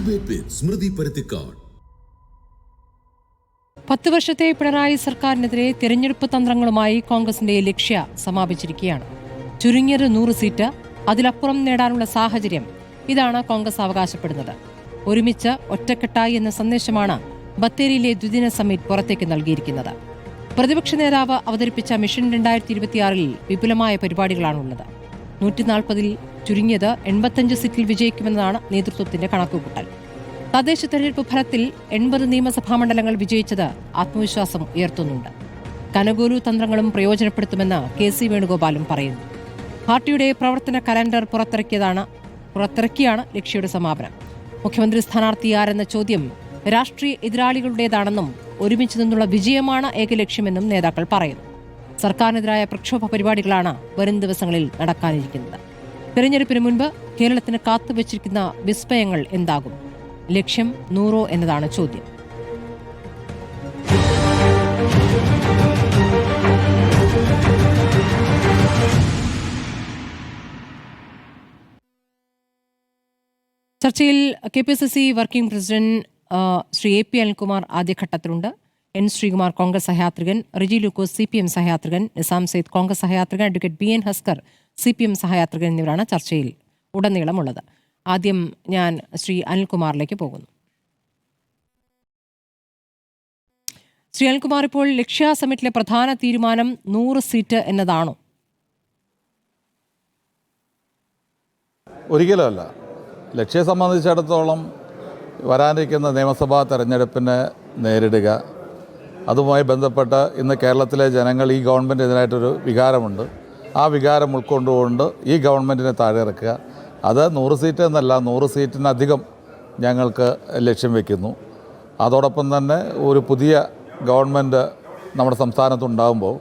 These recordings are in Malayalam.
ഡിബേറ്റ് വിത്ത് സ്മൃതി പരുത്തിക്കാട്. 10 വർഷത്തെ പിണറായി സർക്കാരിനെതിരെ തെരഞ്ഞെടുപ്പ് തന്ത്രങ്ങളുമായി കോൺഗ്രസിന്റെ ലക്ഷ്യ സമാപിച്ചിരിക്കുകയാണ്. ചുരുങ്ങിയത് 100 സീറ്റ്, അതിലപ്പുറം നേടാനുള്ള സാഹചര്യം, ഇതാണ് കോൺഗ്രസ് അവകാശപ്പെടുന്നത്. ഒരുമിച്ച് ഒറ്റക്കെട്ടായി എന്ന സന്ദേശമാണ് ബത്തേരിയിലെ ദ്വിദിന സമ്മിറ്റ് പുറത്തേക്ക് നൽകിയിരിക്കുന്നത്. പ്രതിപക്ഷ നേതാവ് അവതരിപ്പിച്ച മിഷൻ 2026 വിപുലമായ പരിപാടികളാണുള്ളത്. 140 ചുരുങ്ങിയത് 85 സീറ്റിൽ വിജയിക്കുമെന്നതാണ് നേതൃത്വത്തിന്റെ കണക്കുകൂട്ടൽ. തദ്ദേശ തെരഞ്ഞെടുപ്പ് ഫലത്തിൽ 80 നിയമസഭാ മണ്ഡലങ്ങൾ വിജയിച്ചത് ആത്മവിശ്വാസം ഉയർത്തുന്നുണ്ട്. കനകൂലു തന്ത്രങ്ങളും പ്രയോജനപ്പെടുത്തുമെന്ന് KC വേണുഗോപാലും പറയുന്നു. പാർട്ടിയുടെ പ്രവർത്തന കലണ്ടർ പുറത്തിറക്കിയാണ് ലക്ഷ്യയുടെ സമാപനം. മുഖ്യമന്ത്രി സ്ഥാനാർത്ഥി ആരെന്ന ചോദ്യം രാഷ്ട്രീയ എതിരാളികളുടേതാണെന്നും ഒരുമിച്ച് നിന്നുള്ള വിജയമാണ് ഏകലക്ഷ്യമെന്നും നേതാക്കൾ പറയുന്നു. സർക്കാരിനെതിരായ പ്രക്ഷോഭ പരിപാടികളാണ് വരും ദിവസങ്ങളിൽ നടക്കാനിരിക്കുന്നത്. തെരഞ്ഞെടുപ്പിന് മുൻപ് കേരളത്തിന് കാത്തുവച്ചിരിക്കുന്ന വിസ്മയങ്ങൾ എന്താകും? ലക്ഷ്യം 100 എന്നതാണ് ചോദ്യം. ചർച്ചയിൽ KPCC working president Shri AP Anilkumar ആദ്യഘട്ടത്തിലുണ്ട്. N ശ്രീകുമാർ കോൺഗ്രസ് സഹയാത്രികൻ, റിജി ലൂക്കോസ് CPM സഹയാത്രികൻ, നിസാം സെയ്ദ് കോൺഗ്രസ് സഹയാത്രികൻ, അഡ്വക്കേറ്റ് BN ഹസ്കർ CPM സഹയാത്രികൻ എന്നിവരാണ് ചർച്ചയിൽ ഉടനീളമുള്ളത്. ആദ്യം ഞാൻ ശ്രീ അനിൽകുമാറിലേക്ക് പോകുന്നു. ശ്രീ അനിൽകുമാർ, ഇപ്പോൾ ലക്ഷ്യ സമിറ്റിലെ പ്രധാന തീരുമാനം 100 സീറ്റ് എന്നതാണോ? ഒരിക്കലുമല്ല. ലക്ഷ്യം സംബന്ധിച്ചിടത്തോളം വരാനിരിക്കുന്ന നിയമസഭാ തെരഞ്ഞെടുപ്പിനെ നേരിടുക, അതുമായി ബന്ധപ്പെട്ട് ഇന്ന് കേരളത്തിലെ ജനങ്ങൾ ഈ ഗവൺമെൻറ്റിനെതിരായിട്ടൊരു വികാരമുണ്ട്. ആ വികാരം ഉൾക്കൊണ്ടുകൊണ്ട് ഈ ഗവൺമെൻറ്റിനെ താഴെ ഇറക്കുക. അത് 100 സീറ്റ് എന്നല്ല, 100 സീറ്റിനധികം ഞങ്ങൾക്ക് ലക്ഷ്യം വയ്ക്കുന്നു. അതോടൊപ്പം തന്നെ ഒരു പുതിയ ഗവൺമെൻറ് നമ്മുടെ സംസ്ഥാനത്തുണ്ടാകുമ്പോൾ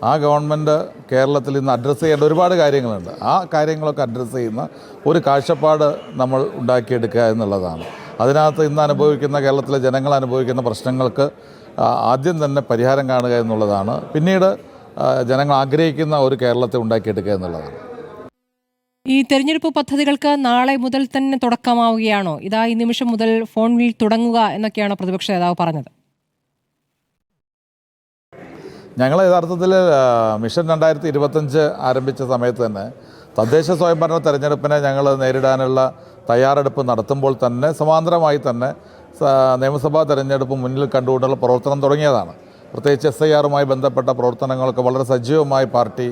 ആ ഗവൺമെൻറ് കേരളത്തിൽ ഇന്ന് അഡ്രസ്സ് ചെയ്യേണ്ട ഒരുപാട് കാര്യങ്ങളുണ്ട്. ആ കാര്യങ്ങളൊക്കെ അഡ്രസ്സ് ചെയ്യുന്ന ഒരു കാഴ്ചപ്പാട് നമ്മൾ ഉണ്ടാക്കിയെടുക്കുക എന്നുള്ളതാണ്. അതിനകത്ത് ഇന്ന് അനുഭവിക്കുന്ന കേരളത്തിലെ ജനങ്ങൾ അനുഭവിക്കുന്ന പ്രശ്നങ്ങൾക്ക് ആദ്യം തന്നെ പരിഹാരം കാണുക എന്നുള്ളതാണ്. പിന്നീട് ജനങ്ങൾ ആഗ്രഹിക്കുന്ന ഒരു കേരളത്തെ ഉണ്ടാക്കിയെടുക്കുക എന്നുള്ളതാണ്. ഈ തെരഞ്ഞെടുപ്പ് പദ്ധതികൾക്ക് നാളെ മുതൽ തന്നെ തുടക്കമാവുകയാണോ? ഇതാ ഈ നിമിഷം മുതൽ ഫോണിൽ തുടങ്ങുക എന്നൊക്കെയാണ് പ്രതിപക്ഷ നേതാവ് പറഞ്ഞത്. ഞങ്ങൾ യഥാർത്ഥത്തിൽ മിഷൻ 2025 ആരംഭിച്ച സമയത്ത് തന്നെ തദ്ദേശ സ്വയംഭരണ തെരഞ്ഞെടുപ്പിനെ ഞങ്ങൾ നേരിടാനുള്ള തയ്യാറെടുപ്പ് നടത്തുമ്പോൾ തന്നെ സമാന്തരമായി തന്നെ നിയമസഭാ തെരഞ്ഞെടുപ്പ് മുന്നിൽ കണ്ടുകൊണ്ടുള്ള പ്രവർത്തനം തുടങ്ങിയതാണ്. പ്രത്യേകിച്ച് SIRമായി ബന്ധപ്പെട്ട പ്രവർത്തനങ്ങളൊക്കെ വളരെ സജീവമായി പാർട്ടി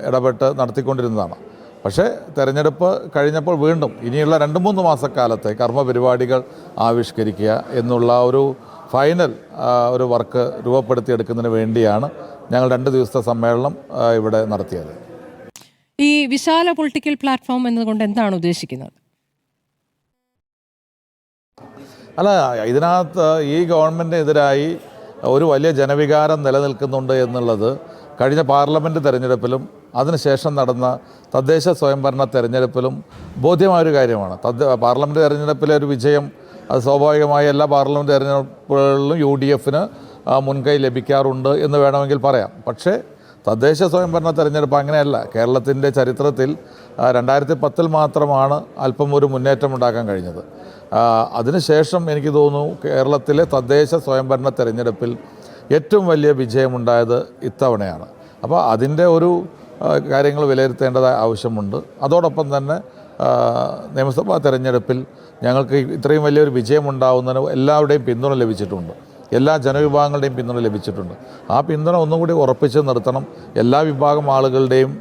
ഇടപെട്ട് നടത്തിക്കൊണ്ടിരുന്നതാണ്. പക്ഷേ തെരഞ്ഞെടുപ്പ് കഴിഞ്ഞപ്പോൾ വീണ്ടും ഇനിയുള്ള 2-3 മാസക്കാലത്തെ കർമ്മ പരിപാടികൾ ആവിഷ്കരിക്കുക എന്നുള്ള ഒരു ഫൈനൽ ഒരു വർക്ക് രൂപപ്പെടുത്തിയെടുക്കുന്നതിന് വേണ്ടിയാണ് ഞങ്ങൾ 2 ദിവസത്തെ സമ്മേളനം ഇവിടെ നടത്തിയത്. ഈ വിശാല പൊളിറ്റിക്കൽ പ്ലാറ്റ്ഫോം എന്നതുകൊണ്ട് എന്താണ് ഉദ്ദേശിക്കുന്നത്? അല്ല, ഇതിനകത്ത് ഈ ഗവൺമെൻറ്റിനെതിരായി ഒരു വലിയ ജനവികാരം നിലനിൽക്കുന്നുണ്ട് എന്നുള്ളത് കഴിഞ്ഞ പാർലമെൻറ്റ് തെരഞ്ഞെടുപ്പിലും അതിനുശേഷം നടന്ന തദ്ദേശ സ്വയംഭരണ തെരഞ്ഞെടുപ്പിലും ബോധ്യമായൊരു കാര്യമാണ്. പാർലമെൻറ്റ് തെരഞ്ഞെടുപ്പിലെ ഒരു വിജയം അത് സ്വാഭാവികമായി എല്ലാ പാർലമെൻറ്റ് തെരഞ്ഞെടുപ്പുകളിലും UDFന് മുൻകൈ ലഭിക്കാറുണ്ട് എന്ന് വേണമെങ്കിൽ പറയാം. പക്ഷേ തദ്ദേശ സ്വയംഭരണ തെരഞ്ഞെടുപ്പ് അങ്ങനെയല്ല. കേരളത്തിൻ്റെ ചരിത്രത്തിൽ 2010 മാത്രമാണ് അല്പം ഒരു മുന്നേറ്റം ഉണ്ടാക്കാൻ കഴിഞ്ഞത്. അതിനുശേഷം എനിക്ക് തോന്നുന്നു കേരളത്തിലെ തദ്ദേശ സ്വയംഭരണ തെരഞ്ഞെടുപ്പിൽ ഏറ്റവും വലിയ വിജയമുണ്ടായത് ഇത്തവണയാണ്. അപ്പോൾ അതിൻ്റെ ഒരു കാര്യങ്ങൾ വിലയിരുത്തേണ്ടതായ ആവശ്യമുണ്ട്. അതോടൊപ്പം തന്നെ നിയമസഭാ തെരഞ്ഞെടുപ്പിൽ ഞങ്ങൾക്ക് ഇത്രയും വലിയൊരു വിജയമുണ്ടാകുന്നതിന് എല്ലാവരുടെയും പിന്തുണ ലഭിച്ചിട്ടുണ്ട്. എല്ലാ ജനവിഭാഗങ്ങളുടെയും പിന്തുണ ലഭിച്ചിട്ടുണ്ട്. ആ പിന്തുണ ഒന്നും കൂടി ഉറപ്പിച്ച് നിർത്തണം. എല്ലാ വിഭാഗം ആളുകളുടെയും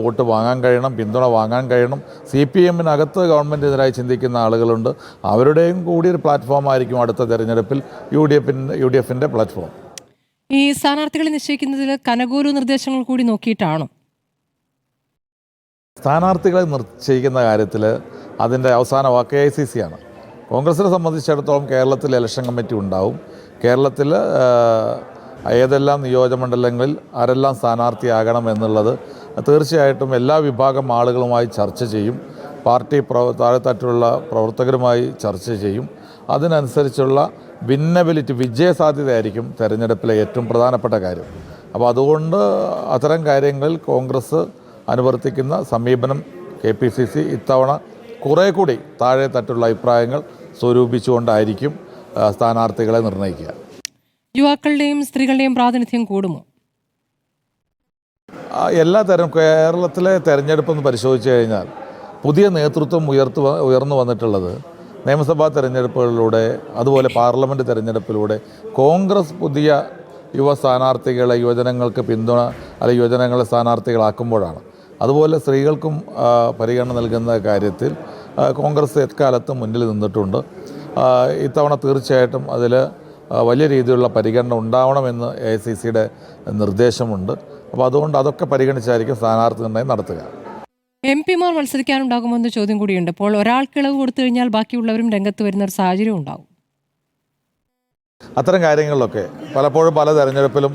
വോട്ട് വാങ്ങാൻ കഴിയണം, പിന്തുണ വാങ്ങാൻ കഴിയണം. CPMനകത്ത് ഗവൺമെൻറ്റിനെതിരായി ചിന്തിക്കുന്ന ആളുകളുണ്ട്. അവരുടെയും കൂടി ഒരു പ്ലാറ്റ്ഫോമായിരിക്കും അടുത്ത തെരഞ്ഞെടുപ്പിൽ UDFൻ്റെ പ്ലാറ്റ്ഫോം. ഈ സ്ഥാനാർത്ഥികളെ നിശ്ചയിക്കുന്നതിൽ കനകൂലു നിർദ്ദേശങ്ങൾ കൂടി നോക്കിയിട്ടാണോ? സ്ഥാനാർത്ഥികളെ നിശ്ചയിക്കുന്ന കാര്യത്തിൽ അതിൻ്റെ അവസാന വാക്ക് AICC ആണ്. കോൺഗ്രസിനെ സംബന്ധിച്ചിടത്തോളം കേരളത്തിൽ ഇലക്ഷൻ കമ്മിറ്റി ഉണ്ടാവും. കേരളത്തിൽ ഏതെല്ലാം നിയോജകമണ്ഡലങ്ങളിൽ ആരെല്ലാം സ്ഥാനാർത്ഥിയാകണം എന്നുള്ളത് തീർച്ചയായിട്ടും എല്ലാ വിഭാഗം ആളുകളുമായി ചർച്ച ചെയ്യും. പാർട്ടി താഴെത്തട്ടിലുള്ള പ്രവർത്തകരുമായി ചർച്ച ചെയ്യും. അതിനനുസരിച്ചുള്ള ഭിന്നബിലിറ്റി, വിജയസാധ്യതയായിരിക്കും തെരഞ്ഞെടുപ്പിലെ ഏറ്റവും പ്രധാനപ്പെട്ട കാര്യം. അപ്പോൾ അതുകൊണ്ട് അത്തരം കാര്യങ്ങളിൽ കോൺഗ്രസ് അനുവർത്തിക്കുന്ന സമീപനം KPCC ഇത്തവണ കുറേ കൂടി താഴെ തട്ടുള്ള അഭിപ്രായങ്ങൾ സ്വരൂപിച്ചുകൊണ്ടായിരിക്കും സ്ഥാനാർത്ഥികളെ നിർണ്ണയിക്കുക. യുവാക്കളുടെയും സ്ത്രീകളുടെയും പ്രാതിനിധ്യം കൂടുമോ? എല്ലാ കേരളത്തിലെ തെരഞ്ഞെടുപ്പെന്ന് പരിശോധിച്ച് കഴിഞ്ഞാൽ പുതിയ നേതൃത്വം ഉയർന്നു വന്നിട്ടുള്ളത് നിയമസഭാ തെരഞ്ഞെടുപ്പുകളിലൂടെ, അതുപോലെ പാർലമെൻറ്റ് തെരഞ്ഞെടുപ്പിലൂടെ കോൺഗ്രസ് പുതിയ യുവ സ്ഥാനാർത്ഥികളെ യുവജനങ്ങൾക്ക് പിന്തുണ അല്ലെങ്കിൽ യുവജനങ്ങളെ സ്ഥാനാർത്ഥികളാക്കുമ്പോഴാണ്. അതുപോലെ സ്ത്രീകൾക്കും പരിഗണന നൽകുന്ന കാര്യത്തിൽ കോൺഗ്രസ് എക്കാലത്തും മുന്നിൽ നിന്നിട്ടുണ്ട്. ഇത്തവണ തീർച്ചയായിട്ടും അതിൽ വലിയ രീതിയിലുള്ള പരിഗണന ഉണ്ടാവണമെന്ന് AICCയുടെ നിർദ്ദേശമുണ്ട്. അപ്പോൾ അതുകൊണ്ട് അതൊക്കെ പരിഗണിച്ചായിരിക്കും സ്ഥാനാർത്ഥി നിർണ്ണയം നടത്തുക. MP-മാർ മത്സരിക്കാനുണ്ടാകുമെന്ന ചോദ്യം കൂടിയുണ്ട്. അപ്പോൾ ഒരാൾക്ക് ഇളവ് കൊടുത്തു കഴിഞ്ഞാൽ ബാക്കിയുള്ളവരും രംഗത്ത് വരുന്ന ഒരു സാഹചര്യം ഉണ്ടാകും. അത്തരം കാര്യങ്ങളിലൊക്കെ പലപ്പോഴും പല തെരഞ്ഞെടുപ്പിലും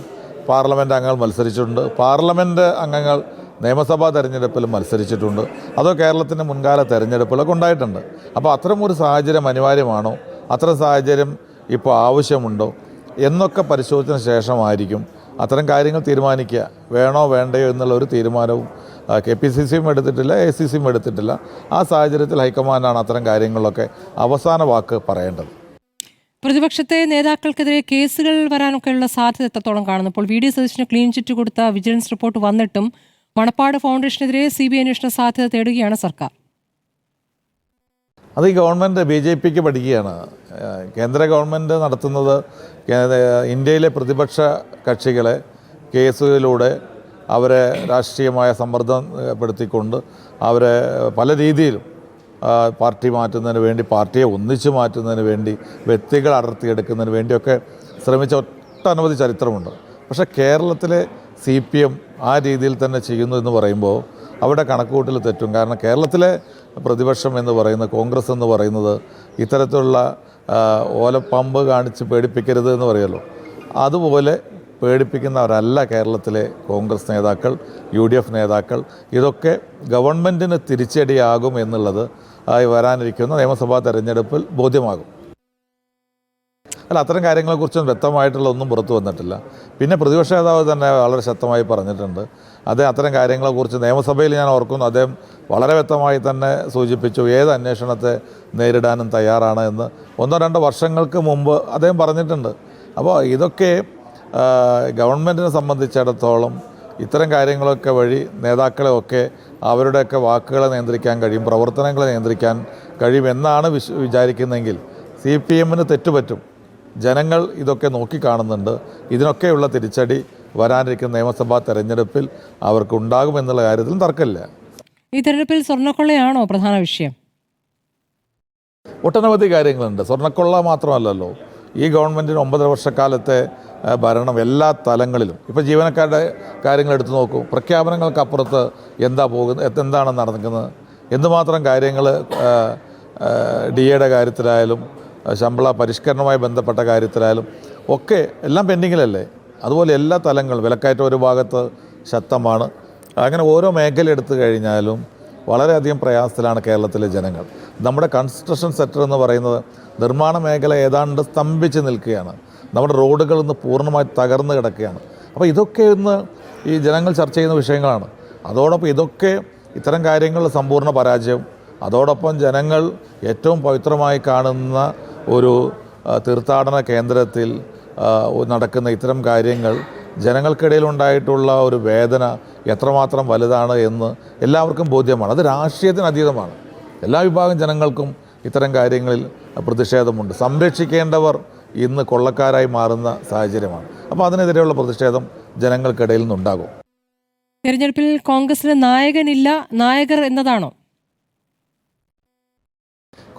പാർലമെൻറ്റ് അംഗങ്ങൾ മത്സരിച്ചിട്ടുണ്ട്. പാർലമെൻറ്റ് അംഗങ്ങൾ നിയമസഭാ തെരഞ്ഞെടുപ്പിലും മത്സരിച്ചിട്ടുണ്ട്. അതോ കേരളത്തിൻ്റെ മുൻകാല തെരഞ്ഞെടുപ്പുകളൊക്കെ ഉണ്ടായിട്ടുണ്ട്. അപ്പോൾ അത്തരം ഒരു സാഹചര്യം അനിവാര്യമാണോ, അത്തരം സാഹചര്യം ഇപ്പോൾ ആവശ്യമുണ്ടോ എന്നൊക്കെ പരിശോധിച്ചതിന് ശേഷമായിരിക്കും അത്തരം കാര്യങ്ങൾ തീരുമാനിക്കുക. വേണോ വേണ്ടയോ എന്നുള്ള ഒരു തീരുമാനവും KPCCയും എടുത്തിട്ടില്ല, AICCയും എടുത്തിട്ടില്ല. ആ സാഹചര്യത്തിൽ ഹൈക്കമാൻഡാണ് അത്തരം കാര്യങ്ങളിലൊക്കെ അവസാന വാക്ക് പറയേണ്ടത്. പ്രതിപക്ഷത്തെ നേതാക്കൾക്കെതിരെ കേസുകൾ വരാനൊക്കെയുള്ള സാധ്യത എത്രത്തോളം കാണുന്നു? ഇപ്പോൾ VD സതീശന് ക്ലീൻ ചിറ്റ് കൊടുത്ത വിജിലൻസ് റിപ്പോർട്ട് വന്നിട്ടും മണപ്പാട് ഫൗണ്ടേഷനെതിരെ CBI അന്വേഷണ സാധ്യത തേടുകയാണ് സർക്കാർ. അത് ഈ ഗവൺമെൻറ് BJPക്ക് പഠിക്കുകയാണ്. കേന്ദ്ര ഗവൺമെൻറ് നടത്തുന്നത് ഇന്ത്യയിലെ പ്രതിപക്ഷ കക്ഷികളെ കേസുകളിലൂടെ അവരെ രാഷ്ട്രീയമായ സമ്മർദ്ദപ്പെടുത്തിക്കൊണ്ട് അവരെ പല രീതിയിലും പാർട്ടി മാറ്റുന്നതിന് വേണ്ടി, പാർട്ടിയെ ഒന്നിച്ചു മാറ്റുന്നതിന് വേണ്ടി, വ്യക്തികൾ അടർത്തിയെടുക്കുന്നതിന് വേണ്ടിയൊക്കെ ശ്രമിച്ച ഒട്ടനവധി ചരിത്രമുണ്ട്. പക്ഷേ കേരളത്തിലെ CPM ആ രീതിയിൽ തന്നെ ചെയ്യുന്നു എന്ന് പറയുമ്പോൾ അവിടെ കണക്കുകൂട്ടൽ തെറ്റും. കാരണം കേരളത്തിലെ പ്രതിപക്ഷം എന്ന് പറയുന്നത്, കോൺഗ്രസ് എന്ന് പറയുന്നത് ഇത്തരത്തിലുള്ള ഓലപ്പമ്പ് കാണിച്ച് പേടിപ്പിക്കരുത് എന്ന് പറയുമല്ലോ, അതുപോലെ പേടിപ്പിക്കുന്നവരല്ല കേരളത്തിലെ കോൺഗ്രസ് നേതാക്കൾ, UDF നേതാക്കൾ. ഇതൊക്കെ ഗവൺമെൻറ്റിന് തിരിച്ചടിയാകും എന്നുള്ളത് വരാനിരിക്കുന്ന നിയമസഭാ തെരഞ്ഞെടുപ്പിൽ ബോധ്യമാകും. അല്ല, അത്തരം കാര്യങ്ങളെക്കുറിച്ചും വ്യക്തമായിട്ടുള്ള ഒന്നും പുറത്തു വന്നിട്ടില്ല. പിന്നെ പ്രതിപക്ഷ നേതാവ് തന്നെ വളരെ ശക്തമായി പറഞ്ഞിട്ടുണ്ട്. അദ്ദേഹം അത്തരം കാര്യങ്ങളെക്കുറിച്ച് നിയമസഭയിൽ ഞാൻ ഓർക്കുന്നു, അദ്ദേഹം വളരെ വ്യക്തമായി തന്നെ സൂചിപ്പിച്ചു ഏത് അന്വേഷണത്തെ നേരിടാനും തയ്യാറാണ് എന്ന് 1-2 വർഷങ്ങൾക്ക് മുമ്പ് അദ്ദേഹം പറഞ്ഞിട്ടുണ്ട്. അപ്പോൾ ഇതൊക്കെ ഗവൺമെൻറ്റിനെ സംബന്ധിച്ചിടത്തോളം ഇത്തരം കാര്യങ്ങളൊക്കെ വഴി നേതാക്കളെയൊക്കെ അവരുടെയൊക്കെ വാക്കുകളെ നിയന്ത്രിക്കാൻ കഴിയും, പ്രവർത്തനങ്ങളെ നിയന്ത്രിക്കാൻ കഴിയുമെന്നാണ് വിചാരിക്കുന്നതെങ്കിൽ CPMന് തെറ്റുപറ്റും. ജനങ്ങൾ ഇതൊക്കെ നോക്കിക്കാണുന്നുണ്ട്. ഇതിനൊക്കെയുള്ള തിരിച്ചടി വരാനിരിക്കുന്ന നിയമസഭാ തെരഞ്ഞെടുപ്പിൽ അവർക്കുണ്ടാകുമെന്നുള്ള കാര്യത്തിലും തർക്കമില്ല. ഈ തെരഞ്ഞെടുപ്പിൽ സ്വർണ്ണക്കൊള്ളയാണോ പ്രധാന വിഷയം? ഒട്ടനവധി കാര്യങ്ങളുണ്ട്. സ്വർണ്ണക്കൊള്ള മാത്രമല്ലല്ലോ, ഈ ഗവൺമെൻറ്റിന് 9 വർഷക്കാലത്തെ ഭരണം എല്ലാ തലങ്ങളിലും. ഇപ്പോൾ ജീവനക്കാരുടെ കാര്യങ്ങൾ എടുത്തു നോക്കൂ. പ്രഖ്യാപനങ്ങൾക്കപ്പുറത്ത് എന്താണ് നടക്കുന്നത്, എന്തുമാത്രം കാര്യങ്ങൾ DAയുടെ കാര്യത്തിലായാലും ശമ്പള പരിഷ്കരണവുമായി ബന്ധപ്പെട്ട കാര്യത്തിലായാലും ഒക്കെ എല്ലാം പെൻഡിങ്ങിലല്ലേ. അതുപോലെ എല്ലാ തലങ്ങളും, വിലക്കയറ്റം ഒരു ഭാഗത്ത് ശക്തമാണ്. അങ്ങനെ ഓരോ മേഖല എടുത്തു കഴിഞ്ഞാലും വളരെയധികം പ്രയാസത്തിലാണ് കേരളത്തിലെ ജനങ്ങൾ. നമ്മുടെ കൺസ്ട്രക്ഷൻ സെക്ടർ എന്ന് പറയുന്നത്, നിർമ്മാണ മേഖല ഏതാണ്ട് സ്തംഭിച്ച് നിൽക്കുകയാണ്. നമ്മുടെ റോഡുകൾ ഇന്ന് പൂർണ്ണമായി തകർന്ന് കിടക്കുകയാണ്. അപ്പോൾ ഇതൊക്കെ ഇന്ന് ഈ ജനങ്ങൾ ചർച്ച ചെയ്യുന്ന വിഷയങ്ങളാണ്. അതോടൊപ്പം ഇതൊക്കെ ഇത്തരം കാര്യങ്ങളിൽ സമ്പൂർണ്ണ പരാജയം, അതോടൊപ്പം ജനങ്ങൾ ഏറ്റവും പവിത്രമായി കാണുന്ന ഒരു തീർത്ഥാടന കേന്ദ്രത്തിൽ നടക്കുന്ന ഇത്തരം കാര്യങ്ങൾ ജനങ്ങൾക്കിടയിലുണ്ടായിട്ടുള്ള ഒരു വേദന എത്രമാത്രം വലുതാണ് എന്ന് എല്ലാവർക്കും ബോധ്യമാണ്. അത് രാഷ്ട്രീയത്തിന് അതീതമാണ്. എല്ലാ വിഭാഗം ജനങ്ങൾക്കും ഇത്തരം കാര്യങ്ങളിൽ പ്രതിഷേധമുണ്ട്. സംരക്ഷിക്കേണ്ടവർ ഇന്ന് കൊള്ളക്കാരായി മാറുന്ന സാഹചര്യമാണ്. അപ്പോൾ അതിനെതിരെയുള്ള പ്രതിഷേധം ജനങ്ങൾക്കിടയിൽ നിന്നുണ്ടാകും. തെരഞ്ഞെടുപ്പിൽ കോൺഗ്രസിന് നായകനില്ല, നായകർ എന്നതാണോ?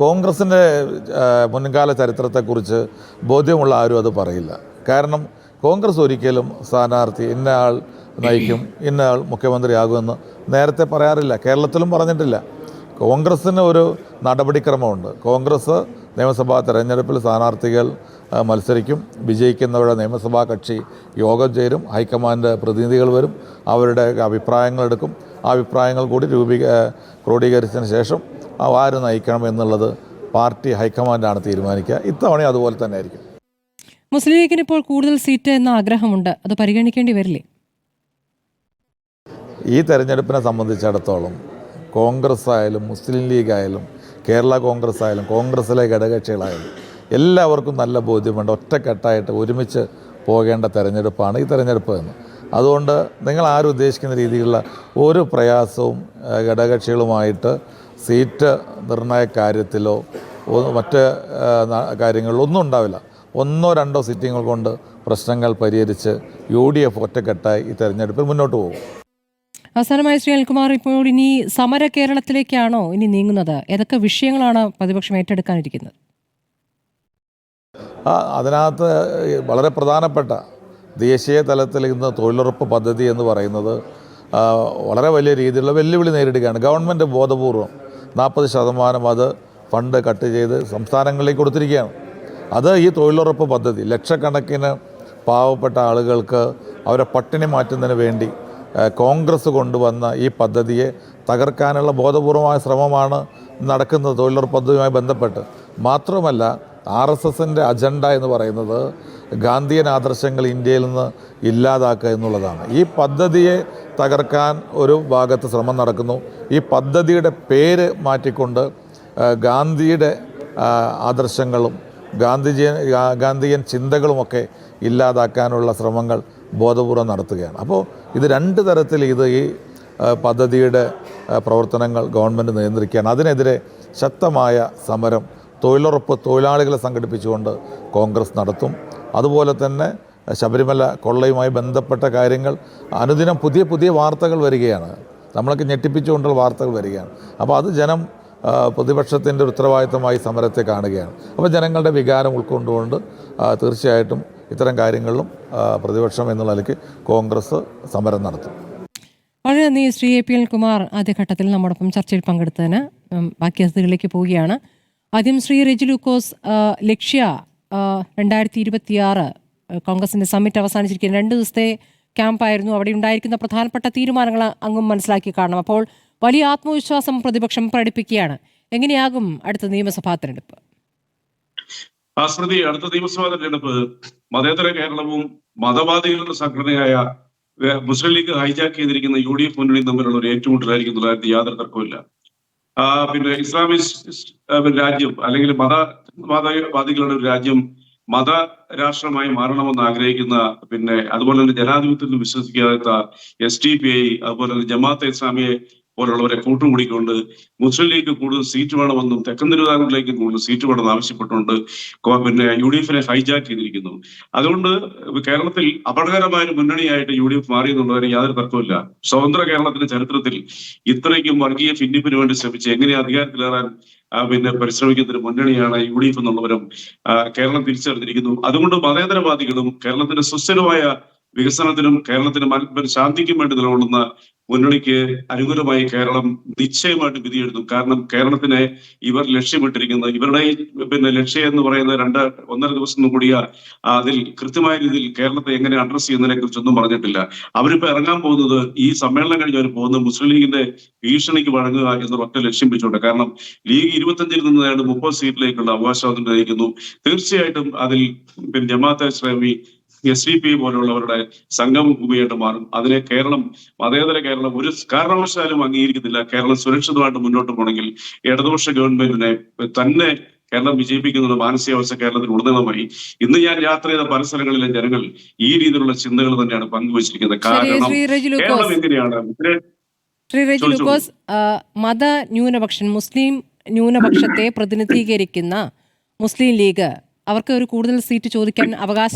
കോൺഗ്രസിൻ്റെ മുൻകാല ചരിത്രത്തെക്കുറിച്ച് ബോധ്യമുള്ള ആരും അത് പറയില്ല. കാരണം കോൺഗ്രസ് ഒരിക്കലും സ്ഥാനാർത്ഥി ഇന്ന ആൾ നയിക്കും, ഇന്ന ആൾ മുഖ്യമന്ത്രിയാകുമെന്ന് നേരത്തെ പറയാറില്ല. കേരളത്തിലും പറഞ്ഞിട്ടില്ല. കോൺഗ്രസ്സിന് ഒരു നടപടിക്രമമുണ്ട്. കോൺഗ്രസ് നിയമസഭാ തെരഞ്ഞെടുപ്പിൽ സ്ഥാനാർത്ഥികൾ മത്സരിക്കും. വിജയിക്കുന്നവരുടെ നിയമസഭാ കക്ഷി യോഗം ചേരും, ഹൈക്കമാൻഡ് പ്രതിനിധികൾ വരും, അവരുടെ അഭിപ്രായങ്ങൾ എടുക്കും. ആ അഭിപ്രായങ്ങൾ കൂടി ക്രോഡീകരിച്ചതിന് ശേഷം ആര് നയിക്കണം എന്നുള്ളത് പാർട്ടി ഹൈക്കമാൻഡാണ് തീരുമാനിക്കുക. ഇത്തവണ അതുപോലെ തന്നെ ആയിരിക്കും. മുസ്ലിം ലീഗിന് ഇപ്പോൾ കൂടുതൽ സീറ്റ് എന്ന ആഗ്രഹമുണ്ട്, അത് പരിഗണിക്കേണ്ടി വരില്ലേ? ഈ തെരഞ്ഞെടുപ്പിനെ സംബന്ധിച്ചിടത്തോളം കോൺഗ്രസ് ആയാലും മുസ്ലിം ലീഗ് ആയാലും കേരള കോൺഗ്രസ് ആയാലും കോൺഗ്രസ്സിലെ ഘടകകക്ഷികളായാലും എല്ലാവർക്കും നല്ല ബോധ്യമുണ്ട് ഒറ്റക്കെട്ടായിട്ട് ഒരുമിച്ച് പോകേണ്ട തെരഞ്ഞെടുപ്പാണ് ഈ തെരഞ്ഞെടുപ്പ് എന്ന്. അതുകൊണ്ട് നിങ്ങൾ ആരും ഉദ്ദേശിക്കുന്ന രീതിയിലുള്ള ഒരു പ്രയാസവും ഘടകകക്ഷികളുമായിട്ട് സീറ്റ് നിർണയ കാര്യത്തിലോ മറ്റ് കാര്യങ്ങളിലോ ഒന്നും ഉണ്ടാവില്ല. 1-2 സിറ്റിങ്ങൾ കൊണ്ട് പ്രശ്നങ്ങൾ പരിഹരിച്ച് UDF ഒറ്റക്കെട്ടായി ഈ തെരഞ്ഞെടുപ്പിൽ മുന്നോട്ട് പോകും. അവസാനമായി ശ്രീ അനിൽകുമാർ, ഇപ്പോൾ ഇനി സമര കേരളത്തിലേക്കാണോ ഇനി നീങ്ങുന്നത്? ഏതൊക്കെ വിഷയങ്ങളാണ് പ്രതിപക്ഷം ഏറ്റെടുക്കാനിരിക്കുന്നത്? അതിനകത്ത് വളരെ പ്രധാനപ്പെട്ട ദേശീയ തലത്തിൽ ഇന്ന് തൊഴിലുറപ്പ് പദ്ധതി എന്ന് പറയുന്നത് വളരെ വലിയ രീതിയിലുള്ള വെല്ലുവിളി നേരിടുകയാണ്. ഗവൺമെൻറ് ബോധപൂർവം 40% അത് ഫണ്ട് കട്ട് ചെയ്ത് സംസ്ഥാനങ്ങളിലേക്ക് കൊടുത്തിരിക്കുകയാണ്. അത് ഈ തൊഴിലുറപ്പ് പദ്ധതി ലക്ഷക്കണക്കിന് പാവപ്പെട്ട ആളുകൾക്ക് അവരെ പട്ടിണി മാറ്റുന്നതിന് വേണ്ടി കോൺഗ്രസ് കൊണ്ടുവന്ന ഈ പദ്ധതിയെ തകർക്കാനുള്ള ബോധപൂർവമായ ശ്രമമാണ് നടക്കുന്നത് തൊഴിലുറപ്പ് പദ്ധതിയുമായി ബന്ധപ്പെട്ട്. മാത്രമല്ല RSSൻ്റെ അജണ്ട എന്ന് പറയുന്നത് ഗാന്ധിയൻ ആദർശങ്ങൾ ഇന്ത്യയിൽ നിന്ന് ഇല്ലാതാക്കുക എന്നുള്ളതാണ്. ഈ പദ്ധതിയെ തകർക്കാൻ ഒരു ഭാഗത്ത് ശ്രമം നടക്കുന്നു. ഈ പദ്ധതിയുടെ പേര് മാറ്റിക്കൊണ്ട് ഗാന്ധിയുടെ ആദർശങ്ങളും ഗാന്ധിയൻ ചിന്തകളുമൊക്കെ ഇല്ലാതാക്കാനുള്ള ശ്രമങ്ങൾ ബോധപൂർവം നടത്തുകയാണ്. അപ്പോൾ ഇത് 2 തരത്തിൽ ഈ പദ്ധതിയുടെ പ്രവർത്തനങ്ങൾ ഗവൺമെൻറ് നിയന്ത്രിക്കുകയാണ്. അതിനെതിരെ ശക്തമായ സമരം തൊഴിലുറപ്പ് തൊഴിലാളികളെ സംഘടിപ്പിച്ചുകൊണ്ട് കോൺഗ്രസ് നടത്തും. അതുപോലെ തന്നെ ശബരിമല കൊള്ളയുമായി ബന്ധപ്പെട്ട കാര്യങ്ങൾ അനുദിനം പുതിയ വാർത്തകൾ വരികയാണ്. നമ്മളൊക്കെ ഞെട്ടിപ്പിച്ചുകൊണ്ടുള്ള വാർത്തകൾ വരികയാണ്. അപ്പോൾ അത് ജനം പ്രതിപക്ഷത്തിൻ്റെ ഉത്തരവാദിത്തമായി സമരത്തെ കാണുകയാണ്. അപ്പോൾ ജനങ്ങളുടെ വികാരം ഉൾക്കൊണ്ടുകൊണ്ട് തീർച്ചയായിട്ടും ഇത്തരം കാര്യങ്ങളിലും പ്രതിപക്ഷം എന്നുള്ള നിലയ്ക്ക് കോൺഗ്രസ് സമരം നടത്തും. വളരെ നന്ദി ശ്രീ AP അനിൽകുമാർ. ആദ്യഘട്ടത്തിൽ നമ്മോടൊപ്പം ചർച്ചയിൽ പങ്കെടുത്തതിന്. ബാക്കി അതിഥികളിലേക്ക് പോവുകയാണ്. ആദ്യം ശ്രീ റെജി ലൂക്കോസ്, ലക്ഷ്യ 2026 കോൺഗ്രസിൻ്റെ സമ്മിറ്റ് അവസാനിച്ചിരിക്കുന്ന 2 ദിവസത്തെ ക്യാമ്പായിരുന്നു. അവിടെ ഉണ്ടായിരിക്കുന്ന പ്രധാനപ്പെട്ട തീരുമാനങ്ങൾ അങ്ങും മനസ്സിലാക്കി കാണണം. അപ്പോൾ വലിയ ആത്മവിശ്വാസം പ്രതിപക്ഷം പ്രകടിപ്പിക്കുകയാണ്. എങ്ങനെയാകും അടുത്ത നിയമസഭാ തെരഞ്ഞെടുപ്പ്? സ്മൃതി, അടുത്ത നിയമസഭാ തെരഞ്ഞെടുപ്പ് മതേതര കേരളവും മതവാദികളുടെ സംഘടനയായ മുസ്ലിം ലീഗ് ഹൈജാക്ക് ചെയ്തിരിക്കുന്ന UDF മുന്നണിയും തമ്മിലുള്ള ഒരു ഏറ്റുമുട്ടലായിരിക്കും യാതൊരു തർക്കമില്ല. പിന്നെ ഇസ്ലാമിസ്റ്റ് രാജ്യം അല്ലെങ്കിൽ മതവാദികളുടെ ഒരു രാജ്യം മത രാഷ്ട്രമായി മാറണമെന്ന് ആഗ്രഹിക്കുന്ന, പിന്നെ അതുപോലെ തന്നെ ജനാധിപത്യത്തിൽ വിശ്വസിക്കാത്ത SDPI, അതുപോലെ തന്നെ ജമാഅത്തെ ഇസ്ലാമിയെ പോലുള്ളവരെ കൂട്ടുകൂടിക്കൊണ്ട് മുസ്ലിം ലീഗ് കൂടുതൽ സീറ്റ് വേണമെന്നും തെക്കൻ തിരുവിതാംകൂറിലേക്ക് കൂടുതൽ സീറ്റ് വേണമെന്ന് ആവശ്യപ്പെട്ടുകൊണ്ട് പിന്നെ UDFനെ ഹൈജാക്ക് ചെയ്തിരിക്കുന്നു. അതുകൊണ്ട് കേരളത്തിൽ അപകടകരമായ ഒരു മുന്നണിയായിട്ട് UDF മാറി എന്നുള്ളതിന് യാതൊരു തർക്കമില്ല. സ്വതന്ത്ര കേരളത്തിന്റെ ചരിത്രത്തിൽ ഇത്രയ്ക്കും വർഗീയ ഭിന്നിപ്പിന് വേണ്ടി ശ്രമിച്ച് എങ്ങനെ അധികാരത്തിലേറാൻ പിന്നെ പരിശ്രമിക്കുന്ന ഒരു മുന്നണിയാണ് UDF എന്നുള്ളവരും കേരളം തിരിച്ചറിഞ്ഞിരിക്കുന്നു. അതുകൊണ്ട് മതേതരവാദികളും കേരളത്തിന്റെ സുസ്ഥിരമായ വികസനത്തിനും കേരളത്തിന് ശാന്തിക്കും വേണ്ടി നിലകൊള്ളുന്ന മുന്നണിക്ക് അനുകൂലമായി കേരളം നിശ്ചയമായിട്ട് വിധിയെഴുതും. കാരണം കേരളത്തിനെ ഇവർ ലക്ഷ്യമിട്ടിരിക്കുന്നത്, ഇവരുടെ പിന്നെ ലക്ഷ്യം എന്ന് പറയുന്നത് 1.5 ദിവസം കൂടിയ അതിൽ കൃത്യമായ രീതിയിൽ കേരളത്തെ എങ്ങനെ അഡ്രസ് ചെയ്യുന്നതിനെ കുറിച്ചൊന്നും പറഞ്ഞിട്ടില്ല. അവരിപ്പോ ഇറങ്ങാൻ പോകുന്നത്, ഈ സമ്മേളനം കഴിഞ്ഞ് അവർ പോകുന്നത് മുസ്ലിം ലീഗിന്റെ ഭീഷണിക്ക് വഴങ്ങുക എന്ന ഒറ്റ ലക്ഷ്യം വെച്ചുകൊണ്ട്. കാരണം ലീഗ് 25-ൽ നിന്ന് 30 സീറ്റിലേക്കുള്ള അവകാശവാദം നയിക്കുന്നു. തീർച്ചയായിട്ടും അതിൽ പിന്നെ ജമാഅത്തെ ഇസ്ലാമി SDPI പോലുള്ളവരുടെ സംഗമഭൂമിയായിട്ട് മാറും. അതിനെ കേരളം, മതേതര കേരളം ഒരു കാരണവശാലും അംഗീകരിക്കുന്നില്ല. കേരളം സുരക്ഷിതമായിട്ട് മുന്നോട്ട് പോകണമെങ്കിൽ ഇടതുപക്ഷ ഗവൺമെന്റിനെ തന്നെ കേരളം വിജയിപ്പിക്കുന്ന മാനസികാവസ്ഥ കേരളത്തിൽ ഉടനീളമായി. ഇന്ന് ഞാൻ യാത്ര ചെയ്ത പല സ്ഥലങ്ങളിലെ ജനങ്ങൾ ഈ രീതിയിലുള്ള ചിന്തകൾ തന്നെയാണ് പങ്കുവച്ചിരിക്കുന്നത്. കാരണം കേരളം എങ്ങനെയാണ് ശ്രീ റെജി ലൂക്കോസ്, മത ന്യൂനപക്ഷം, മുസ്ലിം ന്യൂനപക്ഷത്തെ പ്രതിനിധീകരിക്കുന്ന മുസ്ലിം ലീഗ്, അവർക്ക് ഒരു കൂടുതൽ സീറ്റ് ചോദിക്കാൻ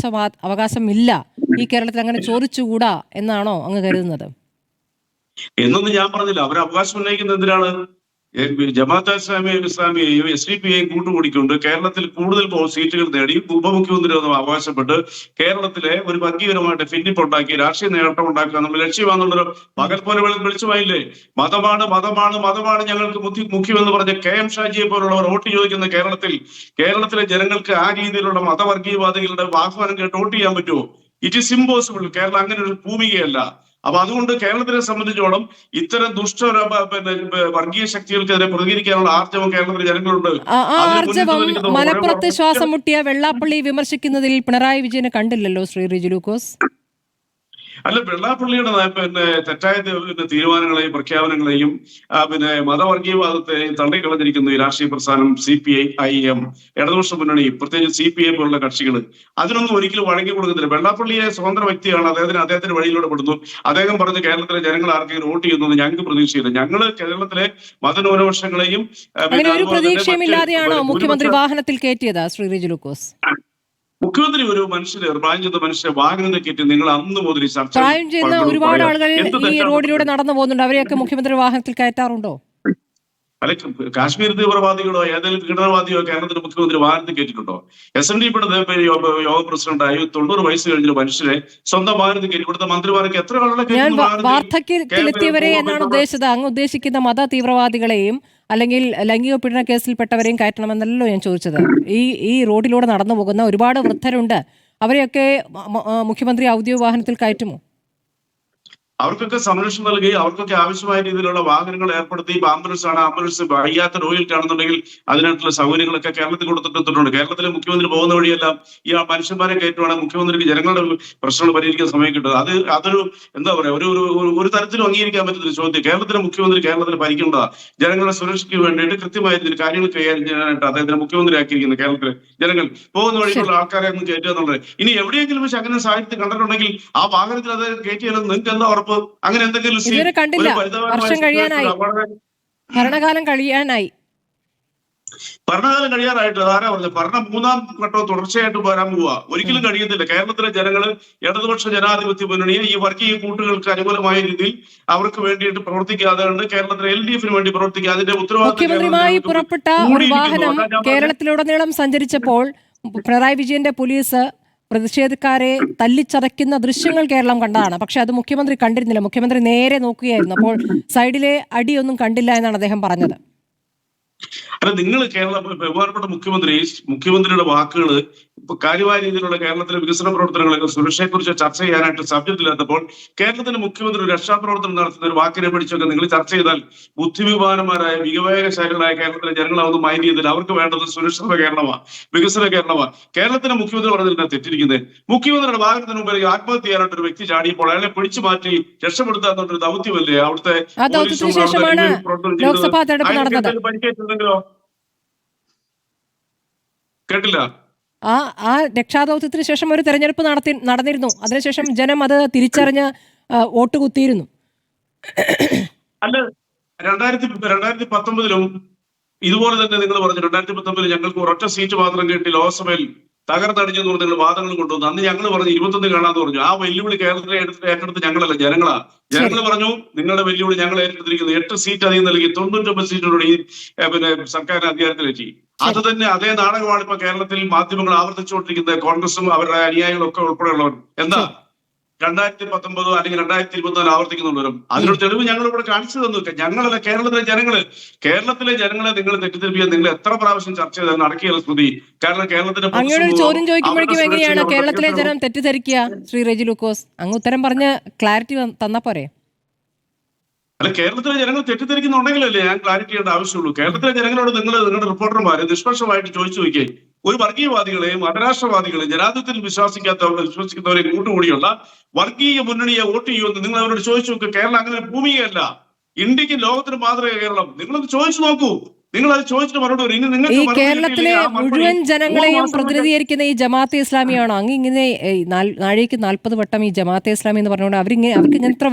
അവകാശമില്ല, ഈ കേരളത്തിൽ അങ്ങനെ ചോദിച്ചുകൂടാ എന്നാണോ അങ്ങ് കരുതുന്നത്? എന്നൊന്നും ഞാൻ പറഞ്ഞില്ല. അവർ അവകാശം ഉന്നയിക്കുന്നത് എന്തിനാണ്? ജമാഅത്തെ ഇസ്ലാമിയെയും SDPIയെയും കൂട്ടുകൂടിക്കൊണ്ട് കേരളത്തിൽ കൂടുതൽ സീറ്റുകൾ നേടി ഉപമുഖ്യമന്ത്രി അവകാശപ്പെട്ട് കേരളത്തിലെ ഒരു വർഗീയപരമായിട്ട് ഭിന്നിപ്പുണ്ടാക്കി രാഷ്ട്രീയ നേട്ടം ഉണ്ടാക്കുക നമ്മൾ ലക്ഷ്യമാണെന്നുള്ളൊരു പകൽ പോലെ വെളിച്ചമായില്ലേ? മതമാണ് ഞങ്ങൾക്ക് മുഖ്യമെന്ന് പറഞ്ഞ KM ഷാജിയെ പോലുള്ളവർ വോട്ട് ചോദിക്കുന്ന കേരളത്തിലെ ജനങ്ങൾക്ക് ആ രീതിയിലുള്ള മതവർഗീയവാദികളുടെ ആഹ്വാനം കേട്ട് വോട്ട് ചെയ്യാൻ പറ്റുമോ? It is impossible. കേരളം അങ്ങനെ ഒരു ഭൂമികയല്ല. അപ്പൊ അതുകൊണ്ട് കേരളത്തിനെ സംബന്ധിച്ചോളം ഇത്തരം വർഗീയ ശക്തികൾക്കെതിരെ പ്രതികരിക്കാനുള്ള ആർജവം കേരളത്തിലെ ജനങ്ങളുണ്ട്. മലപ്പുറത്ത് ശ്വാസം മുട്ടിയ വെള്ളാപ്പള്ളി വിമർശിക്കുന്നതിൽ പിണറായി വിജയനെ കണ്ടില്ലല്ലോ ശ്രീ റെജി ലൂക്കോസ്. അല്ല, വെള്ളാപ്പള്ളിയുടെ പിന്നെ തെറ്റായ തീരുമാനങ്ങളെയും പ്രഖ്യാപനങ്ങളെയും പിന്നെ മതവർഗീയവാദത്തെയും തള്ളിക്കളഞ്ഞിരിക്കുന്ന ഈ രാഷ്ട്രീയ പ്രസ്ഥാനം CPI-IM ഇടതുപക്ഷ മുന്നണി, പ്രത്യേകിച്ച് CPI പോലുള്ള കക്ഷികൾ അതിനൊന്നും ഒരിക്കലും വഴങ്ങി കൊടുക്കുന്നില്ല. വെള്ളാപ്പള്ളിയെ സ്വതന്ത്ര വ്യക്തിയാണ്, അദ്ദേഹത്തിന്റെ വഴിയിലൂടെ പെടുന്നു. അദ്ദേഹം പറഞ്ഞ് കേരളത്തിലെ ജനങ്ങൾ ആർക്കെങ്കിലും വോട്ട് ചെയ്യുന്നത് ഞങ്ങൾക്ക് പ്രതീക്ഷയില്ല. ഞങ്ങൾ കേരളത്തിലെ മതന്യൂനപക്ഷങ്ങളെയും ഒരു പ്രതീക്ഷയുമില്ലാതെയാണോ മുഖ്യമന്ത്രി വാഹനത്തിൽ കയറ്റിയത് ശ്രീ റിജു ലൂക്കോസ്? മുഖ്യമന്ത്രി ഒരു പ്രായം ചെയ്ത മനുഷ്യരെ വാഹനത്തിൽ കയറ്റി നിങ്ങൾ അന്ന് മുതൽ പ്രായം ചെയ്യുന്ന ഒരുപാട് ആളുകൾ ഈ റോഡിലൂടെ നടന്നു പോകുന്നുണ്ട്. അവരെയൊക്കെ മുഖ്യമന്ത്രി വാഹനത്തിൽ കയറ്റാറുണ്ടോ? അല്ലെ, കാശ്മീർ തീവ്രവാദികളോ ഏതെങ്കിലും പീഡനവാദിയോ കേരളത്തിന്റെ മുഖ്യമന്ത്രി വാഹനത്തിൽ കയറ്റിയിട്ടുണ്ടോ? SNDP യോഗ പ്രസിഡന്റായി 90 വയസ്സ് കഴിഞ്ഞ മനുഷ്യരെ സ്വന്തം വാഹനത്തിൽ കയറ്റി. ഇവിടുത്തെ മന്ത്രിമാർക്ക് എത്ര ഞാൻ വാർദ്ധക്യത്തിലെത്തിയവരെ എന്നാണ് ഉദ്ദേശിച്ചത്. അങ്ങ് ഉദ്ദേശിക്കുന്ന മത തീവ്രവാദികളെയും അല്ലെങ്കിൽ ലൈംഗിക പീഡന കേസിൽപ്പെട്ടവരെയും കയറ്റണമെന്നല്ലോ ഞാൻ ചോദിച്ചത്. ഈ റോഡിലൂടെ നടന്നു പോകുന്ന ഒരുപാട് വൃദ്ധരുണ്ട്. അവരെയൊക്കെ മുഖ്യമന്ത്രി ഔദ്യോഗിക വാഹനത്തിൽ കയറ്റുമോ? അവർക്കൊക്കെ സംരക്ഷണം നൽകി അവർക്കൊക്കെ ആവശ്യമായ രീതിയിലുള്ള വാഹനങ്ങൾ ഏർപ്പെടുത്തി. ആംബുലൻസ് വയ്യാത്ത രോഗികൾക്കാണെന്നുണ്ടെങ്കിൽ അതിനായിട്ടുള്ള സൗകര്യങ്ങളൊക്കെ കേരളത്തിൽ കൊടുത്തിട്ടുണ്ട്. കേരളത്തിലെ മുഖ്യമന്ത്രി പോകുന്ന വഴിയെല്ലാം ഈ മനുഷ്യന്മാരെ കയറ്റുവാണെങ്കിൽ മുഖ്യമന്ത്രിക്ക് ജനങ്ങളുടെ പ്രശ്നങ്ങൾ പരിഹരിക്കാൻ സമയം കിട്ടും. അതൊരു എന്താ പറയാ, ഒരു തരത്തിലും അംഗീകരിക്കാൻ പറ്റുന്ന ചോദ്യം. കേരളത്തിലെ മുഖ്യമന്ത്രി കേരളത്തിൽ ഭരിക്കേണ്ടതാ ജനങ്ങളുടെ സുരക്ഷയ്ക്ക് വേണ്ടിയിട്ട് കൃത്യമായ രീതിയിൽ കാര്യങ്ങൾ കൈകാര്യം ചെയ്യാനായിട്ട് അദ്ദേഹത്തിന് മുഖ്യമന്ത്രി ആക്കിയിരിക്കുന്നത്. കേരളത്തിലെ ജനങ്ങൾ പോകുന്ന വഴിയിലുള്ള ആൾക്കാരെ ഒന്നും കയറ്റുക എന്നുള്ളത് ഇനി എവിടെയെങ്കിലും വെച്ച് അങ്ങനെ സാഹിത്യം കണ്ടിട്ടുണ്ടെങ്കിൽ ആ വാഹനത്തിൽ അത് കയറ്റിയാലും നിങ്ങൾക്ക് എന്താ ഉറപ്പ്? അങ്ങനെ എന്തെങ്കിലും കണ്ടില്ല. വർഷം കഴിയാനായി, ഭരണകാലം കഴിയാറായിട്ട് ആരാ പറഞ്ഞത്? ഭരണം 3ാം ഘട്ടം തുടർച്ചയായിട്ട് വരാൻ പോവുക. ഒരിക്കലും കഴിയത്തില്ല. കേരളത്തിലെ ജനങ്ങൾ ഇടതുപക്ഷ ജനാധിപത്യ മുന്നണിയെ ഈ വർഗീയ കൂട്ടുകൾക്ക് അനുകൂലമായ രീതിയിൽ അവർക്ക് വേണ്ടിയിട്ട് പ്രവർത്തിക്കാതെ കേരളത്തിലെ LDF-ന് വേണ്ടി പ്രവർത്തിക്കുക. അതിന്റെ മുഖ്യമന്ത്രിയുമായി പുറപ്പെട്ട ഒരു വാഹനം കേരളത്തിലുടനീളം സഞ്ചരിച്ചപ്പോൾ പിണറായി വിജയന്റെ പോലീസ് പ്രതിഷേധക്കാരെ തല്ലിച്ചതയ്ക്കുന്ന ദൃശ്യങ്ങൾ കേരളം കണ്ടതാണ്. പക്ഷെ അത് മുഖ്യമന്ത്രി കണ്ടിരുന്നില്ല. മുഖ്യമന്ത്രി നേരെ നോക്കുകയായിരുന്നു. അപ്പോൾ സൈഡിലെ അടിയൊന്നും കണ്ടില്ല എന്നാണ് അദ്ദേഹം പറഞ്ഞത്. അല്ല, നിങ്ങൾ ബഹുമാനപ്പെട്ട മുഖ്യമന്ത്രിയുടെ വാക്കുകൾ കാര്യമായ രീതിയിലുള്ള കേരളത്തിലെ വികസന പ്രവർത്തനങ്ങളെ സുരക്ഷയെക്കുറിച്ച് ചർച്ച ചെയ്യാനായിട്ട് സബ്ജക്ട് ഇല്ലാത്തപ്പോൾ കേരളത്തിന്റെ മുഖ്യമന്ത്രി ഒരു രക്ഷാപ്രവർത്തനം നടത്തുന്ന ഒരു വാക്കിനെ പിടിച്ചൊക്കെ നിങ്ങൾ ചർച്ച ചെയ്താൽ ബുദ്ധിവിമാനന്മാരായ വിവേകശാലികളായ കേരളത്തിലെ ജനങ്ങളൊന്നും മൈൻഡ് ചെയ്തില്ല. അവർക്ക് വേണ്ടത് സുരക്ഷിത കേരളമാണ്, വികസന കേരളമാണ്. കേരളത്തിന്റെ മുഖ്യമന്ത്രി പറഞ്ഞതിനാ തെറ്റിരിക്കുന്നത്. മുഖ്യമന്ത്രിയുടെ വാഹനത്തിന് മുമ്പിൽ ആത്മഹത്യ ചെയ്യാനായിട്ട് ഒരു വ്യക്തി ചാടിയപ്പോൾ അയാളെ പിടിച്ചു മാറ്റി രക്ഷപ്പെടുത്താത്തൊരു ദൗത്യമല്ലേ അവിടുത്തെ പരിക്കേറ്റുണ്ടെങ്കിലോ? കേട്ടില്ല. ആ രക്ഷാദൗത്യത്തിന് ശേഷം ഒരു തെരഞ്ഞെടുപ്പ് നടന്നിരുന്നു. അതിനുശേഷം ജനം അത് തിരിച്ചറിഞ്ഞ് വോട്ട് കുത്തിയിരുന്നു. അല്ല, 2019 ഇതുപോലെ തന്നെ നിങ്ങൾ പറഞ്ഞു 2019 ഞങ്ങൾക്ക് ഒരൊറ്റ സീറ്റ് മാത്രം കിട്ടി, ലോക്സഭയിൽ തകർത്തടിച്ചെന്ന് പറഞ്ഞ് നിങ്ങൾ വാദങ്ങൾ കൊണ്ടുവന്നു. അന്ന് ഞങ്ങൾ പറഞ്ഞു 21 കാണാന്ന് പറഞ്ഞു. ആ വെല്ലുവിളി കേരളത്തിലെ ഏറ്റെടുത്ത് ഞങ്ങളല്ല, ജനങ്ങളാ. ജനങ്ങൾ പറഞ്ഞു നിങ്ങളുടെ വെല്ലുവിളി ഞങ്ങൾ ഏറ്റെടുത്തിരിക്കുന്നു. 8 സീറ്റ് അധികം നൽകി 99 സീറ്റോടെ ഈ സർക്കാരിന് അധികാരത്തിലെത്തി. അത് തന്നെ അതേ നാടകമാണ് ഇപ്പൊ കേരളത്തിൽ മാധ്യമങ്ങൾ ആവർത്തിച്ചുകൊണ്ടിരിക്കുന്നത്. കോൺഗ്രസും അവരുടെ അനുയായികളും ഒക്കെ ഉൾപ്പെടെയുള്ളവർ എന്താ 2019 അല്ലെങ്കിൽ 2024 ആവർത്തിക്കുന്നുണ്ടോ? അതിനൊരു തെളിവ് ഞങ്ങൾ ഇവിടെ കാണിച്ചു തന്നു. ഞങ്ങളല്ല, കേരളത്തിലെ ജനങ്ങളെ നിങ്ങൾ തെറ്റിദ്ധരിപ്പിക്കാൻ നിങ്ങൾ എത്ര പ്രാവശ്യം ചർച്ച ചെയ്താൽ നടക്കിയ സ്മൃതി. കാരണം കേരളത്തിന്റെ ചോദ്യം ചോദിക്കുമ്പോഴേക്കും എങ്ങനെയാണ് കേരളത്തിലെ ജനം തെറ്റിദ്ധരിക്കുക? ശ്രീ റെജി ലൂക്കോസ്, അങ്ങ് ഉത്തരം പറഞ്ഞ് ക്ലാരിറ്റി തന്നാ പോരെ? അല്ല, കേരളത്തിലെ ജനങ്ങൾ തെറ്റിദ്ധരിക്കുന്നുണ്ടെങ്കിലല്ലേ ഞാൻ ക്ലാരിറ്റി ചെയ്യേണ്ട ആവശ്യമുള്ളൂ. കേരളത്തിലെ ജനങ്ങളോട് നിങ്ങളുടെ റിപ്പോർട്ടർമാരെ നിഷ്പക്ഷമായിട്ട് ചോദിച്ചു നോക്കിയേ. ഒരു വർഗീയവാദികളെയും മതരാഷ്ട്രവാദികളെയും ജനാധിപത്യത്തിൽ വിശ്വസിക്കുന്നവരെ കൂട്ടുകൂടിയുള്ള വർഗീയ മുന്നണിയെ വോട്ട് ചെയ്യുമെന്ന് നിങ്ങൾ അവരോട് ചോദിച്ചു നോക്കുക. കേരളം അങ്ങനെ ഭൂമിയല്ല. ഇന്ത്യക്ക് ലോകത്തിന് മാതൃക കേരളം. നിങ്ങളത് ചോദിച്ചു നോക്കൂ. നിങ്ങൾ അത് ചോദിച്ചിട്ട് മറുപടി ഈ കേരളത്തിലെ മുഴുവൻ ജനങ്ങളെയും പ്രതിനിധീകരിക്കുന്ന ഈ ജമാഅത്തെ ഇസ്ലാമിയാണോ? അങ്ങ് ഇങ്ങനെ നാഴികയ്ക്ക് 40 വട്ടം ഈ ജമാഅത്തെ ഇസ്ലാമി എന്ന് പറഞ്ഞുകൊണ്ട് അവർക്ക് ഇങ്ങനെ ഇത്ര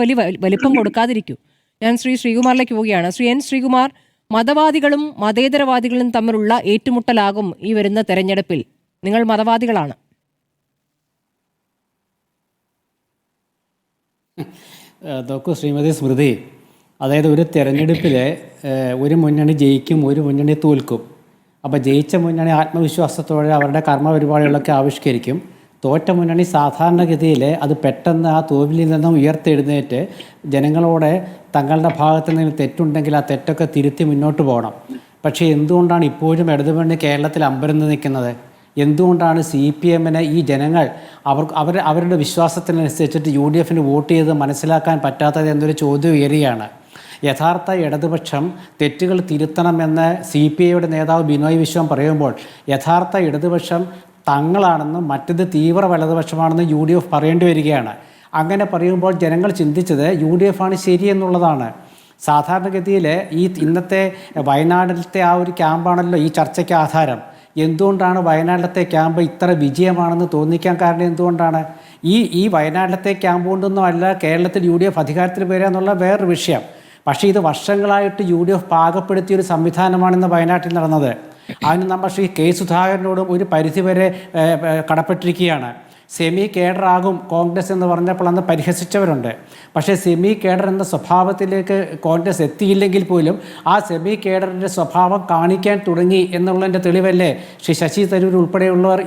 വലിപ്പം കൊടുക്കാതിരിക്കൂ. ഞാൻ ശ്രീകുമാറിലേക്ക് പോവുകയാണ്. ശ്രീ N. ശ്രീകുമാർ, മതവാദികളും മതേതരവാദികളും തമ്മിലുള്ള ഏറ്റുമുട്ടലാകും ഈ വരുന്ന തെരഞ്ഞെടുപ്പിൽ. നിങ്ങൾ മതവാദികളാണ്. നോക്കൂ ശ്രീമതി സ്മൃതി, അതായത് ഒരു തെരഞ്ഞെടുപ്പിൽ ഒരു മുന്നണി ജയിക്കും, ഒരു മുന്നണി തോൽക്കും. അപ്പോൾ ജയിച്ച മുന്നണി ആത്മവിശ്വാസത്തോടെ അവരുടെ കർമ്മപരിപാടികളൊക്കെ ആവിഷ്കരിക്കും. തോറ്റ മുന്നണി സാധാരണഗതിയിൽ അത് പെട്ടെന്ന് ആ തോൽവിയിൽ നിന്നും ഉയർത്തെഴുന്നേറ്റ് ജനങ്ങളോട് തങ്ങളുടെ ഭാഗത്ത് നിന്ന് തെറ്റുണ്ടെങ്കിൽ ആ തെറ്റൊക്കെ തിരുത്തി മുന്നോട്ട് പോകണം. പക്ഷേ എന്തുകൊണ്ടാണ് ഇപ്പോഴും ഇടതുമുന്നണി കേരളത്തിൽ അമ്പരന്ന് നിൽക്കുന്നത്? എന്തുകൊണ്ടാണ് CPM-ന് ഈ ജനങ്ങൾ അവരുടെ വിശ്വാസത്തിനനുസരിച്ചിട്ട് UDF-ന് വോട്ട് ചെയ്ത് മനസ്സിലാക്കാൻ പറ്റാത്തത് എന്നൊരു ചോദ്യം ഉയരുകയാണ്. യഥാർത്ഥ ഇടതുപക്ഷം തെറ്റുകൾ തിരുത്തണമെന്ന് CPI-യുടെ നേതാവ് ബിനോയ് വിശ്വം പറയുമ്പോൾ യഥാർത്ഥ ഇടതുപക്ഷം തങ്ങളാണെന്നും മറ്റത് തീവ്ര വലതുപക്ഷമാണെന്നും UDF പറയേണ്ടി വരികയാണ്. അങ്ങനെ പറയുമ്പോൾ ജനങ്ങൾ ചിന്തിച്ചത് UDF ആണ് ശരിയെന്നുള്ളതാണ്. സാധാരണഗതിയിൽ ഇന്നത്തെ വയനാട്ടിലത്തെ ആ ഒരു ക്യാമ്പാണല്ലോ ഈ ചർച്ചയ്ക്ക് ആധാരം. എന്തുകൊണ്ടാണ് വയനാട്ടിലത്തെ ക്യാമ്പ് ഇത്ര വിജയമാണെന്ന് തോന്നിക്കാൻ കാരണം എന്തുകൊണ്ടാണ്? ഈ വയനാട്ടിലത്തെ ക്യാമ്പ് കൊണ്ടൊന്നും അല്ല കേരളത്തിൽ UDF അധികാരത്തിൽ വരിക എന്നുള്ള വേറൊരു വിഷയം. പക്ഷേ ഇത് വർഷങ്ങളായിട്ട് UDF പാകപ്പെടുത്തിയൊരു സംവിധാനമാണെന്ന് വയനാട്ടിൽ നടന്നത്. അതിന് നമ്മൾ ശ്രീ K. സുധാകരനോടും ഒരു പരിധിവരെ കടപ്പെട്ടിരിക്കുകയാണ്. സെമി കേഡറാകും കോൺഗ്രസ് എന്ന് പറഞ്ഞപ്പോൾ അന്ന് പരിഹസിച്ചവരുണ്ട്. പക്ഷേ സെമി കേഡർ എന്ന സ്വഭാവത്തിലേക്ക് കോൺഗ്രസ് എത്തിയില്ലെങ്കിൽ പോലും ആ സെമി കേഡറിൻ്റെ സ്വഭാവം കാണിക്കാൻ തുടങ്ങി എന്നുള്ളതിൻ്റെ തെളിവല്ലേ ശ്രീ ശശി തരൂർ ഉൾപ്പെടെയുള്ളവർ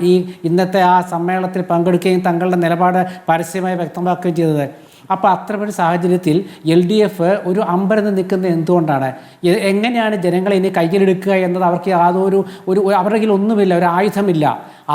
ഇന്നത്തെ ആ സമ്മേളനത്തിൽ പങ്കെടുക്കുകയും തങ്ങളുടെ നിലപാട് പരസ്യമായി വ്യക്തമാക്കുകയും ചെയ്തത്. അപ്പോൾ അത്തരമൊരു സാഹചര്യത്തിൽ LDF ഒരു അമ്പരന്ന് നിൽക്കുന്നത് എന്തുകൊണ്ടാണ്? എങ്ങനെയാണ് ജനങ്ങളെ ഇനി കയ്യിലെടുക്കുക എന്നത് അവർക്ക് യാതൊരു അവരുടെ കയ്യിൽ ഒന്നുമില്ല, ഒരു ആയുധമില്ല.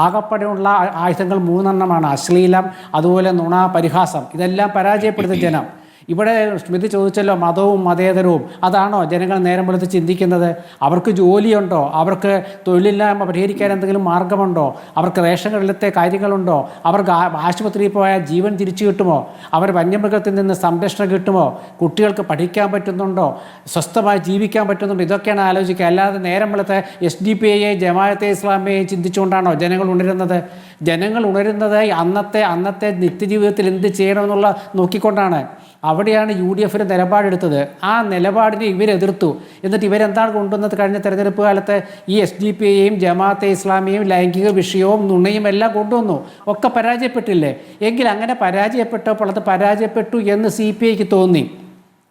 ആകപ്പെടെയുള്ള ആയുധങ്ങൾ 3 എണ്ണമാണ്: അശ്ലീലം, അതുപോലെ നുണ, പരിഹാസം. ഇതെല്ലാം പരാജയപ്പെടുത്തുന്ന ജനം. ഇവിടെ സ്മൃതി ചോദിച്ചല്ലോ, മതവും മതേതരവും അതാണോ ജനങ്ങൾ നേരം വെളുത്ത് ചിന്തിക്കുന്നത്? അവർക്ക് ജോലിയുണ്ടോ? അവർക്ക് തൊഴിലില്ലായ്മ പരിഹരിക്കാൻ എന്തെങ്കിലും മാർഗമുണ്ടോ? അവർക്ക് റേഷൻ കടയിലത്തെ കാര്യങ്ങളുണ്ടോ? അവർക്ക് ആശുപത്രിയിൽ പോയാൽ ജീവൻ തിരിച്ചു കിട്ടുമോ? അവർ വന്യമൃഗത്തിൽ നിന്ന് സംരക്ഷണം കിട്ടുമോ? കുട്ടികൾക്ക് പഠിക്കാൻ പറ്റുന്നുണ്ടോ? സ്വസ്ഥമായി ജീവിക്കാൻ പറ്റുന്നുണ്ടോ? ഇതൊക്കെയാണ് ആലോചിക്കുക. അല്ലാതെ നേരം വെളുത്ത് SDPI ജമാഅത്തെ ഇസ്ലാമിയെ ചിന്തിച്ചുകൊണ്ടാണോ ജനങ്ങൾ ഉണരുന്നത്? ജനങ്ങൾ ഉണരുന്നത് അന്നത്തെ നിത്യജീവിതത്തിൽ എന്ത് ചെയ്യണമെന്നുള്ള നോക്കിക്കൊണ്ടാണ്. അവിടെയാണ് UDF നിലപാടെടുത്തത്. ആ നിലപാടിനെ ഇവരെതിർത്തു. എന്നിട്ട് ഇവരെന്താണ് കൊണ്ടുവന്നത്? കഴിഞ്ഞ തെരഞ്ഞെടുപ്പ് കാലത്ത് ഈ SDPIയും ജമാഅത്തെ ഇസ്ലാമിയും ലൈംഗിക വിഷയവും നുണയും എല്ലാം കൊണ്ടുവന്നു. ഒക്കെ പരാജയപ്പെട്ടില്ലേ? എങ്കിൽ അങ്ങനെ പരാജയപ്പെട്ടപ്പോൾ അത് പരാജയപ്പെട്ടു എന്ന് CPIക്ക് തോന്നി.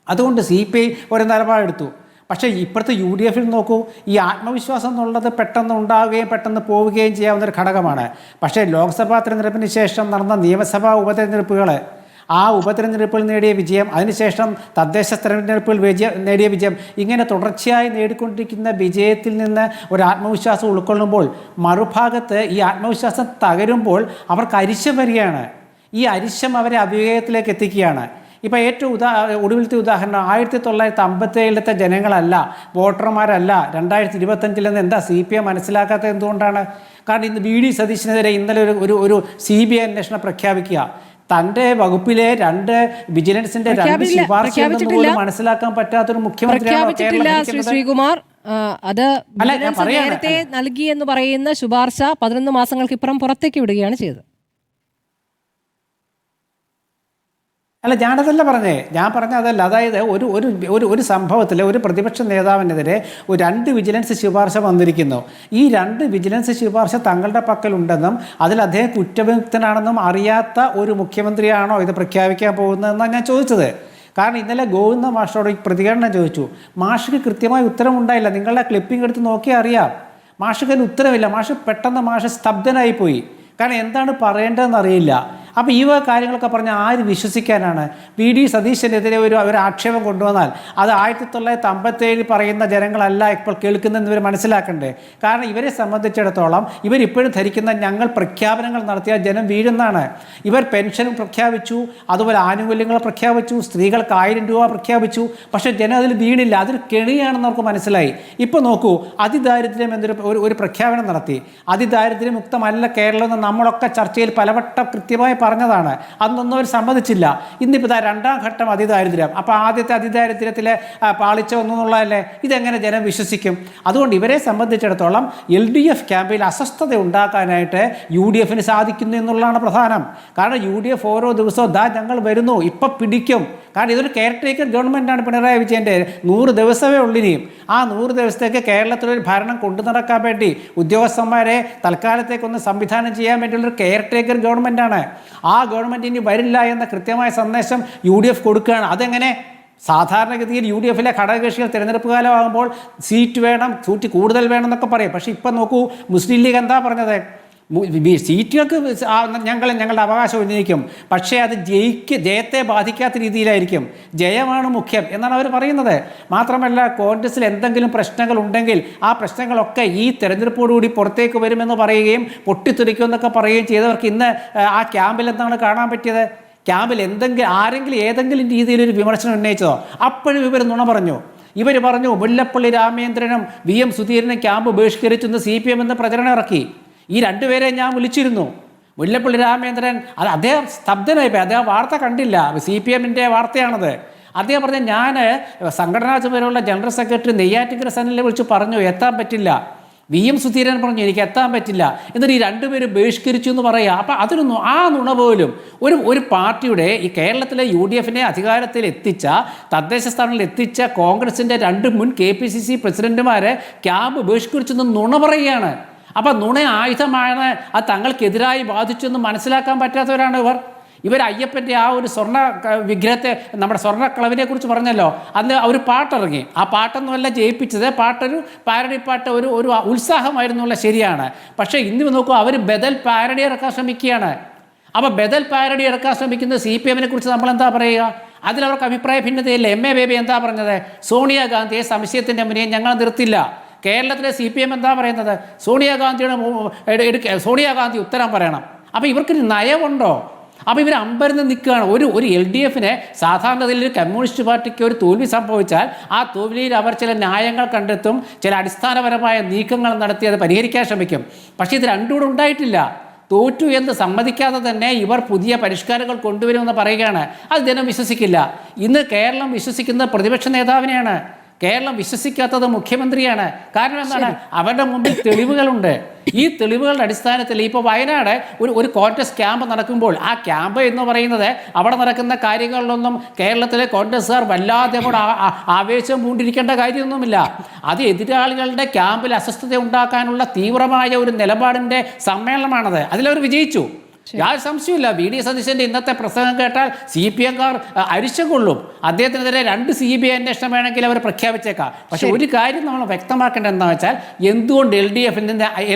അതുകൊണ്ട് CPI ഒരു നിലപാടെടുത്തു. പക്ഷേ ഇപ്പോഴത്തെ UDF നോക്കൂ, ഈ ആത്മവിശ്വാസം എന്നുള്ളത് പെട്ടെന്ന് ഉണ്ടാവുകയും പെട്ടെന്ന് പോവുകയും ചെയ്യാവുന്നൊരു ഘടകമാണ്. പക്ഷേ ലോക്സഭാ തെരഞ്ഞെടുപ്പിന് ശേഷം നടന്ന നിയമസഭാ ഉപതെരഞ്ഞെടുപ്പുകൾ, ആ ഉപതെരഞ്ഞെടുപ്പിൽ നേടിയ വിജയം, അതിനുശേഷം തദ്ദേശ തെരഞ്ഞെടുപ്പിൽ നേടിയ വിജയം, ഇങ്ങനെ തുടർച്ചയായി നേടിക്കൊണ്ടിരിക്കുന്ന വിജയത്തിൽ നിന്ന് ഒരു ആത്മവിശ്വാസം ഉൾക്കൊള്ളുമ്പോൾ മറുഭാഗത്ത് ഈ ആത്മവിശ്വാസം തകരുമ്പോൾ അവർക്ക് അരിശം വരികയാണ്. ഈ അരിശം അവരെ അവിവേകത്തിലേക്ക് എത്തിക്കുകയാണ്. ഇപ്പോൾ ഏറ്റവും ഒടുവിലത്തെ ഉദാഹരണം 1957 ജനങ്ങളല്ല, വോട്ടർമാരല്ല 2025 എന്താ CPI മനസ്സിലാക്കാത്തത്? എന്തുകൊണ്ടാണ്? കാരണം ഇന്ന് VD സതീശനെതിരെ ഇന്നലെ ഒരു CBI അന്വേഷണം പ്രഖ്യാപിക്കുക. തൻ്റെ വകുപ്പിലെ 2 വിജിലൻസിന്റെ 2 ശുപാർശ മനസ്സിലാക്കാൻ പറ്റാത്തൊരു മുഖ്യമന്ത്രിയാണ് ശ്രീകുമാർ. അത് നേരത്തെ നൽകി എന്ന് പറയുന്ന ശുപാർശ 11 മാസങ്ങൾക്ക് ഇപ്പുറം പുറത്തേക്ക് വിടുകയാണ് ചെയ്തത്. അല്ല, ഞാനതല്ല പറഞ്ഞേ, ഞാൻ പറഞ്ഞ അതല്ല. അതായത് ഒരു സംഭവത്തിൽ ഒരു പ്രതിപക്ഷ നേതാവിനെതിരെ 2 വിജിലൻസ് ശുപാർശ വന്നിരിക്കുന്നു. ഈ 2 വിജിലൻസ് ശുപാർശ തങ്ങളുടെ പക്കലുണ്ടെന്നും അതിൽ അദ്ദേഹം കുറ്റവിമുക്തനാണെന്നും അറിയാത്ത ഒരു മുഖ്യമന്ത്രിയാണോ ഇത് പ്രഖ്യാപിക്കാൻ പോകുന്നതെന്നാണ് ഞാൻ ചോദിച്ചത്. കാരണം ഇന്നലെ ഗോവിന്ദ മാഷോട് പ്രതികരണം ചോദിച്ചു. മാഷിക്ക് കൃത്യമായ ഉത്തരമുണ്ടായില്ല. നിങ്ങളുടെ ക്ലിപ്പിംഗ് എടുത്ത് നോക്കിയാൽ അറിയാം, മാഷിക്ക് ഉത്തരവില്ല. മാഷ് സ്തബ്ധനായിപ്പോയി. കാരണം എന്താണ് പറയേണ്ടതെന്ന് അറിയില്ല. അപ്പോൾ ഈ കാര്യങ്ങളൊക്കെ പറഞ്ഞാൽ ആര് വിശ്വസിക്കാനാണ്? VD സതീശനെതിരെ ഒരു ആക്ഷേപം കൊണ്ടുവന്നാൽ അത് 1957 പറയുന്ന ജനങ്ങളല്ല ഇപ്പോൾ കേൾക്കുന്നതെന്ന് ഇവർ മനസ്സിലാക്കണ്ടേ? കാരണം ഇവരെ സംബന്ധിച്ചിടത്തോളം ഇവരിപ്പോഴും ധരിക്കുന്ന ഞങ്ങൾ പ്രഖ്യാപനങ്ങൾ നടത്തിയാൽ ജനം വീഴുന്നതാണ്. ഇവർ പെൻഷൻ പ്രഖ്യാപിച്ചു, അതുപോലെ ആനുകൂല്യങ്ങൾ പ്രഖ്യാപിച്ചു, സ്ത്രീകൾക്ക് 1000 രൂപ പ്രഖ്യാപിച്ചു. പക്ഷേ ജനം അതിൽ വീണില്ല. അതൊരു കെണിയാണെന്ന് അവർക്ക് മനസ്സിലായി. ഇപ്പോൾ നോക്കൂ, അതിദാരിദ്ര്യം എന്നൊരു പ്രഖ്യാപനം നടത്തി. അതിദാരിദ്ര്യം മുക്തമല്ല കേരളം എന്ന് നമ്മളൊക്കെ ചർച്ചയിൽ പലവട്ടം കൃത്യമായി പറഞ്ഞതാണ്. അന്നൊന്നും അവർ സമ്മതിച്ചില്ല. ഇന്നിപ്പോൾ 2ാം ഘട്ടം അതിദാരിദ്ര്യം. അപ്പോൾ ആദ്യത്തെ അതിദാരിദ്ര്യത്തിലെ പാളിച്ച ഒന്നുള്ളതല്ലേ? ഇതെങ്ങനെ ജനം വിശ്വസിക്കും? അതുകൊണ്ട് ഇവരെ സംബന്ധിച്ചിടത്തോളം LDF ക്യാമ്പിൽ അസ്വസ്ഥത ഉണ്ടാക്കാനായിട്ട് UDFന് സാധിക്കുന്നു എന്നുള്ളതാണ് പ്രധാനം. കാരണം UDF ഓരോ ദിവസവും ഞങ്ങൾ വരുന്നു, ഇപ്പം പിടിക്കും. കാരണം ഇതൊരു കെയർടേക്കർ ഗവൺമെൻറ്റാണ് പിണറായി വിജയൻ്റെ. 100 ദിവസമേ ഉള്ളിനിയും. ആ 100 ദിവസത്തേക്ക് കേരളത്തിലൊരു ഭരണം കൊണ്ടു നടക്കാൻ വേണ്ടി ഉദ്യോഗസ്ഥന്മാരെ തൽക്കാലത്തേക്കൊന്ന് സംവിധാനം ചെയ്യാൻ വേണ്ടിയുള്ളൊരു കെയർടേക്കർ ഗവൺമെൻറ്റാണ്. ആ ഗവൺമെൻറ് ഇനി വരില്ല എന്ന കൃത്യമായ സന്ദേശം UDF കൊടുക്കുകയാണ്. അതെങ്ങനെ? സാധാരണഗതിയിൽ UDFിലെ ഘടകകക്ഷികൾ തിരഞ്ഞെടുപ്പ് കാലമാകുമ്പോൾ സീറ്റ് വേണം, സീറ്റ് കൂടുതൽ വേണം എന്നൊക്കെ പറയും. പക്ഷേ ഇപ്പം നോക്കൂ, മുസ്ലിം ലീഗ് എന്താ പറഞ്ഞത്? സീറ്റുകൾക്ക് ഞങ്ങളുടെ അവകാശം ഉന്നയിക്കും, പക്ഷേ അത് ജയത്തെ ബാധിക്കാത്ത രീതിയിലായിരിക്കും. ജയമാണ് മുഖ്യം എന്നാണ് അവർ പറയുന്നത്. മാത്രമല്ല, കോൺഗ്രസിൽ എന്തെങ്കിലും പ്രശ്നങ്ങൾ ഉണ്ടെങ്കിൽ ആ പ്രശ്നങ്ങളൊക്കെ ഈ തെരഞ്ഞെടുപ്പോടുകൂടി പുറത്തേക്ക് വരുമെന്ന് പറയുകയും പൊട്ടിത്തെറിക്കുമെന്നൊക്കെ പറയുകയും ചെയ്തവർക്ക് ഇന്ന് ആ ക്യാമ്പിൽ എന്താണ് കാണാൻ പറ്റിയത്? ക്യാമ്പിൽ ആരെങ്കിലും ഏതെങ്കിലും രീതിയിലൊരു വിമർശനം ഉന്നയിച്ചതോ? അപ്പോഴും ഇവർ നുണ പറഞ്ഞു. ഇവർ പറഞ്ഞു മുല്ലപ്പള്ളി രാമചന്ദ്രനും VM സുധീരനും ക്യാമ്പ് ബഹിഷ്കരിച്ചെന്ന് CPM എന്ന പ്രചരണം ഇറക്കി. ഈ 2 പേരെ ഞാൻ വിളിച്ചിരുന്നു. മുല്ലപ്പള്ളി രാമചന്ദ്രൻ അദ്ദേഹം സ്തബ്ധനായിപ്പോയി. അദ്ദേഹം വാർത്ത കണ്ടില്ല. CPM-ൻ്റെ വാർത്തയാണത്. അദ്ദേഹം പറഞ്ഞ ഞാൻ സംഘടനാ ചുമതലയുള്ള ജനറൽ സെക്രട്ടറി നെയ്യാറ്റിൻകര സനിലെ വിളിച്ച് പറഞ്ഞു എത്താൻ പറ്റില്ല. VM സുധീരൻ പറഞ്ഞു എനിക്ക് എത്താൻ പറ്റില്ല. എന്നിട്ട് ഈ രണ്ടുപേരും ബഹിഷ്കരിച്ചു എന്ന് പറയുക. അപ്പം അതിനൊന്നും ആ നുണ പോലും ഒരു പാർട്ടിയുടെ ഈ കേരളത്തിലെ UDF-നെ അധികാരത്തിൽ എത്തിച്ച, തദ്ദേശ സ്ഥാനങ്ങളിൽ എത്തിച്ച കോൺഗ്രസിൻ്റെ 2 മുൻ KPCC പ്രസിഡന്റുമാരെ ക്യാമ്പ് ബഹിഷ്കരിച്ചെന്ന് നുണ പറയുകയാണ്. അപ്പം നുണ ആയുധമാണ്, അത് തങ്ങൾക്കെതിരായി ബാധിച്ചെന്ന് മനസ്സിലാക്കാൻ പറ്റാത്തവരാണ് ഇവർ അയ്യപ്പൻ്റെ ആ ഒരു സ്വർണ്ണ വിഗ്രഹത്തെ, നമ്മുടെ സ്വർണ്ണക്കളവിനെ കുറിച്ച് പറഞ്ഞല്ലോ, അന്ന് ഒരു പാട്ടിറങ്ങി. ആ പാട്ടൊന്നുമല്ല ജയിപ്പിച്ചത്, പാട്ടൊരു പാരഡി പാട്ട്, ഒരു ഉത്സാഹമായിരുന്നുള്ള ശരിയാണ്. പക്ഷേ ഇന്ന് നോക്കൂ, അവർ ബദൽ പാരഡി ഇറക്കാൻ ശ്രമിക്കുകയാണ്. അപ്പോൾ ബദൽ പാരഡി ഇറക്കാൻ ശ്രമിക്കുന്ന CPM-നെ കുറിച്ച് നമ്മളെന്താ പറയുക? അതിലവർക്ക് അഭിപ്രായ ഭിന്നതയില്ല. MA ബേബി എന്താ പറഞ്ഞത്? സോണിയാഗാന്ധിയെ സംശയത്തിൻ്റെ മുന്നിൽ ഞങ്ങൾ നിർത്തില്ല. കേരളത്തിലെ CPM എന്താ പറയുന്നത്? സോണിയാഗാന്ധി ഉത്തരം പറയണം. അപ്പോൾ ഇവർക്കൊരു നയമുണ്ടോ? അപ്പോൾ ഇവർ അമ്പരന്ന് നിൽക്കുകയാണ്. ഒരു LDF-നെ സാധാരണയിൽ ഒരു കമ്മ്യൂണിസ്റ്റ് പാർട്ടിക്ക് ഒരു തോൽവി സംഭവിച്ചാൽ ആ തോൽവിയിൽ അവർ ചില ന്യായങ്ങൾ കണ്ടെത്തും, ചില അടിസ്ഥാനപരമായ നീക്കങ്ങൾ നടത്തി അത് പരിഹരിക്കാൻ ശ്രമിക്കും. പക്ഷേ ഇത് രണ്ടും കൂടെ ഉണ്ടായിട്ടില്ല. തോറ്റു എന്ന് സമ്മതിക്കാതെ തന്നെ ഇവർ പുതിയ പരിഷ്കാരങ്ങൾ കൊണ്ടുവരുമെന്ന് പറയുകയാണ്. അത് ജനം വിശ്വസിക്കില്ല. ഇന്ന് കേരളം വിശ്വസിക്കുന്നത് പ്രതിപക്ഷ നേതാവിനെയാണ്. കേരളം വിശ്വസിക്കാത്തത് മുഖ്യമന്ത്രിയാണ്. കാരണം എന്താണ്? അവരുടെ മുമ്പിൽ തെളിവുകളുണ്ട്. ഈ തെളിവുകളുടെ അടിസ്ഥാനത്തിൽ ഇപ്പോൾ വയനാട് ഒരു കോൺഗ്രസ് ക്യാമ്പ് നടക്കുമ്പോൾ ആ ക്യാമ്പ് എന്ന് പറയുന്നത് അവിടെ നടക്കുന്ന കാര്യങ്ങളിലൊന്നും കേരളത്തിലെ കോൺഗ്രസ്സുകാർ വല്ലാതെ കൂടെ ആവേശം പൂണ്ടിരിക്കേണ്ട കാര്യമൊന്നുമില്ല. അത് എതിരാളികളുടെ ക്യാമ്പിൽ അസ്വസ്ഥത ഉണ്ടാക്കാനുള്ള തീവ്രമായ ഒരു നിലപാടിൻ്റെ സമ്മേളനമാണത്. അതിലവർ വിജയിച്ചു. യാതൊരു സംശയമില്ല. VD സതീശൻ്റെ ഇന്നത്തെ പ്രസംഗം കേട്ടാൽ CPM-കാർ അരിശം കൊള്ളും. അദ്ദേഹത്തിനെതിരെ 2 CBI അന്വേഷണം വേണമെങ്കിൽ അവർ പ്രഖ്യാപിച്ചേക്കാം. പക്ഷെ ഒരു കാര്യം നമ്മൾ വ്യക്തമാക്കേണ്ടത് എന്താണെന്ന് വെച്ചാൽ, എന്തുകൊണ്ട്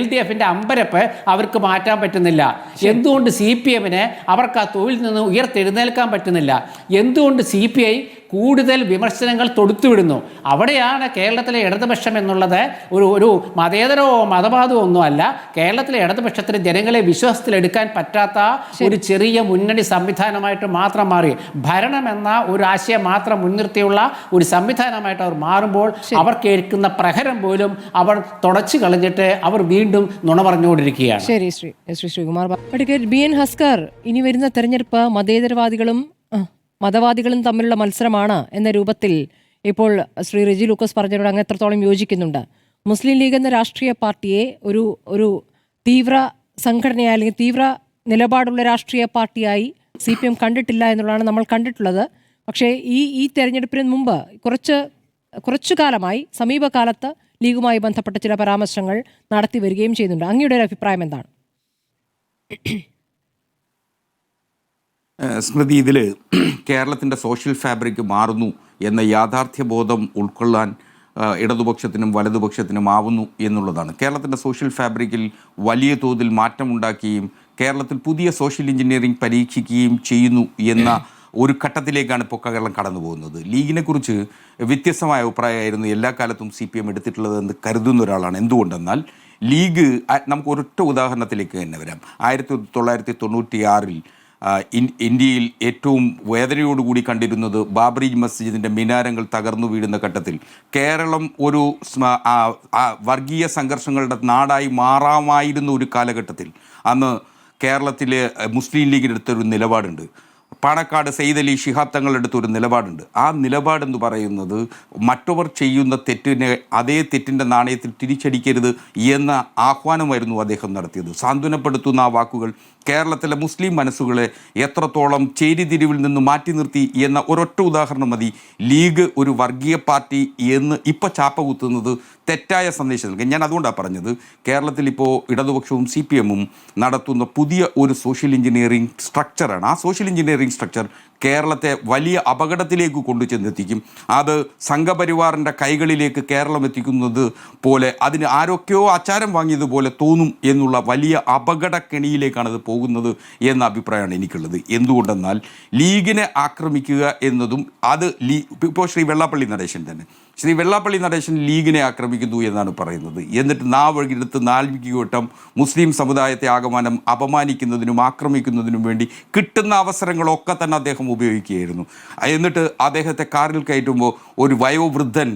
LDF-ൻ്റെ അമ്പരപ്പ് അവർക്ക് മാറ്റാൻ പറ്റുന്നില്ല? എന്തുകൊണ്ട് CPM-ന് അവർക്ക് ആ തൊഴിൽ നിന്ന് ഉയർത്തെഴുന്നേൽക്കാൻ പറ്റുന്നില്ല? എന്തുകൊണ്ട് CPI കൂടുതൽ വിമർശനങ്ങൾ തൊടുത്തുവിടുന്നു? അവിടെയാണ് കേരളത്തിലെ ഇടതുപക്ഷം എന്നുള്ളത് ഒരു മതേതരമോ മതവാദമോ ഒന്നുമല്ല. കേരളത്തിലെ ഇടതുപക്ഷത്തിന് ജനങ്ങളെ വിശ്വാസത്തിലെടുക്കാൻ പറ്റാത്ത ഒരു ചെറിയ മുന്നണി സംവിധാനമായിട്ട് മാത്രം മാറി, ഭരണം എന്ന ഒരു ആശയം മാത്രം മുൻനിർത്തിയുള്ള ഒരു സംവിധാനമായിട്ട് അവർ മാറുമ്പോൾ അവർക്ക് ഏൽക്കുന്ന പ്രഹരം പോലും അവർ തുടച്ചു കളഞ്ഞിട്ട് അവർ വീണ്ടും നുണ പറഞ്ഞുകൊണ്ടിരിക്കുകയാണ്. ശരി, ശ്രീ ശ്രീകുമാർ. അഡ്വക്കേറ്റ് BN ഹസ്കർ, ഇനി വരുന്ന തെരഞ്ഞെടുപ്പ് മതവാദികളും തമ്മിലുള്ള മത്സരമാണ് എന്ന രൂപത്തിൽ ഇപ്പോൾ ശ്രീ റെജി ലൂക്കോസ് പറഞ്ഞതിനോട് അങ്ങ് എത്രത്തോളം യോജിക്കുന്നുണ്ട്? മുസ്ലിം ലീഗ് എന്ന രാഷ്ട്രീയ പാർട്ടിയെ ഒരു തീവ്ര സംഘടനയായി അല്ലെങ്കിൽ തീവ്ര നിലപാടുള്ള രാഷ്ട്രീയ പാർട്ടിയായി CPM കണ്ടിട്ടില്ല എന്നുള്ളതാണ് നമ്മൾ കണ്ടിട്ടുള്ളത്. പക്ഷേ ഈ തെരഞ്ഞെടുപ്പിന് മുമ്പ് കുറച്ചു കാലമായി സമീപകാലത്ത് ലീഗുമായി ബന്ധപ്പെട്ട ചില പരാമർശങ്ങൾ നടത്തി വരികയും ചെയ്യുന്നുണ്ട്. അങ്ങയുടെ ഒരു അഭിപ്രായം എന്താണ്? സ്മൃതി, ഇതിൽ കേരളത്തിൻ്റെ സോഷ്യൽ ഫാബ്രിക് മാറുന്നു എന്ന യാഥാർത്ഥ്യബോധം ഉൾക്കൊള്ളാൻ ഇടതുപക്ഷത്തിനും വലതുപക്ഷത്തിനും ആവുന്നു എന്നുള്ളതാണ്. കേരളത്തിൻ്റെ സോഷ്യൽ ഫാബ്രിക്കിൽ വലിയ തോതിൽ മാറ്റമുണ്ടാക്കുകയും കേരളത്തിൽ പുതിയ സോഷ്യൽ എഞ്ചിനീയറിംഗ് പരീക്ഷിക്കുകയും ചെയ്യുന്നു എന്ന ഒരു ഘട്ടത്തിലേക്കാണ് ഇപ്പോൾ കേരളം കടന്നു പോകുന്നത്. ലീഗിനെക്കുറിച്ച് വ്യത്യസ്തമായ അഭിപ്രായമായിരുന്നു എല്ലാ കാലത്തും CPM എടുത്തിട്ടുള്ളതെന്ന് കരുതുന്ന ഒരാളാണ്. എന്തുകൊണ്ടെന്നാൽ ലീഗ്, നമുക്ക് ഒരൊറ്റ ഉദാഹരണത്തിലേക്ക് തന്നെ വരാം. 1996 ഇന്ത്യയിൽ ഏറ്റവും വേദനയോടുകൂടി കണ്ടിരുന്നത് ബാബറി മസ്ജിദിൻ്റെ മിനാരങ്ങൾ തകർന്നു വീഴുന്ന ഘട്ടത്തിൽ കേരളം ഒരു വർഗീയ സംഘർഷങ്ങളുടെ നാടായി മാറാമായിരുന്ന ഒരു കാലഘട്ടത്തിൽ അന്ന് കേരളത്തിലെ മുസ്ലിം ലീഗിനെടുത്തൊരു നിലപാടുണ്ട്. പാണക്കാട് സെയ്ദ് അലി ശിഹാബ് തങ്ങളെടുത്തൊരു നിലപാടുണ്ട്. ആ നിലപാടെന്ന് പറയുന്നത് മറ്റവർ ചെയ്യുന്ന തെറ്റിനെ അതേ തെറ്റിൻ്റെ നാണയത്തിൽ തിരിച്ചടിക്കരുത് എന്ന ആഹ്വാനമായിരുന്നു അദ്ദേഹം നടത്തിയത്. സാന്ത്വനപ്പെടുത്തുന്ന ആ വാക്കുകൾ കേരളത്തിലെ മുസ്ലിം മനസ്സുകളെ എത്രത്തോളം ചേരിതിരിവിൽ നിന്ന് മാറ്റി നിർത്തി എന്ന ഒരൊറ്റ ഉദാഹരണം മതി ലീഗ് ഒരു വർഗീയ പാർട്ടി എന്ന് ഇപ്പോൾ ചാപ്പ കുത്തുന്നത് തെറ്റായ സന്ദേശം നൽകി. ഞാൻ അതുകൊണ്ടാണ് പറഞ്ഞത്, കേരളത്തിൽ ഇപ്പോൾ ഇടതുപക്ഷവും CPM-ഉം നടത്തുന്ന പുതിയ ഒരു സോഷ്യൽ എഞ്ചിനീയറിംഗ് സ്ട്രക്ചറാണ്. ആ സോഷ്യൽ എഞ്ചിനീയറിംഗ് സ്ട്രക്ചർ കേരളത്തെ വലിയ അപകടത്തിലേക്ക് കൊണ്ടുചെന്നെത്തിക്കും. അത് സംഘപരിവാറിൻ്റെ കൈകളിലേക്ക് കേരളം എത്തിക്കുന്നത് പോലെ, അതിന് ആരൊക്കെയോ ആചാരം വാങ്ങിയതുപോലെ തോന്നും എന്നുള്ള വലിയ അപകടക്കെണിയിലേക്കാണ് അത് പോകുന്നത് എന്ന അഭിപ്രായമാണ് എനിക്കുള്ളത്. എന്തുകൊണ്ടെന്നാൽ ലീഗിനെ ആക്രമിക്കുക എന്നതും അത് ഇപ്പോൾ ശ്രീ വെള്ളാപ്പള്ളി നടേശൻ തന്നെ ശ്രീ വെള്ളാപ്പള്ളി നടേശൻ ലീഗിനെ ആക്രമിക്കുന്നു എന്നാണ് പറയുന്നത്. എന്നിട്ട് നാവെടുത്ത് 4 വട്ടം മുസ്ലിം സമുദായത്തെ ആകമാനം അപമാനിക്കുന്നതിനും ആക്രമിക്കുന്നതിനും വേണ്ടി കിട്ടുന്ന അവസരങ്ങളൊക്കെ തന്നെ അദ്ദേഹം ഉപയോഗിക്കുകയായിരുന്നു. എന്നിട്ട് അദ്ദേഹത്തെ കാറിൽ കയറ്റുമ്പോൾ ഒരു വയോവൃദ്ധൻ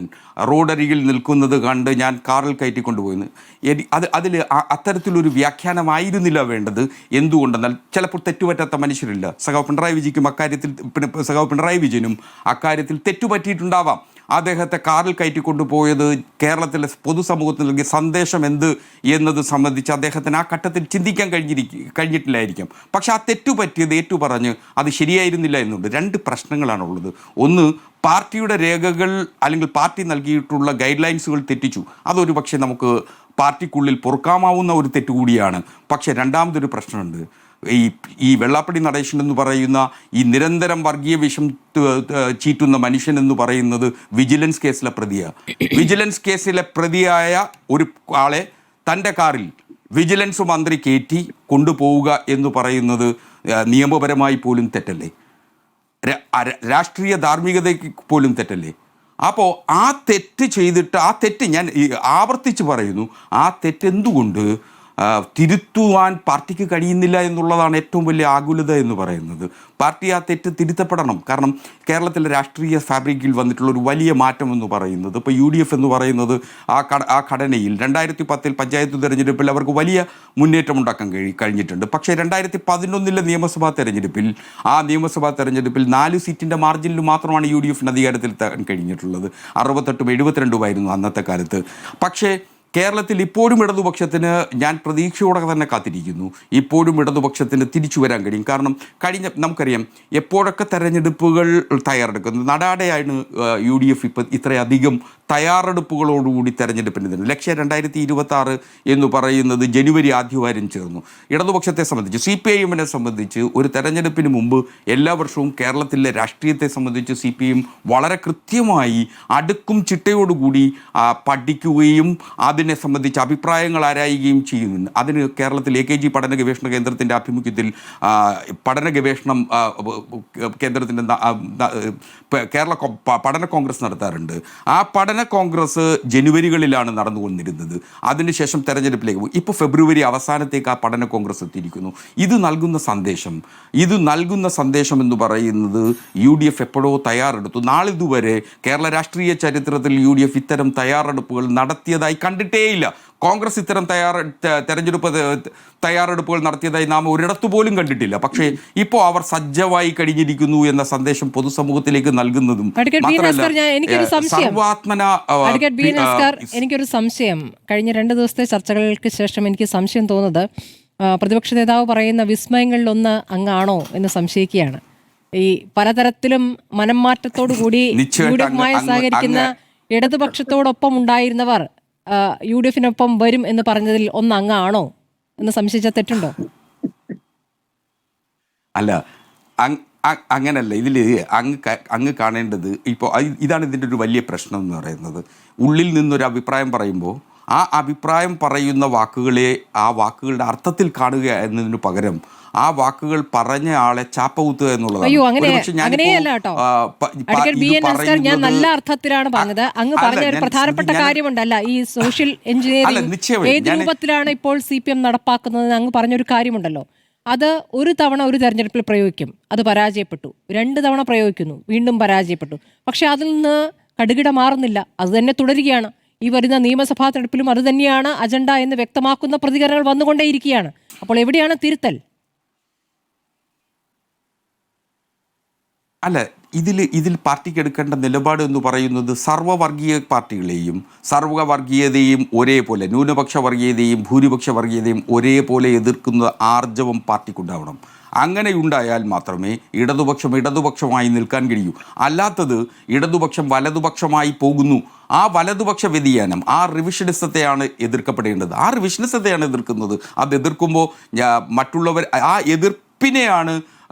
റോഡരികിൽ നിൽക്കുന്നത് കണ്ട് ഞാൻ കാറിൽ കയറ്റിക്കൊണ്ടുപോയെന്ന് അതിൽ അത്തരത്തിലൊരു വ്യാഖ്യാനമായിരുന്നില്ല വേണ്ടത്. എന്തുകൊണ്ടെന്നാൽ ചിലപ്പോൾ തെറ്റുപറ്റാത്ത മനുഷ്യരില്ല. സഖാവ് പിണറായി വിജയനും അക്കാര്യത്തിൽ തെറ്റുപറ്റിയിട്ടുണ്ടാവാം. അദ്ദേഹത്തെ കാറിൽ കയറ്റിക്കൊണ്ടുപോയത് കേരളത്തിലെ പൊതുസമൂഹത്തിൽ നൽകിയ സന്ദേശം എന്ത് എന്നത് സംബന്ധിച്ച് അദ്ദേഹത്തിന് ആ ഘട്ടത്തിൽ ചിന്തിക്കാൻ കഴിഞ്ഞിട്ടില്ലായിരിക്കാം. പക്ഷെ ആ തെറ്റുപറ്റിയത് ഏറ്റുപറഞ്ഞ് അത് ശരിയായിരുന്നില്ല എന്നുണ്ട്. 2 പ്രശ്നങ്ങളാണുള്ളത്. ഒന്ന്, പാർട്ടിയുടെ രേഖകൾ അല്ലെങ്കിൽ പാർട്ടി നൽകിയിട്ടുള്ള ഗൈഡ് ലൈൻസുകൾ തെറ്റിച്ചു. അതൊരു പക്ഷേ നമുക്ക് പാർട്ടിക്കുള്ളിൽ പൊറുക്കാമാവുന്ന ഒരു തെറ്റുകൂടിയാണ്. പക്ഷേ രണ്ടാമതൊരു പ്രശ്നമുണ്ട്. ഈ വെള്ളാപ്പള്ളി നടേശൻ എന്ന് പറയുന്ന ഈ നിരന്തരം വർഗീയ വിഷം ചീറ്റുന്ന മനുഷ്യൻ എന്ന് പറയുന്നത് വിജിലൻസ് കേസിലെ പ്രതിയാണ്. വിജിലൻസ് കേസിലെ പ്രതിയായ ഒരു ആളെ തൻ്റെ കാറിൽ വിജിലൻസ് മന്ത്രി കയറ്റി കൊണ്ടുപോവുക എന്ന് പറയുന്നത് നിയമപരമായി പോലും തെറ്റല്ലേ? രാഷ്ട്രീയ ധാർമ്മികതയ്ക്ക് പോലും തെറ്റല്ലേ? അപ്പോൾ ആ തെറ്റ് ചെയ്തിട്ട് ആ തെറ്റ് ഞാൻ ആവർത്തിച്ച് പറയുന്നു, ആ തെറ്റെന്തുകൊണ്ട് തിരുത്തുവാൻ പാർട്ടിക്ക് കഴിയുന്നില്ല എന്നുള്ളതാണ് ഏറ്റവും വലിയ ആകുലത എന്ന് പറയുന്നത്. പാർട്ടി ആ തെറ്റ് തിരുത്തപ്പെടണം. കാരണം കേരളത്തിലെ രാഷ്ട്രീയ ഫാബ്രിക്കിൽ വന്നിട്ടുള്ള ഒരു വലിയ മാറ്റം എന്ന് പറയുന്നത് ഇപ്പോൾ UDF എന്ന് പറയുന്നത് ആ ഘടനയിൽ 2010 പഞ്ചായത്ത് തെരഞ്ഞെടുപ്പിൽ അവർക്ക് വലിയ മുന്നേറ്റം ഉണ്ടാക്കാൻ കഴിഞ്ഞിട്ടുണ്ട്. പക്ഷേ 2011 നിയമസഭാ തെരഞ്ഞെടുപ്പിൽ 4 സീറ്റിൻ്റെ മാർജിനിൽ മാത്രമാണ് UDF അധികാരത്തിൽ എത്താൻ കഴിഞ്ഞിട്ടുള്ളത്. 68-72 അന്നത്തെ കാലത്ത്. പക്ഷേ കേരളത്തിൽ ഇപ്പോഴും ഇടതുപക്ഷത്തിന് ഞാൻ പ്രതീക്ഷയോടെ തന്നെ കാത്തിരിക്കുന്നു. ഇപ്പോഴും ഇടതുപക്ഷത്തിന് തിരിച്ചു വരാൻ കഴിയും. കാരണം നമുക്കറിയാം എപ്പോഴൊക്കെ തെരഞ്ഞെടുപ്പുകൾ തയ്യാറെടുക്കുന്നത് നടാടെയാണ് UDF ഇപ്പം ഇത്രയധികം തയ്യാറെടുപ്പുകളോടുകൂടി തെരഞ്ഞെടുപ്പിന് തന്നെ. ലക്ഷ്യം 2026 എന്ന് പറയുന്നത് ജനുവരി ആദ്യവാരം ചേർന്നു. ഇടതുപക്ഷത്തെ സംബന്ധിച്ച് CPIM-നെ സംബന്ധിച്ച് ഒരു തെരഞ്ഞെടുപ്പിന് മുമ്പ് എല്ലാ വർഷവും കേരളത്തിലെ രാഷ്ട്രീയത്തെ സംബന്ധിച്ച് CPIM വളരെ കൃത്യമായി അടുക്കും ചിട്ടയോടുകൂടി പഠിക്കുകയും അതിനെ സംബന്ധിച്ച് അഭിപ്രായങ്ങൾ ആരായുകയും ചെയ്യുന്നുണ്ട്. അതിന് കേരളത്തിൽ AKG പഠന ഗവേഷണ കേന്ദ്രത്തിൻ്റെ ആഭിമുഖ്യത്തിൽ പഠന ഗവേഷണം കേന്ദ്രത്തിൻ്റെ കേരള പഠന കോൺഗ്രസ് നടത്താറുണ്ട്. ആ പഠന കോൺഗ്രസ് ജനുവരികളിലാണ് നടന്നുകൊണ്ടിരുന്നത്. അതിനുശേഷം തെരഞ്ഞെടുപ്പിലേക്ക് പോയി. ഇപ്പോൾ ഫെബ്രുവരി അവസാനത്തേക്ക് ആ പഠന കോൺഗ്രസ് എത്തിയിരിക്കുന്നു. ഇത് നൽകുന്ന സന്ദേശം എന്ന് പറയുന്നത് UDF എപ്പോഴോ തയ്യാറെടുത്തു. നാളിതുവരെ കേരള രാഷ്ട്രീയ ചരിത്രത്തിൽ UDF ഇത്തരം തയ്യാറെടുപ്പുകൾ നടത്തിയതായി കണ്ടിട്ടേയില്ല. കോൺഗ്രസ് ഇത്തരം തയ്യാറെടുപ്പുകൾ നടത്തിയതായി നാം ഒരിടത്തു പോലും കണ്ടിട്ടില്ല. പക്ഷേ ഇപ്പോൾ അവർ സജ്ജമായി കഴിഞ്ഞിരിക്കുന്നു എന്ന സന്ദേശം പൊതുസമൂഹത്തിലേക്ക് നൽകുന്നതും എനിക്കൊരു സംശയം, കഴിഞ്ഞ 2 ദിവസത്തെ ചർച്ചകൾക്ക് ശേഷം എനിക്ക് സംശയം തോന്നുന്നത് പ്രതിപക്ഷ നേതാവ് പറയുന്ന വിസ്മയങ്ങളിലൊന്ന് അങ്ങാണോ എന്ന് സംശയിക്കുകയാണ്. ഈ പലതരത്തിലും മനംമാറ്റത്തോടു കൂടി UDF-മായി സഹകരിക്കുന്ന ഇടതുപക്ഷത്തോടൊപ്പം ഉണ്ടായിരുന്നവർ UDF-നൊപ്പം വരും എന്ന് പറഞ്ഞതിൽ ഒന്ന് അങ്ങാണോ എന്ന് സംശയിച്ച തെറ്റുണ്ടോ? അല്ല, അങ്ങനല്ല. ഇതിൽ അങ്ങ് കാണേണ്ടത് ഇപ്പോൾ ഇതാണ് ഇതിൻ്റെ ഒരു വലിയ പ്രശ്നം എന്ന് പറയുന്നത്. ഉള്ളിൽ നിന്നൊരു അഭിപ്രായം പറയുമ്പോൾ ആ അഭിപ്രായം പറയുന്ന വാക്കുകളെ ആ വാക്കുകളുടെ അർത്ഥത്തിൽ കാണുക എന്നതിന് പകരം ആ വാക്കുകൾ പറഞ്ഞ ആളെ ചാപ്പകുത്തുക എന്നുള്ളതാണ്. ഞാൻ നല്ല അർത്ഥത്തിലാണ് പറഞ്ഞത്. അങ്ങ് പറഞ്ഞ ഒരു പ്രധാനപ്പെട്ട കാര്യമുണ്ടല്ല, ഈ സോഷ്യൽ എഞ്ചിനീയറിംഗ് ഏത് രൂപത്തിലാണ് ഇപ്പോൾ CPM നടപ്പാക്കുന്നത് അങ്ങ് പറഞ്ഞൊരു കാര്യമുണ്ടല്ലോ. അത് ഒരു തവണ ഒരു തെരഞ്ഞെടുപ്പിൽ പ്രയോഗിക്കും, അത് പരാജയപ്പെട്ടു. 2 തവണ പ്രയോഗിക്കുന്നു, വീണ്ടും പരാജയപ്പെട്ടു. പക്ഷെ അതിൽ നിന്ന് കടുകിട മാറുന്നില്ല, അത് തന്നെ തുടരുകയാണ്. ഈ വരുന്ന നിയമസഭാ തെരഞ്ഞെടുപ്പിലും അത് തന്നെയാണ് അജണ്ട എന്ന് വ്യക്തമാക്കുന്ന പ്രതികരണങ്ങൾ വന്നുകൊണ്ടേയിരിക്കുകയാണ്. അപ്പോൾ എവിടെയാണ് തിരുത്തൽ? അല്ല, ഇതിൽ പാർട്ടിക്ക് എടുക്കേണ്ട നിലപാട് എന്ന് പറയുന്നത് സർവ്വവർഗീയ പാർട്ടികളെയും സർവ്വവർഗീയതയും ഒരേപോലെ, ന്യൂനപക്ഷ വർഗീയതയും ഭൂരിപക്ഷ വർഗീയതയും ഒരേപോലെ എതിർക്കുന്ന ആർജവം പാർട്ടിക്കുണ്ടാവണം. അങ്ങനെ ഉണ്ടായാൽ മാത്രമേ ഇടതുപക്ഷമായി നിൽക്കാൻ കഴിയൂ. അല്ലാത്തത് ഇടതുപക്ഷം വലതുപക്ഷമായി പോകുന്നു. ആ വലതുപക്ഷ വ്യതിയാനം, ആ റിവിഷനിസത്തെയാണ് എതിർക്കപ്പെടേണ്ടത്. ആ റിവിഷനിസത്തെയാണ് എതിർക്കുന്നത്. അത് എതിർക്കുമ്പോൾ മറ്റുള്ളവർ ആ എതിർപ്പിനെയാണ്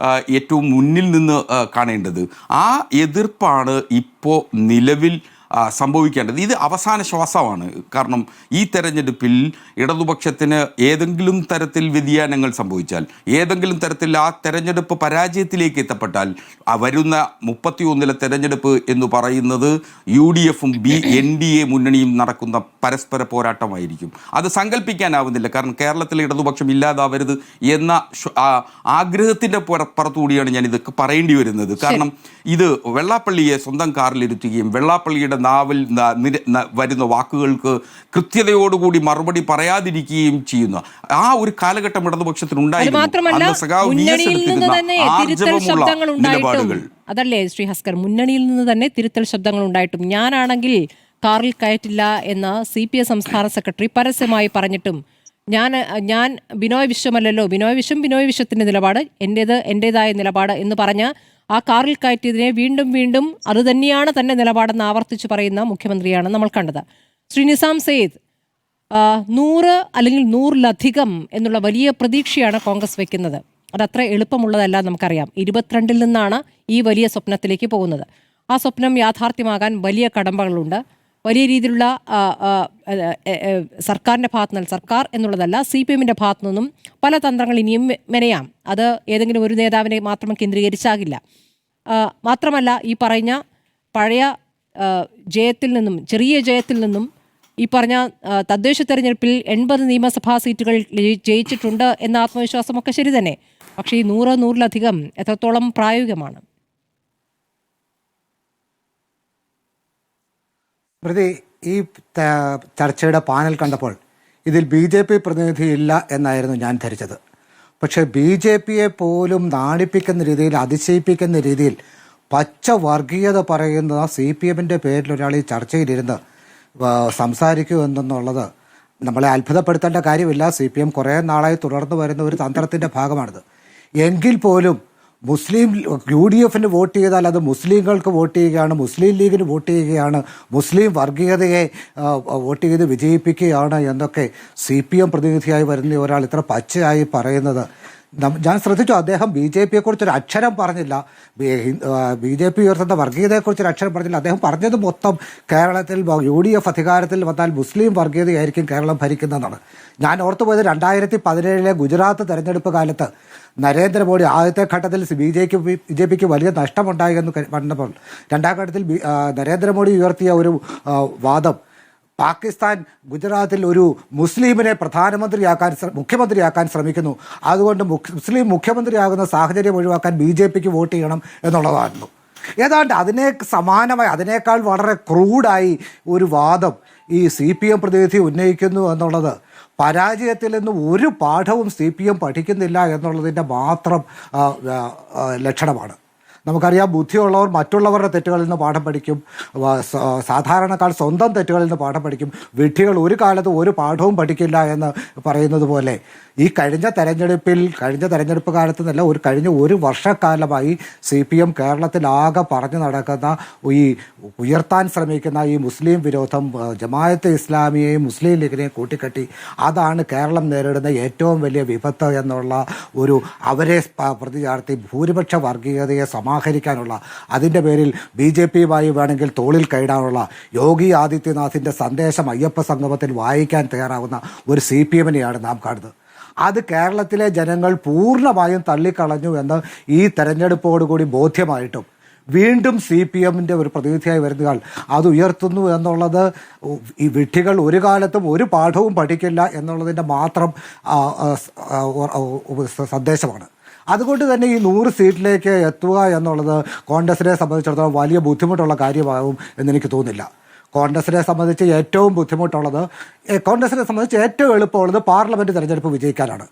ഏറ്റവും മുന്നിൽ നിന്ന് കാണേണ്ടത്. ആ എതിർപ്പാണ് ഇപ്പോൾ നിലവിൽ സംഭവിക്കേണ്ടത്. ഇത് അവസാന ശ്വാസമാണ്. കാരണം ഈ തെരഞ്ഞെടുപ്പിൽ ഇടതുപക്ഷത്തിന് ഏതെങ്കിലും തരത്തിൽ വ്യതിയാനങ്ങൾ സംഭവിച്ചാൽ, ഏതെങ്കിലും തരത്തിൽ ആ തെരഞ്ഞെടുപ്പ് പരാജയത്തിലേക്ക് എത്തപ്പെട്ടാൽ, വരുന്ന 31 തെരഞ്ഞെടുപ്പ് എന്ന് പറയുന്നത് UDF-ഉം NDA മുന്നണിയും നടക്കുന്ന പരസ്പര പോരാട്ടമായിരിക്കും. അത് സങ്കല്പിക്കാനാവുന്നില്ല. കാരണം കേരളത്തിലെ ഇടതുപക്ഷം ഇല്ലാതാവരുത് എന്ന ആഗ്രഹത്തിൻ്റെ പുറത്തുകൂടിയാണ് ഞാൻ ഇതൊക്കെ പറയേണ്ടി വരുന്നത്. കാരണം ഇത് വെള്ളാപ്പള്ളിയെ സ്വന്തം കാറിലിരുത്തുകയും വെള്ളാപ്പള്ളിയുടെ നാവിൽ വരുന്ന വാക്കുകൾക്ക് കൃത്യതയോടുകൂടി മറുപടി പറയാതിരിക്കുകയും ചെയ്യുന്നു. ആ ഒരു കാലഘട്ടം ഇടതുപക്ഷത്തിന് നിലപാടുകൾ. അതല്ലേ ശ്രീ ഹസ്കർ, മുന്നണിയിൽ നിന്ന് തന്നെ തിരുത്തൽ ശബ്ദങ്ങൾ ഉണ്ടായിട്ടും ഞാനാണെങ്കിൽ കാറിൽ കയറ്റില്ല എന്ന് CPI സംസ്ഥാന സെക്രട്ടറി പരസ്യമായി പറഞ്ഞിട്ടും ഞാൻ ബിനോയ് വിശ്വമല്ലല്ലോ, ബിനോയ് വിശ്വത്തിന്റെ നിലപാട് എന്റേതായ നിലപാട് എന്ന് പറഞ്ഞ ആ കാറിൽ കയറ്റിയതിനെ വീണ്ടും അത് തന്നെയാണ് തന്റെ നിലപാടെന്ന് ആവർത്തിച്ച് പറയുന്ന മുഖ്യമന്ത്രിയാണ് നമ്മൾ കണ്ടത്. ശ്രീ നിസാം സെയ്ദ്, 100 അല്ലെങ്കിൽ 100-ലധികം എന്നുള്ള വലിയ പ്രതീക്ഷയാണ് കോൺഗ്രസ് വെക്കുന്നത്. അതത്ര എളുപ്പമുള്ളതല്ല നമുക്കറിയാം. 22-ൽ നിന്നാണ് ഈ വലിയ സ്വപ്നത്തിലേക്ക് പോകുന്നത്. ആ സ്വപ്നം യാഥാർത്ഥ്യമാകാൻ വലിയ കടമ്പകളുണ്ട്. വലിയ രീതിയിലുള്ള സർക്കാരിൻ്റെ ഭാഗത്തു നിന്ന്, സർക്കാർ എന്നുള്ളതല്ല CPM-ൻ്റെ ഭാഗത്തു നിന്നും പല തന്ത്രങ്ങൾ ഇനിയും മെനയാം. അത് ഏതെങ്കിലും ഒരു നേതാവിനെ മാത്രം കേന്ദ്രീകരിച്ചാകില്ല. മാത്രമല്ല, ഈ പറഞ്ഞ പഴയ ജയത്തിൽ നിന്നും, ചെറിയ ജയത്തിൽ നിന്നും ഈ പറഞ്ഞ തദ്ദേശ തെരഞ്ഞെടുപ്പിൽ 80 നിയമസഭാ സീറ്റുകൾ ജയിച്ചിട്ടുണ്ട് എന്ന ആത്മവിശ്വാസമൊക്കെ ശരി തന്നെ. പക്ഷേ ഈ 100-100-ലധികം എത്രത്തോളം പ്രായോഗികമാണ്? പ്രതി, ഈ ചർച്ചയുടെ പാനൽ കണ്ടപ്പോൾ ഇതിൽ BJP പ്രതിനിധി ഇല്ല എന്നായിരുന്നു ഞാൻ ധരിച്ചത്. പക്ഷേ BJPയെ പോലും നാണിപ്പിക്കുന്ന രീതിയിൽ, അതിശയിപ്പിക്കുന്ന രീതിയിൽ പച്ച വർഗീയത പറയുന്ന CPM-ൻ്റെ പേരിൽ ഒരാൾ ഈ ചർച്ചയിലിരുന്ന് സംസാരിക്കൂ എന്നുള്ളത് നമ്മളെ അത്ഭുതപ്പെടുത്തേണ്ട കാര്യമില്ല. CPM കുറേ നാളായി തുടർന്നു വരുന്ന ഒരു തന്ത്രത്തിൻ്റെ ഭാഗമാണിത്. എങ്കിൽ പോലും UDF-ന് വോട്ട് ചെയ്താൽ അത് മുസ്ലിങ്ങൾക്ക് വോട്ട് ചെയ്യുകയാണ്, മുസ്ലിം ലീഗിന് വോട്ട് ചെയ്യുകയാണ്, മുസ്ലിം വർഗീയതയെ വോട്ട് ചെയ്ത് വിജയിപ്പിക്കുകയാണ് എന്നൊക്കെ CPM പ്രതിനിധിയായി വരുന്ന ഒരാൾ ഇത്ര പച്ചയായി പറയുന്നത് ഞാൻ ശ്രദ്ധിച്ചു. അദ്ദേഹം BJPയെക്കുറിച്ചൊരു അക്ഷരം പറഞ്ഞില്ല, BJP ഉയർത്തുന്ന വർഗീയതയെക്കുറിച്ചൊരു അക്ഷരം പറഞ്ഞില്ല. അദ്ദേഹം പറഞ്ഞത് മൊത്തം കേരളത്തിൽ UDF അധികാരത്തിൽ വന്നാൽ മുസ്ലിം വർഗീയതയായിരിക്കും കേരളം ഭരിക്കുന്നതെന്നാണ്. ഞാൻ ഓർത്തുപോയത് 2017 ഗുജറാത്ത് തെരഞ്ഞെടുപ്പ് കാലത്ത് നരേന്ദ്രമോദി ആദ്യത്തെ ഘട്ടത്തിൽ BJPക്ക് വലിയ നഷ്ടമുണ്ടായി എന്ന് പറഞ്ഞപ്പോൾ രണ്ടാം ഘട്ടത്തിൽ നരേന്ദ്രമോദി ഉയർത്തിയ ഒരു വാദം, പാകിസ്ഥാൻ ഗുജറാത്തിൽ ഒരു മുസ്ലിമിനെ മുഖ്യമന്ത്രിയാക്കാൻ ശ്രമിക്കുന്നു, അതുകൊണ്ട് മുസ്ലിം മുഖ്യമന്ത്രിയാകുന്ന സാഹചര്യം ഒഴിവാക്കാൻ BJPക്ക് വോട്ട് ചെയ്യണം എന്നുള്ളതായിരുന്നു. ഏതാണ്ട് സമാനമായി അതിനേക്കാൾ വളരെ ക്രൂഡായി ഒരു വാദം ഈ CPM പ്രതിനിധി ഉന്നയിക്കുന്നു എന്നുള്ളത് പരാജയത്തിൽ നിന്ന് ഒരു പാഠവും CPM പഠിക്കുന്നില്ല എന്നുള്ളതിൻ്റെ മാത്രം ലക്ഷണമാണ്. നമുക്കറിയാം, ബുദ്ധിയുള്ളവർ മറ്റുള്ളവരുടെ തെറ്റുകളിൽ നിന്ന് പാഠം പഠിക്കും, സാധാരണക്കാർ സ്വന്തം തെറ്റുകളിൽ നിന്ന് പാഠം പഠിക്കും, വിഡ്ഢികൾ ഒരു കാലത്ത് ഒരു പാഠവും പഠിക്കില്ല എന്ന് പറയുന്നത് പോലെ ഈ കഴിഞ്ഞ തെരഞ്ഞെടുപ്പ് കാലത്ത് നിന്നല്ല, കഴിഞ്ഞ ഒരു വർഷക്കാലമായി CPM കേരളത്തിലാകെ പറഞ്ഞു നടക്കുന്ന ഈ ഉയർത്താൻ ശ്രമിക്കുന്ന ഈ മുസ്ലിം വിരോധം, ജമാഅത്തെ ഇസ്ലാമിയെയും മുസ്ലിം ലീഗിനെയും കൂട്ടിക്കെട്ടി അതാണ് കേരളം നേരിടുന്ന ഏറ്റവും വലിയ വിപത്ത് എന്നുള്ള ഒരു അവരെ പ്രതി ചാർത്തി ഭൂരിപക്ഷ വർഗീയതയെ സമാഹരിക്കാനുള്ള, അതിൻ്റെ പേരിൽ BJPയുമായി വേണമെങ്കിൽ തോളിൽ കൈയിടാനുള്ള യോഗി ആദിത്യനാഥിൻ്റെ സന്ദേശം അയ്യപ്പ സംഗമത്തിൽ വായിക്കാൻ തയ്യാറാവുന്ന ഒരു CPM-നെയാണ് നാം കാണുന്നത്. അത് കേരളത്തിലെ ജനങ്ങൾ പൂർണ്ണമായും തള്ളിക്കളഞ്ഞു എന്ന് ഈ തെരഞ്ഞെടുപ്പോടുകൂടി ബോധ്യമായിട്ടും വീണ്ടും CPM-ൻ്റെ ഒരു പ്രതിനിധിയായി വരുന്നയാൾ അത് ഉയർത്തുന്നു എന്നുള്ളത് ഈ വിഡ്ഢികൾ ഒരു കാലത്തും ഒരു പാഠവും പഠിക്കില്ല എന്നുള്ളതിൻ്റെ മാത്രം സന്ദേശമാണ്. അതുകൊണ്ട് തന്നെ ഈ 100 സീറ്റിലേക്ക് എത്തുക എന്നുള്ളത് കോൺഗ്രസിനെ സംബന്ധിച്ചിടത്തോളം വലിയ ബുദ്ധിമുട്ടുള്ള കാര്യമാകും എന്നെനിക്ക് തോന്നുന്നില്ല. കോൺഗ്രസിനെ സംബന്ധിച്ച് ഏറ്റവും എളുപ്പമുള്ളത് പാർലമെൻറ്റ് തിരഞ്ഞെടുപ്പ് വിജയിക്കാനാണ്.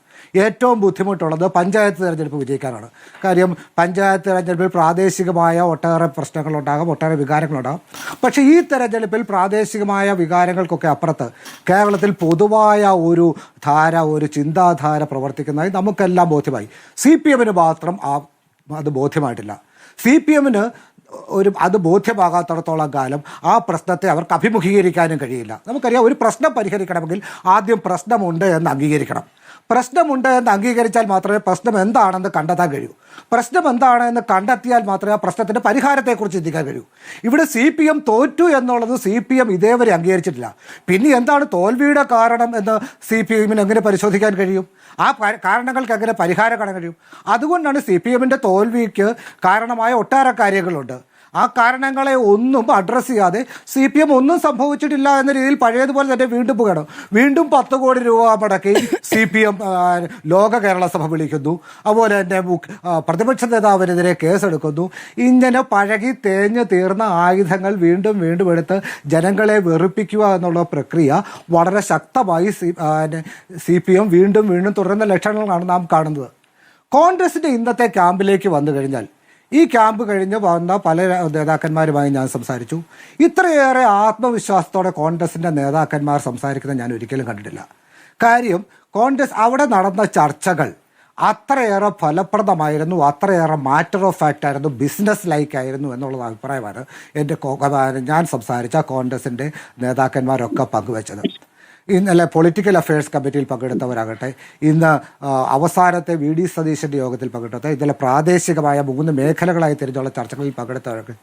ഏറ്റവും ബുദ്ധിമുട്ടുള്ളത് പഞ്ചായത്ത് തിരഞ്ഞെടുപ്പ് വിജയിക്കാനാണ്. കാര്യം പഞ്ചായത്ത് തിരഞ്ഞെടുപ്പിൽ പ്രാദേശികമായ ഒട്ടേറെ പ്രശ്നങ്ങളുണ്ടാകും, ഒട്ടേറെ വികാരങ്ങളുണ്ടാകും. പക്ഷേ ഈ തെരഞ്ഞെടുപ്പിൽ പ്രാദേശികമായ വികാരങ്ങൾക്കൊക്കെ അപ്പുറത്ത് കേരളത്തിൽ പൊതുവായ ഒരു ചിന്താധാര പ്രവർത്തിക്കുന്നതായി നമുക്കെല്ലാം ബോധ്യമായി. CPM-ന് മാത്രം അത് ബോധ്യമായിട്ടില്ല. CPM-ന് അത് ബോധ്യമാകാത്തിടത്തോളം കാലം ആ പ്രശ്നത്തെ അവർക്ക് അഭിമുഖീകരിക്കാനും കഴിയില്ല. നമുക്കറിയാം, ഒരു പ്രശ്നം പരിഹരിക്കണമെങ്കിൽ ആദ്യം പ്രശ്നമുണ്ട് എന്ന് അംഗീകരിക്കണം. പ്രശ്നമുണ്ട് എന്ന് അംഗീകരിച്ചാൽ മാത്രമേ പ്രശ്നം എന്താണെന്ന് കണ്ടെത്താൻ കഴിയൂ. പ്രശ്നം എന്താണ് എന്ന് കണ്ടെത്തിയാൽ മാത്രമേ ആ പ്രശ്നത്തിൻ്റെ പരിഹാരത്തെക്കുറിച്ച് ചിന്തിക്കാൻ കഴിയൂ. ഇവിടെ CPM തോറ്റു എന്നുള്ളത് CPM ഇതേവരെ അംഗീകരിച്ചിട്ടില്ല. പിന്നെ എന്താണ് തോൽവിയുടെ കാരണം എന്ന് CPM-ന് എങ്ങനെ പരിശോധിക്കാൻ കഴിയും? ആ കാരണങ്ങൾക്ക് എങ്ങനെ പരിഹാരം കാണാൻ കഴിയും? അതുകൊണ്ടാണ് CPM-ൻ്റെ തോൽവിക്ക് കാരണമായ ഒട്ടേറെ കാര്യങ്ങളുണ്ട്. ആ കാരണങ്ങളെ ഒന്നും അഡ്രസ്സ് ചെയ്യാതെ CPM ഒന്നും സംഭവിച്ചിട്ടില്ല എന്ന രീതിയിൽ പഴയതുപോലെ തന്നെ വീണ്ടും പോകണം. വീണ്ടും 10 കോടി രൂപ മുടക്കി CPM ലോക കേരള സഭ വിളിക്കുന്നു. അതുപോലെ തന്നെ പ്രതിപക്ഷ നേതാവിനെതിരെ കേസെടുക്കുന്നു. ഇങ്ങനെ പഴകി തേഞ്ഞ് തീർന്ന ആയുധങ്ങൾ വീണ്ടും വീണ്ടും എടുത്ത് ജനങ്ങളെ വെറുപ്പിക്കുക എന്നുള്ള പ്രക്രിയ വളരെ ശക്തമായി CPM വീണ്ടും വീണ്ടും തുടരുന്ന ലക്ഷണങ്ങളാണ് നാം കാണുന്നത്. കോൺഗ്രസിൻ്റെ ഇന്നത്തെ ക്യാമ്പിലേക്ക് വന്നു കഴിഞ്ഞാൽ, ഈ ക്യാമ്പ് കഴിഞ്ഞ് വന്ന പല നേതാക്കന്മാരുമായി ഞാൻ സംസാരിച്ചു. ഇത്രയേറെ ആത്മവിശ്വാസത്തോടെ കോൺഗ്രസിൻ്റെ നേതാക്കന്മാർ സംസാരിക്കുന്നത് ഞാൻ ഒരിക്കലും കണ്ടിട്ടില്ല. കാര്യം കോൺഗ്രസ് അവിടെ നടന്ന ചർച്ചകൾ അത്രയേറെ ഫലപ്രദമായിരുന്നു, അത്രയേറെ മാറ്റർ ഓഫ് ഫാക്റ്റ് ആയിരുന്നു, ബിസിനസ് ലൈക്ക് ആയിരുന്നു എന്നുള്ള അഭിപ്രായമാണ് ഞാൻ സംസാരിച്ച കോൺഗ്രസിൻ്റെ നേതാക്കന്മാരൊക്കെ പങ്കുവച്ചത്. ഇന്നലെ പൊളിറ്റിക്കൽ അഫയേഴ്സ് കമ്മിറ്റിയിൽ പങ്കെടുത്തവരാകട്ടെ, ഇന്ന് അവസാനത്തെ VD സതീശൻ്റെ യോഗത്തിൽ പങ്കെടുത്ത, ഇന്നലെ പ്രാദേശികമായ 3 മേഖലകളായി തിരിഞ്ഞുള്ള ചർച്ചകളിൽ പങ്കെടുത്തവരൊക്കെ,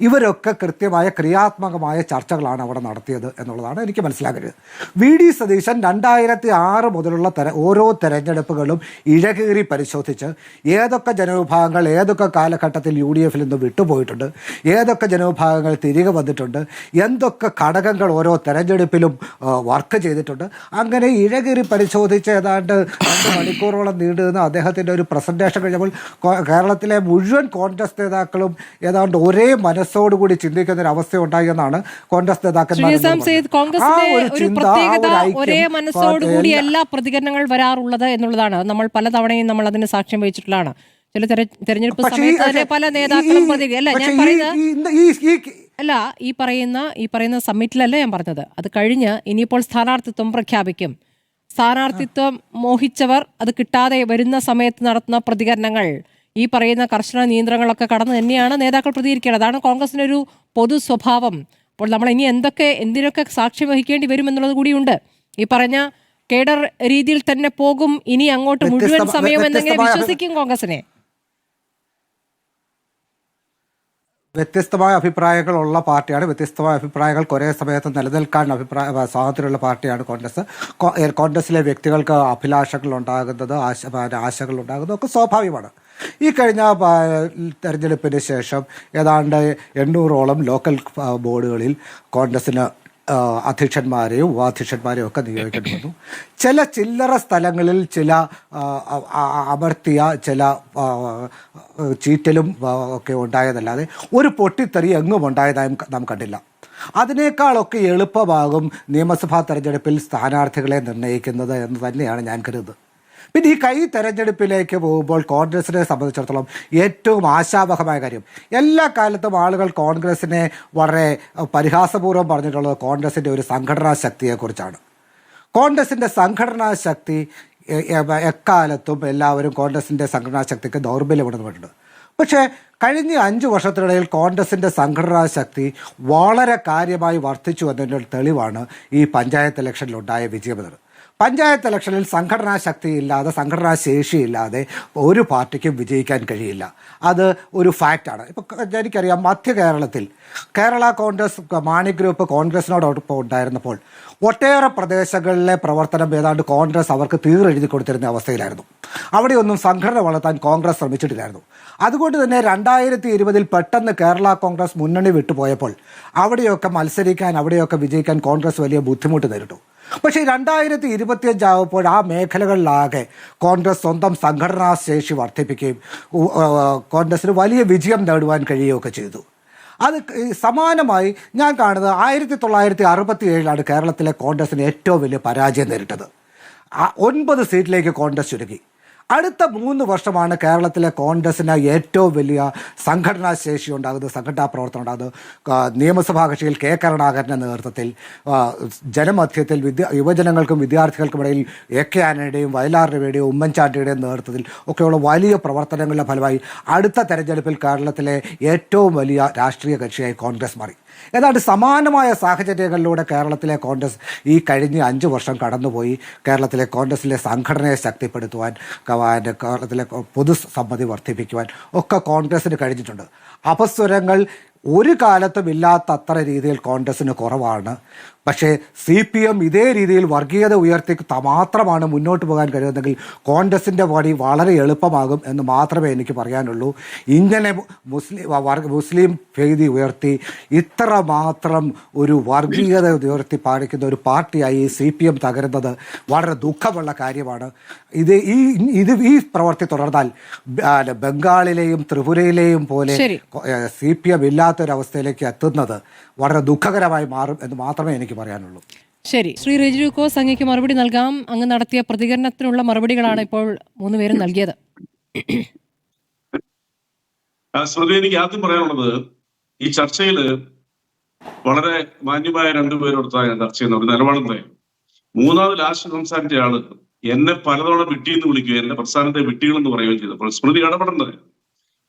ഇവരൊക്കെ കൃത്യമായ ക്രിയാത്മകമായ ചർച്ചകളാണ് അവിടെ നടത്തിയത് എന്നുള്ളതാണ് എനിക്ക് മനസ്സിലാക്കരുത്. VD സതീശൻ 2006 മുതലുള്ള ഓരോ തെരഞ്ഞെടുപ്പുകളും ഇഴകീറി പരിശോധിച്ച് ഏതൊക്കെ ജനവിഭാഗങ്ങൾ ഏതൊക്കെ കാലഘട്ടത്തിൽ UDF-ൽ നിന്ന് വിട്ടുപോയിട്ടുണ്ട്, ഏതൊക്കെ ജനവിഭാഗങ്ങൾ തിരികെ വന്നിട്ടുണ്ട്, എന്തൊക്കെ ഘടകങ്ങൾ ഓരോ തെരഞ്ഞെടുപ്പിലും വർക്ക് ചെയ്തിട്ടുണ്ട്, അങ്ങനെ ഇഴകീറി പരിശോധിച്ച് ഏതാണ്ട് 2 മണിക്കൂറോളം നീണ്ടുനിന്ന് അദ്ദേഹത്തിൻ്റെ ഒരു പ്രസൻറ്റേഷൻ കഴിഞ്ഞപ്പോൾ കേരളത്തിലെ മുഴുവൻ കോൺഗ്രസ് നേതാക്കളും ഏതാണ്ട് ഒരേ മനസ്സോടുകൂടി ചിന്തിക്കുന്ന ഒരു അവസ്ഥ ഉണ്ടായി എന്നാണ് കോൺഗ്രസ് നേതാക്കന്മാർ. ഒരേ മനസ്സോടുകൂടി എല്ലാ പ്രതികരണങ്ങൾ വരാറുള്ളത് എന്നുള്ളതാണ്. നമ്മൾ പലതവണയും നമ്മൾ അതിന് സാക്ഷ്യം വഹിച്ചിട്ടുള്ളതാണ്. ചില തെരഞ്ഞെടുപ്പ് സമയത്ത് തന്നെ പല നേതാക്കളും ഈ പറയുന്ന സമ്മിറ്റിലല്ല ഞാൻ പറഞ്ഞത്. അത് കഴിഞ്ഞ് ഇനിയിപ്പോൾ സ്ഥാനാർത്ഥിത്വം പ്രഖ്യാപിക്കും. സ്ഥാനാർത്ഥിത്വം മോഹിച്ചവർ അത് കിട്ടാതെ വരുന്ന സമയത്ത് നടത്തുന്ന പ്രതികരണങ്ങൾ, ഈ പറയുന്ന കർശന നിയന്ത്രണങ്ങളൊക്കെ കടന്ന് തന്നെയാണ് നേതാക്കൾ പ്രതികരിക്കുന്നത്. അതാണ് കോൺഗ്രസിൻ്റെ ഒരു പൊതു സ്വഭാവം. അപ്പോൾ നമ്മൾ ഇനി എന്തിനൊക്കെ സാക്ഷ്യം വഹിക്കേണ്ടി വരുമെന്നുള്ളത് കൂടിയുണ്ട്. ഈ പറഞ്ഞ കേഡർ രീതിയിൽ തന്നെ പോകും ഇനി അങ്ങോട്ട് മുഴുവൻ സമയം എന്നെങ്ങനെ വിശ്വസിക്കും കോൺഗ്രസിനെ? വ്യത്യസ്തമായ അഭിപ്രായങ്ങളുള്ള പാർട്ടിയാണ്. വ്യത്യസ്തമായ അഭിപ്രായങ്ങൾ ഒരേ സമയത്ത് നിലനിൽക്കാൻ സ്വാതന്ത്ര്യമുള്ള പാർട്ടിയാണ് കോൺഗ്രസ്. കോൺഗ്രസിലെ വ്യക്തികൾക്ക് അഭിലാഷങ്ങൾ ഉണ്ടാകുന്നത്, ആശകൾ ഉണ്ടാകുന്നത് ഒക്കെ സ്വാഭാവികമാണ്. ഈ കഴിഞ്ഞ തെരഞ്ഞെടുപ്പിന് ശേഷം ഏതാണ്ട് 800ഓളം ലോക്കൽ ബോർഡുകളിൽ കോൺഗ്രസിന് അധ്യക്ഷന്മാരെയും ഉപാധ്യക്ഷന്മാരെയും ഒക്കെ നിയോഗിക്കേണ്ടി വന്നു. ചില ചില്ലറ സ്ഥലങ്ങളിൽ ചില അമർത്തിയ ചില ചീറ്റലും ഒക്കെ ഉണ്ടായതല്ലാതെ ഒരു പൊട്ടിത്തെറി എങ്ങും ഉണ്ടായതായും നാം കണ്ടില്ല. അതിനേക്കാളൊക്കെ എളുപ്പമാകും നിയമസഭാ തെരഞ്ഞെടുപ്പിൽ സ്ഥാനാർത്ഥികളെ നിർണ്ണയിക്കുന്നത് എന്ന് തന്നെയാണ് ഞാൻ കരുതുന്നത്. പിന്നെ ഈ തെരഞ്ഞെടുപ്പിലേക്ക് പോകുമ്പോൾ കോൺഗ്രസിനെ സംബന്ധിച്ചിടത്തോളം ഏറ്റവും ആശാവഹമായ കാര്യം, എല്ലാ കാലത്തും ആളുകൾ കോൺഗ്രസിനെ വളരെ പരിഹാസപൂർവ്വം പറഞ്ഞിട്ടുള്ളത് കോൺഗ്രസിൻ്റെ ഒരു സംഘടനാ ശക്തിയെക്കുറിച്ചാണ്. കോൺഗ്രസിൻ്റെ സംഘടനാ ശക്തി എക്കാലത്തും എല്ലാവരും കോൺഗ്രസിൻ്റെ സംഘടനാ ശക്തിക്ക് ദൗർബല്യമുണ്ടെന്ന് പറഞ്ഞിട്ടുണ്ട്. പക്ഷേ കഴിഞ്ഞ 5 വർഷത്തിനിടയിൽ കോൺഗ്രസിൻ്റെ സംഘടനാ ശക്തി വളരെ കാര്യമായി വർദ്ധിച്ചു എന്നതിൻ്റെ തെളിവാണ് ഈ പഞ്ചായത്ത് ഇലക്ഷനിലുണ്ടായ വിജയമെന്നത്. പഞ്ചായത്ത് ഇലക്ഷനിൽ സംഘടനാ ശക്തിയില്ലാതെ, സംഘടനാ ശേഷിയില്ലാതെ ഒരു പാർട്ടിക്കും വിജയിക്കാൻ കഴിയില്ല. അത് ഒരു ഫാക്റ്റാണ്. ഇപ്പോൾ എനിക്കറിയാം, മധ്യ കേരളത്തിൽ കേരള കോൺഗ്രസ് മാണി ഗ്രൂപ്പ് കോൺഗ്രസിനോടൊപ്പം ഉണ്ടായിരുന്നപ്പോൾ ഒട്ടേറെ പ്രദേശങ്ങളിലെ പ്രവർത്തനം ഏതാണ്ട് കോൺഗ്രസ് അവർക്ക് തീരെഴുതി കൊടുത്തിരുന്ന അവസ്ഥയിലായിരുന്നു. അവിടെയൊന്നും സംഘടന വളർത്താൻ കോൺഗ്രസ് ശ്രമിച്ചിട്ടില്ലായിരുന്നു. അതുകൊണ്ട് തന്നെ 2020 പെട്ടെന്ന് കേരള കോൺഗ്രസ് മുന്നണി വിട്ടുപോയപ്പോൾ അവിടെയൊക്കെ മത്സരിക്കാൻ, അവിടെയൊക്കെ വിജയിക്കാൻ കോൺഗ്രസ് വലിയ ബുദ്ധിമുട്ട് നേരിട്ടു. പക്ഷേ 2025 ആകുമ്പോൾ ആ മേഖലകളിലാകെ കോൺഗ്രസ് സ്വന്തം സംഘടനാ ശേഷി വർദ്ധിപ്പിക്കുകയും കോൺഗ്രസിന് വലിയ വിജയം നേടുവാൻ കഴിയുകയൊക്കെ ചെയ്തു. അത് സമാനമായി ഞാൻ കാണുന്നത് 1967 കേരളത്തിലെ കോൺഗ്രസിന് ഏറ്റവും വലിയ പരാജയം നേരിട്ടത്. 9 സീറ്റിലേക്ക് കോൺഗ്രസ് ചുരുങ്ങി. അടുത്ത 3 വർഷമാണ് കേരളത്തിലെ കോൺഗ്രസിന് ഏറ്റവും വലിയ സംഘടനാ ശേഷി ഉണ്ടാകുന്നത്, സംഘടനാ പ്രവർത്തനം ഉണ്ടാകുന്നത്. നിയമസഭാ കക്ഷിയിൽ കെ കരുണാകരൻ്റെ നേതൃത്വത്തിൽ ജനമധ്യത്തിൽ യുവജനങ്ങൾക്കും വിദ്യാർത്ഥികൾക്കുമിടയിൽ AK ആന്റണിയുടെയും വയലാർ രവിയുടെയും ഉമ്മൻചാണ്ടിയുടെയും നേതൃത്വത്തിൽ ഒക്കെയുള്ള വലിയ പ്രവർത്തനങ്ങളുടെ ഫലമായി അടുത്ത തെരഞ്ഞെടുപ്പിൽ കേരളത്തിലെ ഏറ്റവും വലിയ രാഷ്ട്രീയ കക്ഷിയായി കോൺഗ്രസ് മാറി. ഏതാണ്ട് സമാനമായ സാഹചര്യങ്ങളിലൂടെ കേരളത്തിലെ കോൺഗ്രസ് ഈ കഴിഞ്ഞ 5 വർഷം കടന്നുപോയി. കേരളത്തിലെ കോൺഗ്രസിലെ സംഘടനയെ ശക്തിപ്പെടുത്തുവാൻ കേരളത്തിലെ പൊതുസമ്മതി വർദ്ധിപ്പിക്കുവാൻ ഒക്കെ കോൺഗ്രസ്സിന് കഴിഞ്ഞിട്ടുണ്ട്. അപസ്വരങ്ങൾ ഒരു കാലത്തും ഇല്ലാത്തത്ര രീതിയിൽ കോൺഗ്രസ്സിന് കുറവാണ്. പക്ഷേ CPM ഇതേ രീതിയിൽ വർഗീയത ഉയർത്തി മാത്രമാണ് മുന്നോട്ട് പോകാൻ കഴിയുന്നതെങ്കിൽ കോൺഗ്രസിൻ്റെ പണി വളരെ എളുപ്പമാകും എന്ന് മാത്രമേ എനിക്ക് പറയാനുള്ളൂ. ഇങ്ങനെ മുസ്ലിം ഭീതി ഉയർത്തി ഇത്ര മാത്രം ഒരു വർഗീയത ഉയർത്തി പാടിക്കുന്ന ഒരു പാർട്ടിയായി CPM തകരുന്നത് വളരെ ദുഃഖമുള്ള കാര്യമാണ്. ഈ പ്രവൃത്തി തുടർന്നാൽ ബംഗാളിലെയും ത്രിപുരയിലെയും പോലെ CPM ഇല്ലാത്തൊരവസ്ഥയിലേക്ക് എത്തുന്നത് വളരെ ദുഃഖകരമായി മാറും എന്ന് മാത്രമേ എനിക്ക് പറയാനുള്ളൂ. ശരി, ശ്രീ റെജി ലൂക്കോസ്, അങ്ങേക്ക് മറുപടി നൽകാം. അങ്ങ് നടത്തിയ പ്രതികരണത്തിനുള്ള മറുപടികളാണ് ഇപ്പോൾ 3 പേരും നൽകിയത്. ശ്രുതി, എനിക്ക് ആദ്യം പറയാനുള്ളത്, ഈ ചർച്ചയിൽ വളരെ മാന്യമായ 2 പേരോടത്താണ് ഞാൻ ചർച്ച ചെയ്യുന്നത്. ഒരു നിലപാടെന്ന് പറയാം. മൂന്നാമത് ലാസ്റ്റ് സംസാരിച്ച ആള് എന്നെ പലതവണ വിട്ടിയെന്ന് വിളിക്കുകയും എന്റെ പ്രസ്ഥാനത്തെ വിട്ടികളെന്ന് പറയുകയും ചെയ്തപ്പോൾ സ്മൃതി ഇടപെടേണ്ടത്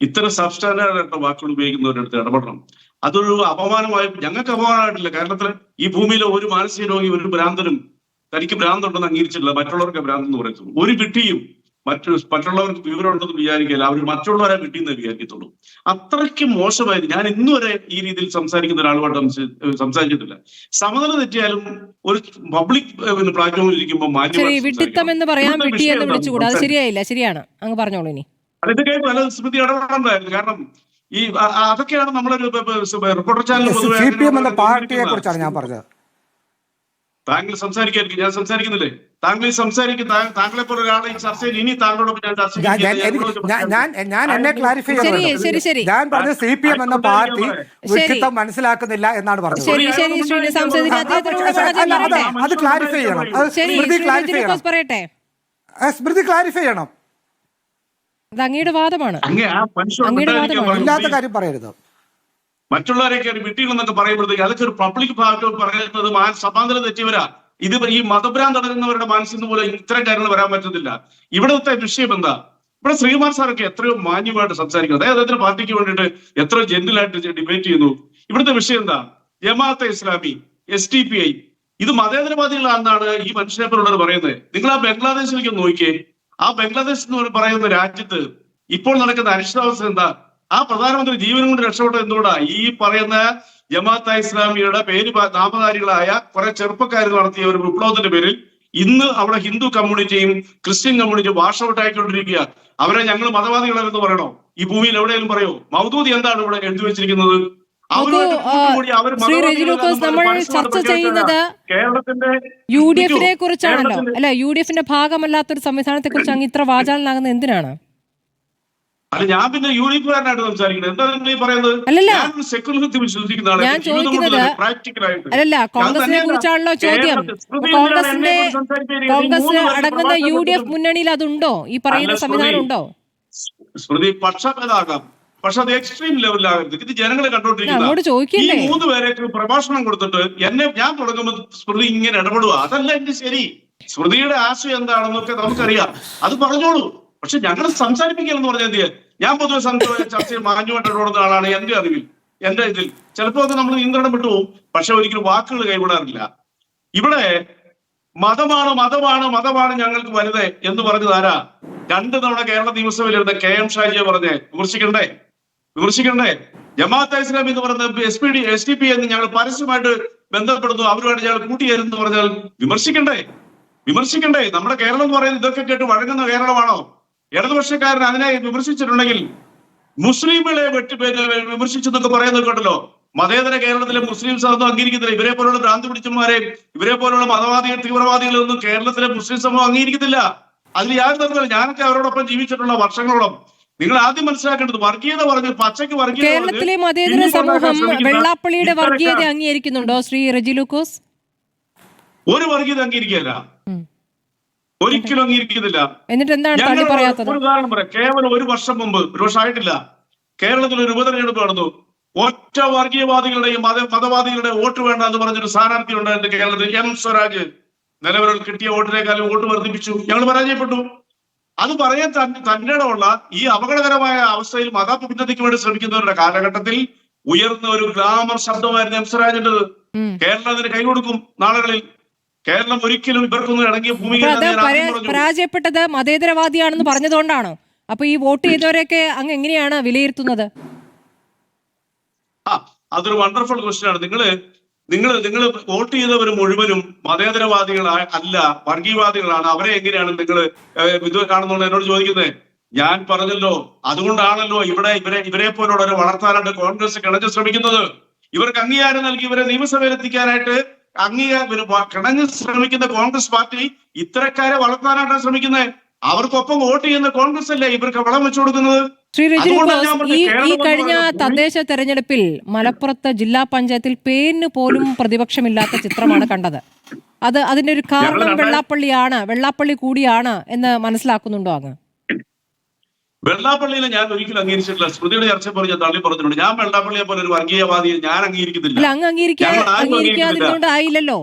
ഇത്തരം സബ്സ്റ്റാൻഡേർഡ് വാക്കുകൾ ഉപയോഗിക്കുന്നവരുടെ അടുത്ത് ഇടപെടണം. അതൊരു അപമാനമായി, ഞങ്ങൾക്ക് അപമാനമായിട്ടില്ല. കേരളത്തിലെ ഈ ഭൂമിയിലെ ഒരു മാനസിക രോഗി, ഒരു ഭ്രാന്തനും തനിക്ക് ഭ്രാന്തുണ്ടെന്ന് അംഗീകരിച്ചിട്ടില്ല. മറ്റുള്ളവർക്ക് ഭ്രാന്തെന്ന് പറയുന്നു. ഒരു വിട്ടിയും മറ്റുള്ളവർക്ക് വിവരമുണ്ടെന്ന് വിചാരിക്കില്ല. അവർ മറ്റുള്ളവരെ വിട്ടിയെന്ന് വിചാരിക്കത്തുള്ളൂ. അത്രയ്ക്ക് മോശമായത് ഞാൻ ഇന്നുവരെ ഈ രീതിയിൽ സംസാരിക്കുന്ന ഒരാളുമായിട്ട് സംസാരിച്ചിട്ടില്ല. സമനില തെറ്റിയാലും ഒരു പബ്ലിക് പ്ലാറ്റ്ഫോമിൽ ഇരിക്കുമ്പോൾ വിട്ടിത്തം എന്ന് പറയാൻ വിട്ടിയെന്ന് വിളിച്ചുകൂടാ, അത് ശരിയായില്ല. ശരിയാണ്, അങ്ങ് പറഞ്ഞോളൂ. ഇനി അതൊക്കെ പല സ്മൃതി ഇടപെടേണ്ടതായിരുന്നു. കാരണം ഈ അതൊക്കെയാണ് നമ്മളൊരു റിപ്പോർട്ടർ ചാനൽ CPM എന്ന പാർട്ടിയെ കുറിച്ചാണ് ഞാൻ പറഞ്ഞത്. താങ്കൾ സംസാരിക്കായിരിക്കും, ഞാൻ സംസാരിക്കുന്നില്ലേ? താങ്കൾ സംസാരിക്കും. താങ്കളെ പോലെ ഒരാളെ ഈ ചർച്ചയിൽ ഇനി താങ്കളോടൊപ്പം ഞാൻ ചർച്ച ഞാൻ എന്നെ ക്ലാരിഫൈ ചെയ്തു. ഞാൻ പറഞ്ഞത് CPM എന്ന പാർട്ടി വിട്ടിത്തം മനസ്സിലാക്കുന്നില്ല എന്നാണ് പറഞ്ഞത്. അത് ക്ലാരിഫൈ ചെയ്യണം. സ്മൃതി ക്ലാരിഫൈ ചെയ്യണം. അങ്ങയുടെ വാദമാണ്. ഇല്ലാത്ത കാര്യം പറയരുത്. മറ്റുള്ളവരെയൊക്കെ വിട്ടികളെന്നൊക്കെ പറയുമ്പോഴത്തേക്ക് അതൊക്കെ ഒരു പബ്ലിക് ഭാഗത്ത് പറയുന്നത് സമാന്തരം തെറ്റിയവരാ. ഇത് ഈ മതഭ്രാന്ത് നടക്കുന്നവരുടെ മനസ്സിൽ നിന്ന് പോലെ ഇത്തരം കാര്യങ്ങൾ വരാൻ പറ്റത്തില്ല. ഇവിടുത്തെ വിഷയം എന്താ? ഇവിടെ ശ്രീകുമാർ സാറൊക്കെ എത്രയോ മാന്യമായിട്ട് സംസാരിക്കുന്നത്, അദ്ദേഹത്തിന്റെ പാർട്ടിക്ക് വേണ്ടിയിട്ട് എത്രയോ ജെന്റിലായിട്ട് ഡിബേറ്റ് ചെയ്യുന്നു. ഇവിടുത്തെ വിഷയം എന്താ? ജമാഅത്തെ ഇസ്ലാമി, SDPI ഇത് മതേതരവാദികളാണെന്നാണ് ഈ മനുഷ്യനെ പോലുള്ളവർ പറയുന്നത്. നിങ്ങൾ ആ ബംഗ്ലാദേശിലേക്ക് നോക്കിയേ. ആ ബംഗ്ലാദേശ് എന്ന് പറയുന്ന രാജ്യത്ത് ഇപ്പോൾ നടക്കുന്ന അനിശ്ചിതാവസ്ഥ എന്താ? ആ പ്രധാനമന്ത്രി ജീവനും കൊണ്ട് രക്ഷപ്പെട്ടത് എന്തുകൊണ്ടാ? ഈ പറയുന്ന ജമാഅത്തെ ഇസ്ലാമിയുടെ പേര് നാമധാരികളായ കുറെ ചെറുപ്പക്കാർ നടത്തിയ ഒരു വിപ്ലവത്തിന്റെ പേരിൽ ഇന്ന് അവിടെ ഹിന്ദു കമ്മ്യൂണിറ്റിയും ക്രിസ്ത്യൻ കമ്മ്യൂണിറ്റിയും വാഷ് ഔട്ട് ആയിക്കൊണ്ടിരിക്കുക. അവരെ ഞങ്ങൾ മതവാദികളെന്ന് പറയണോ? ഈ ഭൂമിയിൽ എവിടെയെങ്കിലും പറയോ? മൗദൂദി എന്താണ് ഇവിടെ എഴുതി വെച്ചിരിക്കുന്നത്? ശ്രീ റെജി ലൂക്കോസ്, നമ്മൾ ചർച്ച ചെയ്യുന്നത് UDF കുറിച്ചാണല്ലോ, അല്ല? UDFന്റെ ഭാഗമല്ലാത്തൊരു സംവിധാനത്തെ കുറിച്ച് അങ്ങ് ഇത്ര വാചാലനാകുന്നത് എന്തിനാണ്? അല്ല, ഞാൻ പിന്നെ യൂണിഫോമായിട്ട് സംസാരിക്കുന്നത് എന്താ പറയുന്നത്? സെക്യുലറിറ്റി വിശ്വസിക്കുന്ന ആളാണ്. ഞാൻ ചോദിക്കുന്നത് അല്ലല്ല, കോൺഗ്രസിനെ കുറിച്ചാണല്ലോ ചോദ്യം. കോൺഗ്രസ് അടങ്ങുന്ന UDF മുന്നണിയിൽ അതുണ്ടോ? ഈ പറയുന്ന സംവിധാനം ഉണ്ടോ? സ്മൃതി പക്ഷഭേദാകാം, പക്ഷെ അത് എക്സ്ട്രീം ലെവലിലാകരുത്. ഇത് ജനങ്ങളെ കണ്ടോണ്ടിരിക്കുന്ന ഈ 3 പേരേക്ക് പ്രഭാഷണം കൊടുത്തിട്ട് ഞാൻ തുടങ്ങുമ്പോൾ സ്മൃതി ഇങ്ങനെ ഇടപെടുക, അതല്ല എന്റെ ശരി. സ്മൃതിയുടെ ആശയം എന്താണെന്നൊക്കെ നമുക്കറിയാം, അത് പറഞ്ഞോളൂ. പക്ഷെ ഞങ്ങൾ സംസാരിപ്പിക്കലെന്ന് പറഞ്ഞാൽ ഞാൻ പൊതുവെ ചർച്ചയിൽ മാന്യമായിട്ട് ഇടപെടുന്ന ആളാണ്. എന്റെ അറിവിൽ, എന്റെ ഇതിൽ ചിലപ്പോൾ അത് നമ്മൾ നിയന്ത്രണം വിട്ടുപോകും. പക്ഷെ ഒരിക്കലും വാക്കുകൾ കൈവിടാറില്ല. ഇവിടെ മതമാണ് മതമാണ് മതമാണ് ഞങ്ങൾക്ക് വലുത് എന്ന് പറഞ്ഞത് ആരാ? 2 തവണ കേരള നിയമസഭയിലിരുന്ന KM ഷാജിയെ പറഞ്ഞേ വിമർശിക്കണ്ടേ? ജമാഅത്തെ ഇസ്ലാമി എന്ന് പറയുന്ന SDPI എന്ന് ഞങ്ങൾ പരസ്യമായിട്ട് ബന്ധപ്പെടുന്നു, അവരുമായിട്ട് ഞങ്ങൾ കൂട്ടിയേരുന്നു പറഞ്ഞാൽ വിമർശിക്കണ്ടേ? നമ്മുടെ കേരളം എന്ന് പറയുന്നത് ഇതൊക്കെ കേട്ട് വഴങ്ങുന്ന കേരളമാണോ? ഇടതുപക്ഷക്കാരൻ അതിനെ വിമർശിച്ചിട്ടുണ്ടെങ്കിൽ മുസ്ലിങ്ങളെ വിമർശിച്ചെന്നൊക്കെ പറയുന്നത് കേട്ടല്ലോ. മതേതര കേരളത്തിലെ മുസ്ലിംസ് അതൊന്നും അംഗീകരിക്കുന്നില്ല. ഇവരെ പോലുള്ള ഭ്രാന്തി പിടിച്ചന്മാരെ, ഇവരെ പോലുള്ള മതവാദികൾ, തീവ്രവാദികളൊന്നും കേരളത്തിലെ മുസ്ലിം സമൂഹം അംഗീകരിക്കത്തില്ല. അതിൽ യാതൊരു തരത്തിലും ഞാനൊക്കെ അവരോടൊപ്പം ജീവിച്ചിട്ടുള്ള വർഷങ്ങളോളം. നിങ്ങൾ ആദ്യം മനസ്സിലാക്കേണ്ടത് വർഗീയത പറഞ്ഞു, പച്ചയ്ക്ക് വർഗീയത. കേരളത്തിലെ മതേതര സമൂഹം വെള്ളാപ്പള്ളിയുടെ വർഗീയത അംഗീകരിക്കുന്നുണ്ടോ ശ്രീ റെജി ലൂക്കോസ്? ഒരു വർഗീയത അംഗീകരിക്കില്ല, ഒരിക്കലും അംഗീകരിക്കുന്നില്ല. എന്നിട്ട് എന്താണ് പറയാത്തത്? ഒരു ഉദാഹരണം പറയാം. കേവലം 1 വർഷം മുമ്പ്, 1 വർഷമായിട്ടില്ല, കേരളത്തിൽ ഒരു ഉപതെരഞ്ഞെടുപ്പ് നടന്നു. ഒറ്റ വർഗീയവാദികളുടെയും മതവാദികളുടെ വോട്ട് വേണ്ട എന്ന് പറഞ്ഞൊരു സ്ഥാനാർത്ഥി ഉണ്ടായിരുന്നു കേരളത്തിൽ. M സ്വരാജ് നിലവിൽ കിട്ടിയ വോട്ടിനേക്കാളും വോട്ട് വർദ്ധിപ്പിച്ചു. ഞങ്ങൾ പരാജയപ്പെട്ടു. അത് പറയാൻ തന്നെയുള്ള ഈ അപകടകരമായ അവസ്ഥയിൽ മതഭിന്നതയ്ക്ക് വേണ്ടി ശ്രമിക്കുന്നവരുടെ കാലഘട്ടത്തിൽ ഉയർന്ന ഒരു ഗ്ലാമർ ശബ്ദമായിരുന്നു M സ്വരാജിൻ്റെത്. കേരളം അതിന് കൈകൊടുക്കും നാളുകളിൽ. കേരളം ഒരിക്കലും ഇവർക്കൊന്നും ഇണങ്ങിയ അപ്പൊ അത് ഭൂമിക. പരാജയപ്പെട്ടത് മതേതരവാദിയാണെന്ന് പറഞ്ഞതുകൊണ്ടാണോ? അപ്പൊ ഈ വോട്ട് ചെയ്തവരെയൊക്കെ അങ്ങ് എങ്ങനെയാണ് വിലയിരുത്തുന്നത്? അതൊരു വണ്ടർഫുൾ ക്വസ്റ്റ്യൻ ആണ്. നിങ്ങൾ വോട്ട് ചെയ്തവർ മുഴുവനും മതേതരവാദികളായ അല്ല, വർഗീയവാദികളാണ്. അവരെ എങ്ങനെയാണ് നിങ്ങൾ ഇത് കാണുന്നത് എന്നോട് ചോദിക്കുന്നത്? ഞാൻ പറഞ്ഞല്ലോ, അതുകൊണ്ടാണല്ലോ ഇവരെ പോലുള്ളവരെ വളർത്താനായിട്ട് കോൺഗ്രസ് കിണഞ്ഞ് ശ്രമിക്കുന്നത്. ഇവർക്ക് അംഗീകാരം നൽകി ഇവരെ നിയമസഭയിൽ എത്തിക്കാനായിട്ട് കിണഞ്ഞ് ശ്രമിക്കുന്ന കോൺഗ്രസ് പാർട്ടി ഇത്തരക്കാരെ വളർത്താനായിട്ടാണ് ശ്രമിക്കുന്നത്. അവർക്കൊപ്പം വോട്ട് ചെയ്യുന്ന കോൺഗ്രസ് അല്ലേ ഇവർക്ക് വളം വെച്ചു കൊടുക്കുന്നത്? ശ്രീ രജനി ബോസ്, ഈ കഴിഞ്ഞ തദ്ദേശ തെരഞ്ഞെടുപ്പിൽ മലപ്പുറത്ത് ജില്ലാ പഞ്ചായത്തിൽ പേരിന് പോലും പ്രതിപക്ഷമില്ലാത്ത ചിത്രമാണ് കണ്ടത്. അതിന്റെ ഒരു കാരണം വെള്ളാപ്പള്ളി കൂടിയാണ് എന്ന് മനസ്സിലാക്കുന്നുണ്ടോ അങ്ങ്? വെള്ളാപ്പള്ളിയെ ഞാൻ ഒരിക്കലും അംഗീകരിച്ചിട്ടില്ല. സ്മൃതിയുടെ ചർച്ച പറഞ്ഞ തള്ളി പറഞ്ഞിട്ടുണ്ട്. ഞാൻ വെള്ളാപ്പള്ളിയെ പോലെ ഒരു വർഗീയവാദിയെ ഞാൻ അംഗീകരിക്കുന്നില്ല. അങ്ങ് അംഗീകരിക്കാതിരുന്നോണ്ടായില്ലല്ലോ.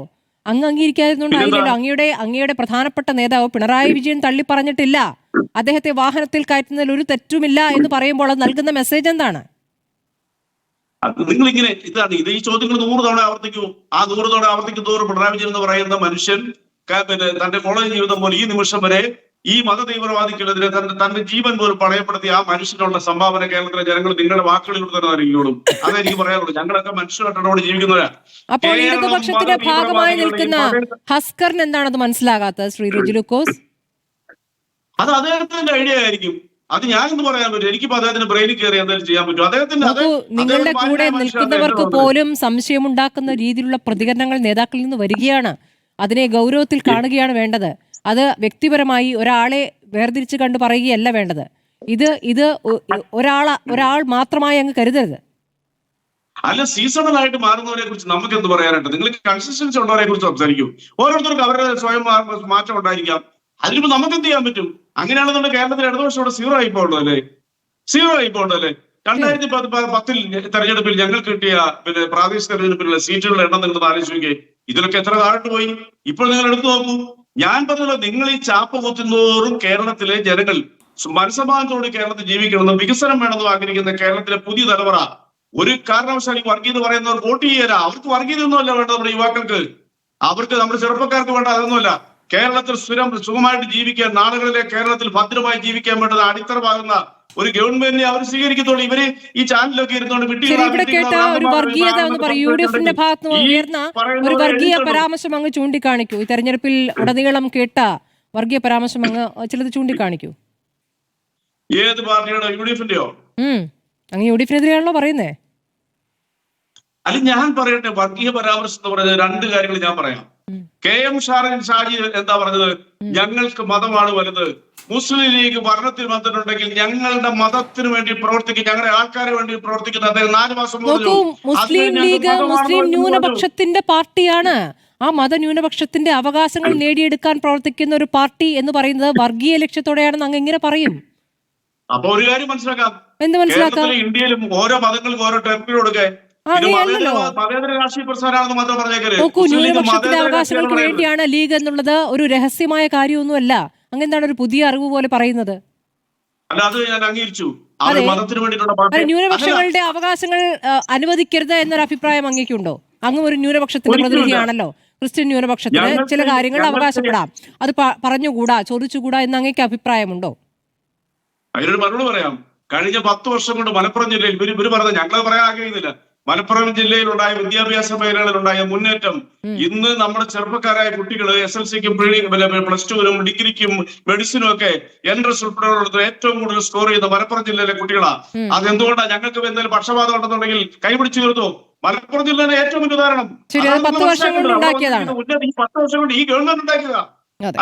അങ്ങയുടെ പ്രധാനപ്പെട്ട നേതാവ് പിണറായി വിജയൻ തള്ളി പറഞ്ഞിട്ടില്ല. അദ്ദേഹത്തെ വാഹനത്തിൽ കയറ്റുന്നതിൽ ഒരു തെറ്റുമില്ല എന്ന് പറയുമ്പോൾ അത് നൽകുന്ന മെസ്സേജ് എന്താണ്? നിങ്ങൾ ഇങ്ങനെ ഈ ചോദ്യങ്ങൾ 100 തവണ ആവർത്തിക്കൂ. ആ 100 തവണ ആവർത്തിക്കുന്നതോറും പിണറായി വിജയൻ എന്ന് പറയുന്ന മനുഷ്യൻ തന്റെ കോളേജ് ജീവിതം പോലെ ഈ നിമിഷം വരെ ഈ മത തീവ്രവാദിക്കെതിരെ തന്റെ ജീവൻ പോലും പണയപ്പെടുത്തിയ ആ മനുഷ്യനുള്ള സംഭാവന കേരളത്തിലെ ജനങ്ങൾ നിങ്ങളുടെ വാക്കുകളിലൂടെ തന്നെ അറിയുള്ളൂ. അതെനിക്ക് പറയാനുള്ളൂ. ഞങ്ങളൊക്കെ മനുഷ്യരായിട്ടോട് ജീവിക്കുന്നവരാ. അപ്പോൾ ഇടതുപക്ഷത്തിന്റെ ഭാഗമായി നിൽക്കുന്ന ഹസ്കറിന് എന്താണത് മനസ്സിലാകാത്തത് ശ്രീ റിജി ലൂക്കോസ്? അത് അദ്ദേഹത്തിന്റെ ഐഡിയ ആയിരിക്കും. അത് ഞാനെന്ന് പറയാൻ പറ്റും. എനിക്കിപ്പോ അദ്ദേഹത്തിന് ബ്രെയിനിൽ കയറി എന്തായാലും ചെയ്യാൻ പറ്റും. നിങ്ങളുടെ കൂടെ നിൽക്കുന്നവർക്ക് പോലും സംശയമുണ്ടാക്കുന്ന രീതിയിലുള്ള പ്രതികരണങ്ങൾ നേതാക്കളിൽ നിന്ന് വരികയാണ്. അതിനെ ഗൗരവത്തിൽ കാണുകയാണ് വേണ്ടത്. അത് വ്യക്തിപരമായി ഒരാളെ വേർതിരിച്ച് കണ്ടു പറയുകയല്ല വേണ്ടത്. ഇത് ഒരാൾ മാത്രമായി അങ്ങ് കരുതരുത്. അല്ല, സീസണൽ ആയിട്ട് മാറുന്നവരെ കുറിച്ച് നമുക്ക് എന്ത് പറയാനായിട്ട്? നിങ്ങൾ കൺസിസ്റ്റൻസി ഉള്ളവരെ കുറിച്ച് സംസാരിക്കൂ. ഓരോരുത്തർക്കും അവരുടെ സ്വയം മാറ്റം ഉണ്ടായിരിക്കാം. അതിലിപ്പോ നമുക്ക് എന്ത് ചെയ്യാൻ പറ്റും? അങ്ങനെയാണെന്നുണ്ടെങ്കിൽ കേരളത്തിൽ ഇടതുപക്ഷത്തോടെ 0 ആയി പോകണ്ടല്ലേ? 0 ആയി പോകണ്ടല്ലേ? 2010 തെരഞ്ഞെടുപ്പിൽ ഞങ്ങൾക്ക് കിട്ടിയ പ്രാദേശിക തെരഞ്ഞെടുപ്പിലുള്ള സീറ്റുകളുടെ എണ്ണം നിങ്ങൾ ആലോചിക്കുകയെ ഇതിലൊക്കെ എത്ര താഴോട്ട് പോയി? ഇപ്പോൾ നിങ്ങൾ എടുത്തു നോക്കൂ. ഞാൻ പറഞ്ഞല്ലോ, നിങ്ങൾ ഈ ചാപ്പ കുത്തുന്നോറും കേരളത്തിലെ ജനങ്ങൾ മനസ്സമാനത്തോട് കേരളത്തിൽ ജീവിക്കണമെന്നും വികസനം വേണമെന്നും ആഗ്രഹിക്കുന്ന കേരളത്തിലെ പുതിയ തലമുറ ഒരു കാരണവശാലും വർഗീയത പറയുന്നവർ വോട്ട് ചെയ്യാനാ. അവർക്ക് വർഗീയതൊന്നുമല്ല വേണ്ടത്. നമ്മുടെ യുവാക്കൾക്ക്, അവർക്ക് നമ്മുടെ ചെറുപ്പക്കാർക്ക് വേണ്ട അതൊന്നുമല്ല. കേരളത്തിൽ സുഖമായിട്ട് ജീവിക്കാൻ, നാടുകളിലെ കേരളത്തിൽ ഭദ്രമായി ജീവിക്കാൻ വേണ്ടത് അടിത്തറമാകുന്ന ഒരു ഗവൺമെന്റിനെ അവർ സ്വീകരിക്കത്തോളൂ. ഇവര് ഈ ചാനലിലൊക്കെ ഇരുന്നുകൊണ്ട് യുഡിഎഫിന്റെ ഭാഗത്ത് ഉയർന്ന ഒരു വർഗീയ പരാമർശം അങ്ങ് ചൂണ്ടിക്കാണിക്കൂ. ഈ തെരഞ്ഞെടുപ്പിൽ ഉടനീളം കേട്ട വർഗീയ പരാമർശം അങ്ങ് ചിലത് ചൂണ്ടിക്കാണിക്കൂ. ഏത് പാർട്ടിയുടെ? യുഡിഎഫിന്റെയോ? അങ്ങ് യുഡിഎഫിനെതിരെയാണല്ലോ പറയുന്നേ. അല്ല, ഞാൻ പറയട്ടെ. വർഗീയ പരാമർശം എന്ന് പറഞ്ഞത് 2 കാര്യങ്ങൾ ഞാൻ പറയാം. KM ഷാജി എന്താ പറഞ്ഞത്? ഞങ്ങൾക്ക് മതമാണ് വലുത്. മുസ്ലിം ലീഗ് ഭരണത്തിൽ വന്നിട്ടുണ്ടെങ്കിൽ ഞങ്ങളുടെ മതത്തിന് വേണ്ടി പ്രവർത്തിക്കും, ഞങ്ങളുടെ ആൾക്കാരെ വേണ്ടി പ്രവർത്തിക്കുന്ന അദ്ദേഹം 4 മാസം മുസ്ലിം ലീഗ് മുസ്ലിം ന്യൂനപക്ഷത്തിന്റെ പാർട്ടിയാണ്. ആ മതന്യൂനപക്ഷത്തിന്റെ അവകാശങ്ങൾ നേടിയെടുക്കാൻ പ്രവർത്തിക്കുന്ന ഒരു പാർട്ടി എന്ന് പറയുന്നത് വർഗീയ ലക്ഷ്യത്തോടെയാണെന്ന് അങ്ങ് എങ്ങനെ പറയും? അപ്പൊ ഒരു കാര്യം മനസ്സിലാക്കാം. എന്ത് മനസ്സിലാക്കാം? ഇന്ത്യയിലും ഓരോ മതങ്ങൾക്കും ഓരോ ടെറിട്ടറി കൊടുക്കുക. മതേതര രാഷ്ട്രീയ പ്രസ്ഥാനമാണെന്ന് മാത്രം പറഞ്ഞേക്കരുത്. ന്യൂനപക്ഷത്തിന്റെ അവകാശങ്ങൾക്ക് വേണ്ടിയാണ് ലീഗ് എന്നുള്ളത് ഒരു രഹസ്യമായ കാര്യമൊന്നുമല്ല. അങ്ങെന്താണ് ഒരു പുതിയ അറിവ് പോലെ പറയുന്നത്? അല്ല, അത് ഞാൻ അംഗീകരിച്ചു. ന്യൂനപക്ഷങ്ങളുടെ അവകാശങ്ങൾ അനുവദിക്കരുത് എന്നൊരു അഭിപ്രായം അങ്ങേക്കുണ്ടോ? അങ്ങ് ഒരു ന്യൂനപക്ഷത്തിന്റെ പ്രതിനിധിയാണല്ലോ. ക്രിസ്ത്യൻ ന്യൂനപക്ഷത്തിന് ചില കാര്യങ്ങൾ അവകാശപ്പെടാം, അത് പറഞ്ഞുകൂടാ, ചോദിച്ചുകൂടാ എന്ന് അങ്ങേക്ക് അഭിപ്രായമുണ്ടോ? അതിനൊരു മറുപടി പറയാം. കഴിഞ്ഞ 10 വർഷം കൊണ്ട് മലപ്പുറം ജില്ലയിൽ ഇവര് പറഞ്ഞത് ഞങ്ങൾ പറയാൻ ആഗ്രഹിക്കുന്നില്ല. മലപ്പുറം ജില്ലയിലുണ്ടായ വിദ്യാഭ്യാസ മേഖലകളിലുണ്ടായ മുന്നേറ്റം ഇന്ന് നമ്മുടെ ചെറുപ്പക്കാരായ കുട്ടികൾ SLCക്കും +2നും ഡിഗ്രിക്കും മെഡിസിനും ഒക്കെ എൻട്രൻസ് ഉൾപ്പെടെയുള്ള ഏറ്റവും കൂടുതൽ സ്കോർ ചെയ്യുന്ന മലപ്പുറം ജില്ലയിലെ കുട്ടികളാ. അതെന്തുകൊണ്ടാണ്? ഞങ്ങൾക്ക് എന്തെങ്കിലും പക്ഷപാതം ഉണ്ടെന്നുണ്ടെങ്കിൽ കൈപിടിച്ചു തീർത്തു. മലപ്പുറം ജില്ലയിലെ ഏറ്റവും വലിയ ഉദാഹരണം 10 വർഷം കൊണ്ട് ഉണ്ടാക്കിയതാണ്. ഈ 10 വർഷം കൊണ്ട് ഈ ഗവൺമെന്റ് ഉണ്ടാക്കിയതാ.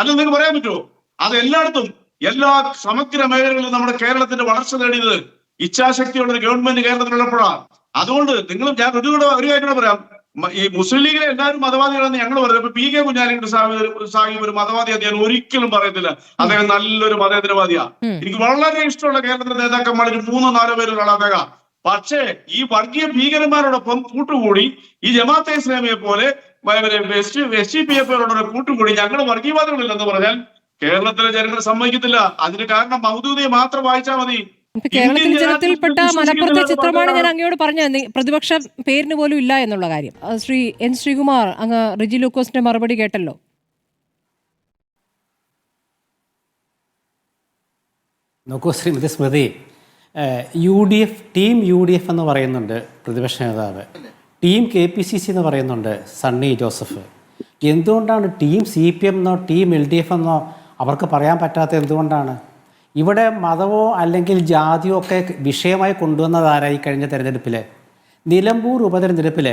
അത് നിങ്ങൾക്ക് പറയാൻ പറ്റുമോ? അത് എല്ലായിടത്തും എല്ലാ സമഗ്ര മേഖലകളിലും നമ്മുടെ കേരളത്തിന്റെ വളർച്ച നേടിയത് ഇച്ഛാശക്തിയുള്ള ഒരു ഗവൺമെന്റ് കേരളത്തിലുള്ളപ്പോഴാണ്. അതുകൊണ്ട് ഞാൻ ഒരു കാര്യം പറയാം. ഈ മുസ്ലിം ലീഗിലെ എല്ലാവരും മതവാദികളെന്ന് ഞങ്ങൾ പറയുന്നത്. PK കുഞ്ഞാലിക്കുട്ടി സാഹിബ് ഒരു മതവാദി ഞാൻ ഒരിക്കലും പറയത്തില്ല. അദ്ദേഹം നല്ലൊരു മതേതരവാദിയാ. എനിക്ക് വളരെ ഇഷ്ടമുള്ള കേരളത്തിലെ നേതാക്കന്മാർ 3-4 പേരുള്ള അദ്ദേഹം. പക്ഷേ ഈ വർഗീയ ഭീകരന്മാരോടൊപ്പം കൂട്ടുകൂടി ഈ ജമാഅത്തെ ഇസ്ലാമിയെ പോലെ SDPI പോലുള്ള കൂട്ടുകൂടി ഞങ്ങൾ വർഗീയവാദികളില്ലെന്ന് പറഞ്ഞാൽ കേരളത്തിലെ ജനങ്ങൾ സമ്മതിക്കത്തില്ല. അതിന് കാരണം മൗദൂദിയെ മാത്രം വായിച്ചാൽ മതി. കേരളത്തിൽ ജനത്തിൽപ്പെട്ട മലപ്പുറത്തെ ചിത്രമാണ് ഞാൻ അങ്ങയോട് പറഞ്ഞത്. പ്രതിപക്ഷ പേരിന് പോലും ഇല്ല എന്നുള്ള കാര്യം. ശ്രീ N. ശ്രീകുമാർ, അങ്ങ് റിജി ലൂക്കോസിന്റെ മറുപടി കേട്ടല്ലോ. നോക്കൂ Shrimati Smriti, team U D F എന്ന് പറയുന്നുണ്ട് പ്രതിപക്ഷ നേതാവ്, ടീം KPCC എന്ന് പറയുന്നുണ്ട് സണ്ണി ജോസഫ്. എന്തുകൊണ്ടാണ് ടീം CPM എന്നോ ടീം LDF എന്നോ അവർക്ക് പറയാൻ പറ്റാത്ത? എന്തുകൊണ്ടാണ്? ഇവിടെ മതമോ അല്ലെങ്കിൽ ജാതിയോ ഒക്കെ വിഷയമായി കൊണ്ടുവന്നതാരായി കഴിഞ്ഞ തെരഞ്ഞെടുപ്പിൽ? നിലമ്പൂർ ഉപതെരഞ്ഞെടുപ്പിൽ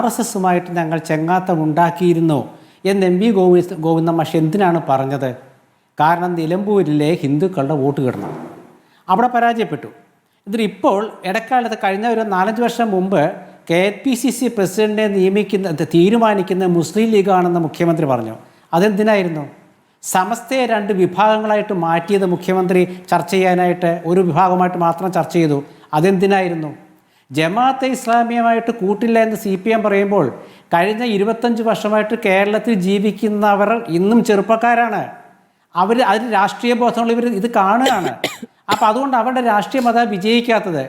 RSSുമായിട്ട് ഞങ്ങൾ ചെങ്ങാത്തം ഉണ്ടാക്കിയിരുന്നു എന്ന് MP ഗോവിന്ദൻ മാഷ് എന്തിനാണ് പറഞ്ഞത്? കാരണം നിലമ്പൂരിലെ ഹിന്ദുക്കളുടെ വോട്ട് കിടണം, അവിടെ പരാജയപ്പെട്ടു. എന്നിട്ട് ഇപ്പോൾ ഇടക്കാലത്ത് കഴിഞ്ഞ ഒരു 4-5 വർഷം മുമ്പ് KPCC പ്രസിഡന്റിനെ തീരുമാനിക്കുന്ന മുസ്ലിം ലീഗാണെന്ന് മുഖ്യമന്ത്രി പറഞ്ഞു. അതെന്തിനായിരുന്നു? സമസ്തയെ 2 വിഭാഗങ്ങളായിട്ട് മാറ്റിയത് മുഖ്യമന്ത്രി ചർച്ച ചെയ്യാനായിട്ട് ഒരു വിഭാഗമായിട്ട് മാത്രം ചർച്ച ചെയ്തു. അതെന്തിനായിരുന്നു? ജമാഅത്തെ ഇസ്ലാമിയുമായിട്ട് കൂട്ടില്ല എന്ന് CPM പറയുമ്പോൾ കഴിഞ്ഞ 25 വർഷമായിട്ട് കേരളത്തിൽ ജീവിക്കുന്നവർ ഇന്നും ചെറുപ്പക്കാരാണ്. അതിന് രാഷ്ട്രീയ ബോധമുള്ളവർ ഇത് കാണുകയാണ്. അപ്പോൾ അതുകൊണ്ട് അവരുടെ രാഷ്ട്രീയം അതാ വിജയിക്കാത്തത്.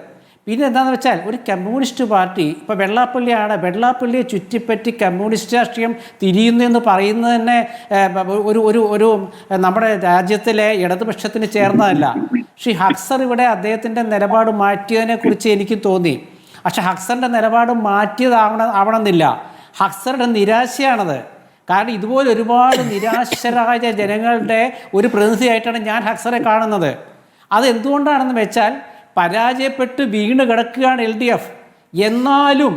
പിന്നെ എന്താണെന്ന് വെച്ചാൽ ഒരു കമ്മ്യൂണിസ്റ്റ് പാർട്ടി ഇപ്പോൾ വെള്ളാപ്പള്ളിയെ ചുറ്റിപ്പറ്റി കമ്മ്യൂണിസ്റ്റ് രാഷ്ട്രീയം തിരിയുന്നു എന്ന് പറയുന്നത് തന്നെ ഒരു നമ്മുടെ രാജ്യത്തിലെ ഇടതുപക്ഷത്തിന് ചേർന്നതല്ല. ശ്രീ ഹക്സർ ഇവിടെ അദ്ദേഹത്തിൻ്റെ നിലപാട് മാറ്റിയതിനെക്കുറിച്ച് എനിക്ക് തോന്നി. പക്ഷെ ഹക്സറിൻ്റെ നിലപാട് ആവണമെന്നില്ല. ഹക്സറുടെ നിരാശയാണത്. കാരണം ഇതുപോലെ ഒരുപാട് നിരാശരായ ജനങ്ങളുടെ ഒരു പ്രതിനിധിയായിട്ടാണ് ഞാൻ ഹക്സറെ കാണുന്നത്. അതെന്തുകൊണ്ടാണെന്ന് വെച്ചാൽ പരാജയപ്പെട്ട് വീണ് കിടക്കുകയാണ് LDF. എന്നാലും